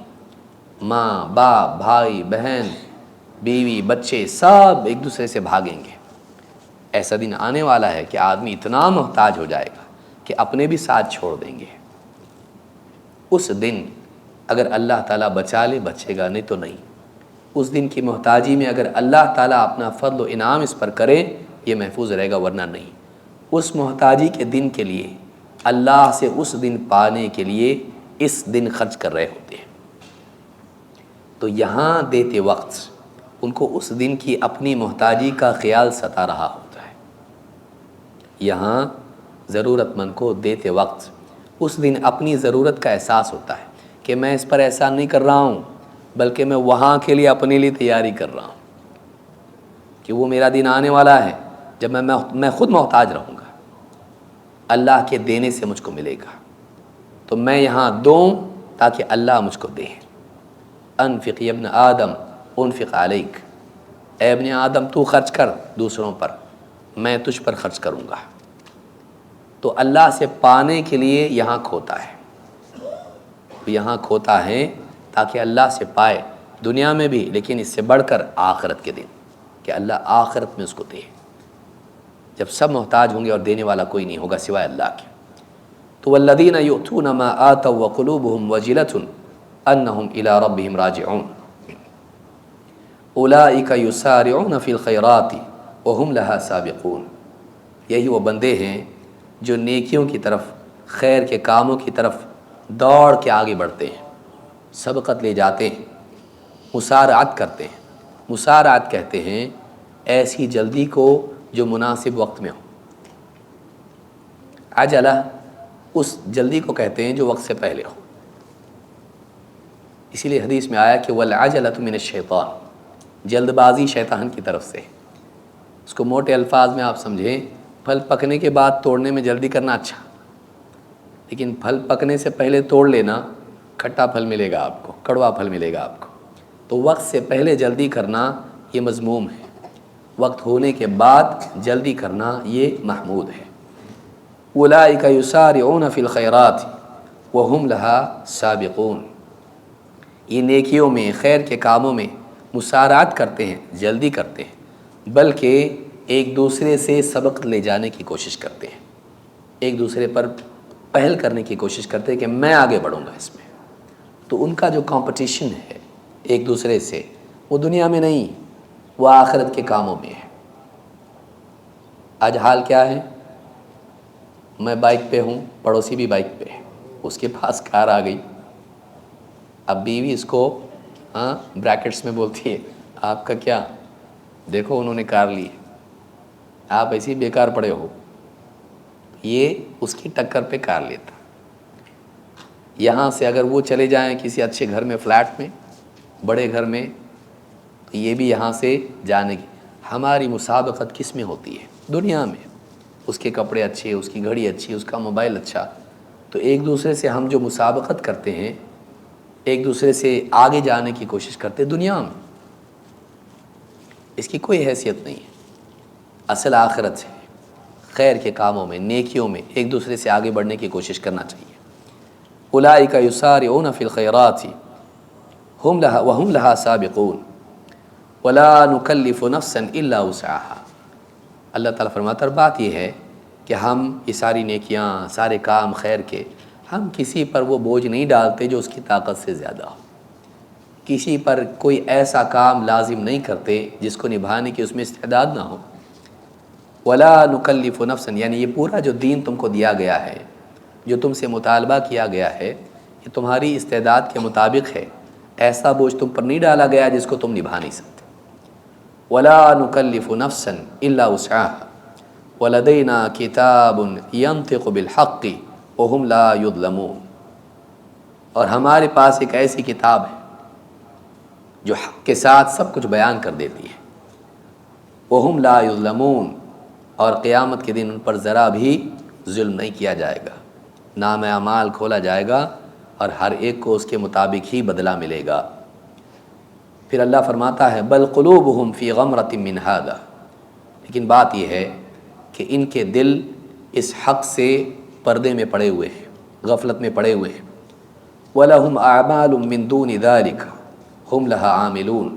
ماں باپ، بھائی بہن، بیوی بچے سب ایک دوسرے سے بھاگیں گے۔ ایسا دن آنے والا ہے کہ آدمی اتنا محتاج ہو جائے گا کہ اپنے بھی ساتھ چھوڑ دیں گے۔ اس دن اگر اللہ تعالیٰ بچا لے بچے گا، نہیں تو نہیں۔ اس دن کی محتاجی میں اگر اللہ تعالیٰ اپنا فضل و انعام اس پر کرے یہ محفوظ رہے گا، ورنہ نہیں۔ اس محتاجی کے دن کے لیے، اللہ سے اس دن پانے کے لیے اس دن خرچ کر رہے ہوتے ہیں۔ تو یہاں دیتے وقت ان کو اس دن کی اپنی محتاجی کا خیال ستا رہا ہوتا ہے، یہاں ضرورت مند کو دیتے وقت اس دن اپنی ضرورت کا احساس ہوتا ہے کہ میں اس پر احسان نہیں کر رہا ہوں، بلکہ میں وہاں کے لیے اپنے لیے تیاری کر رہا ہوں کہ وہ میرا دن آنے والا ہے جب میں خود محتاج رہوں گا، اللہ کے دینے سے مجھ کو ملے گا۔ تو میں یہاں دوں تاکہ اللہ مجھ کو دے۔ انفق یا ابن آدم انفق علیک، اے ابن آدم تو خرچ کر دوسروں پر، میں تجھ پر خرچ کروں گا۔ تو اللہ سے پانے کے لیے یہاں کھوتا ہے، یہاں کھوتا ہے تاکہ اللہ سے پائے دنیا میں بھی، لیکن اس سے بڑھ کر آخرت کے دن کہ اللہ آخرت میں اس کو دے، جب سب محتاج ہوں گے اور دینے والا کوئی نہیں ہوگا سوائے اللہ کے۔ تو والذین یؤتون ما آتوا وقلوبهم وجلة انہم الی ربہم راجعون اولئک یسارعون فی الخیرات وہم لہا سابقون، یہی وہ بندے ہیں جو نیکیوں کی طرف، خیر کے کاموں کی طرف دوڑ کے آگے بڑھتے ہیں، سبقت لے جاتے ہیں، مسارعت کرتے ہیں۔ مسارعت کہتے ہیں ایسی جلدی کو جو مناسب وقت میں ہو۔ عجلہ اس جلدی کو کہتے ہیں جو وقت سے پہلے ہو۔ اسی لیے حدیث میں آیا کہ والعجلۃ من الشیطان، جلد بازی شیطان کی طرف سے۔ اس کو موٹے الفاظ میں آپ سمجھیں، پھل پکنے کے بعد توڑنے میں جلدی کرنا اچھا، لیکن پھل پکنے سے پہلے توڑ لینا، کھٹا پھل ملے گا آپ کو، کڑوا پھل ملے گا آپ کو۔ تو وقت سے پہلے جلدی کرنا یہ مذموم ہے، وقت ہونے کے بعد جلدی کرنا یہ محمود ہے۔ اولئک یسارعون فی الخیرات وہم لہا سابقون، یہ نیکیوں میں، خیر کے کاموں میں مسارعت کرتے ہیں، جلدی کرتے ہیں، بلکہ ایک دوسرے سے سبق لے جانے کی کوشش کرتے ہیں، ایک دوسرے پر پہل کرنے کی کوشش کرتے ہیں کہ میں آگے بڑھوں گا اس میں۔ تو ان کا جو کمپٹیشن ہے ایک دوسرے سے، وہ دنیا میں نہیں، وہ آخرت کے کاموں میں ہے۔ آج حال کیا ہے؟ میں بائک پہ ہوں، پڑوسی بھی بائک پہ ہے، اس کے پاس کار آ گئی، اب بیوی اس کو بریکٹس میں بولتی ہے آپ کا کیا، دیکھو انہوں نے کار لی ہے، آپ ایسے ہی بیکار پڑے ہو۔ یہ اس کی ٹکر پہ کار لیتا۔ یہاں سے اگر وہ چلے جائیں کسی اچھے گھر میں، فلیٹ میں، بڑے گھر میں، تو یہ بھی یہاں سے جانے کی۔ ہماری مسابقت کس میں ہوتی ہے؟ دنیا میں۔ اس کے کپڑے اچھے، اس کی گھڑی اچھی، اس کا موبائل اچھا، تو ایک دوسرے سے ہم جو مسابقت کرتے ہیں، ایک دوسرے سے آگے جانے کی کوشش کرتے ہیں دنیا میں، اس کی کوئی حیثیت نہیں ہے۔ اصل آخرت ہے، خیر کے کاموں میں، نیکیوں میں ایک دوسرے سے آگے بڑھنے کی کوشش کرنا چاہیے۔ اولئک یسارعون فی الخیرات وہم لہا سابقون ولا نکلف نفسا الا وسعها۔ اللہ تعالیٰ فرماتا ہے بات یہ ہے کہ ہم یہ ساری نیکیاں، سارے کام خیر کے، ہم کسی پر وہ بوجھ نہیں ڈالتے جو اس کی طاقت سے زیادہ ہو، کسی پر کوئی ایسا کام لازم نہیں کرتے جس کو نبھانے کی اس میں استعداد نہ ہو۔ ولا نکلف نفسا، یعنی یہ پورا جو دین تم کو دیا گیا ہے، جو تم سے مطالبہ کیا گیا ہے، یہ تمہاری استعداد کے مطابق ہے، ایسا بوجھ تم پر نہیں ڈالا گیا جس کو تم نبھا نہیں سکتے۔ ولا نکلف نفسا الا وسعها ولدینا کتاب ینطق بالحق وہم لا یظلمون، اور ہمارے پاس ایک ایسی کتاب ہے جو حق کے ساتھ سب کچھ بیان کر دیتی ہے۔ وہم لا یظلمون، اور قیامت کے دن ان پر ذرا بھی ظلم نہیں کیا جائے گا، نام اعمال کھولا جائے گا اور ہر ایک کو اس کے مطابق ہی بدلہ ملے گا۔ پھر اللہ فرماتا ہے بل قلوبہم فی غمرۃ من ھذا، لیکن بات یہ ہے کہ ان کے دل اس حق سے پردے میں پڑے ہوئے ہیں، غفلت میں پڑے ہوئے ہیں۔ وَلَهُمْ أَعْمَالٌ مِّن دُونِ ذَلِكَ هُمْ لَهَا عَامِلُونَ،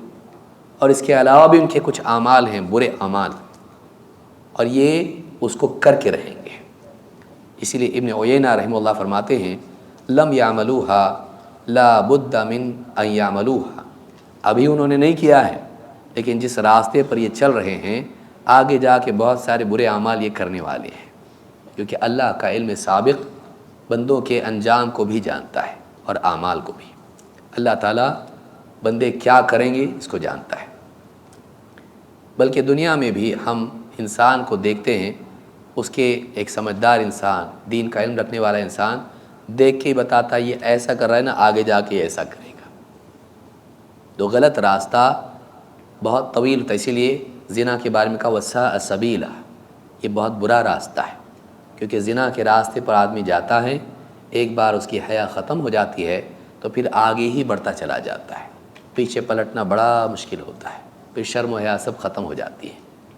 اور اس کے علاوہ بھی ان کے کچھ اعمال ہیں، برے اعمال، اور یہ اس کو کر کے رہیں گے۔ اسی لیے ابن عیینہ رحمہ اللہ فرماتے ہیں لم يعملوها لا بد من ان يعملوها، ابھی انہوں نے نہیں کیا ہے، لیکن جس راستے پر یہ چل رہے ہیں آگے جا کے بہت سارے برے اعمال یہ کرنے والے ہیں، کیونکہ اللہ کا علم سابق بندوں کے انجام کو بھی جانتا ہے اور اعمال کو بھی۔ اللہ تعالیٰ بندے کیا کریں گے اس کو جانتا ہے۔ بلکہ دنیا میں بھی ہم انسان کو دیکھتے ہیں، اس کے ایک سمجھدار انسان، دین کا علم رکھنے والا انسان دیکھ کے ہی بتاتا ہے یہ ایسا کر رہا ہے نا، آگے جا کے ایسا کرے گا۔ تو غلط راستہ بہت طویل ہوتا ہے، اسی لیے زنا کے بارے میں کہا وساء سبیلا، یہ بہت برا راستہ ہے، کیونکہ زنا کے راستے پر آدمی جاتا ہے، ایک بار اس کی حیا ختم ہو جاتی ہے تو پھر آگے ہی بڑھتا چلا جاتا ہے، پیچھے پلٹنا بڑا مشکل ہوتا ہے، پھر شرم و حیا سب ختم ہو جاتی ہے،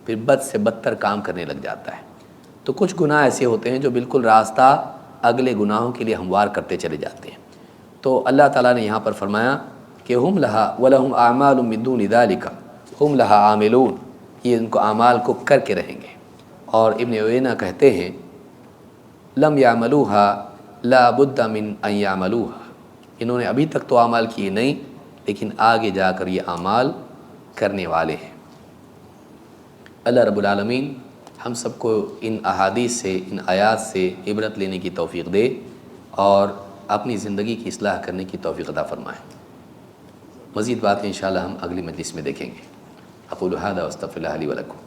پھر بد سے بدتر کام کرنے لگ جاتا ہے۔ تو کچھ گناہ ایسے ہوتے ہیں جو بالکل راستہ اگلے گناہوں کے لیے ہموار کرتے چلے جاتے ہیں۔ تو اللہ تعالیٰ نے یہاں پر فرمایا کہ ہم لہا وَلَهُمْ أَعْمَالٌ مِّن دُونِ ذَلِكَ ہم لہا عاملون، یہ ان کو اعمال کو کر کے رہیں گے۔ اور ابن عیینہ کہتے ہیں لم يعملوها لا بد من ان يعملوها، انہوں نے ابھی تک تو اعمال کیے نہیں، لیکن آگے جا کر یہ اعمال کرنے والے ہیں۔ اللہ رب العالمین ہم سب کو ان احادیث سے، ان آیات سے عبرت لینے کی توفیق دے اور اپنی زندگی کی اصلاح کرنے کی توفیق عطا فرمائے۔ مزید باتیں انشاءاللہ ہم اگلی مجلس میں دیکھیں گے۔ اقول ھذا واستغفر اللہ لی ولکم۔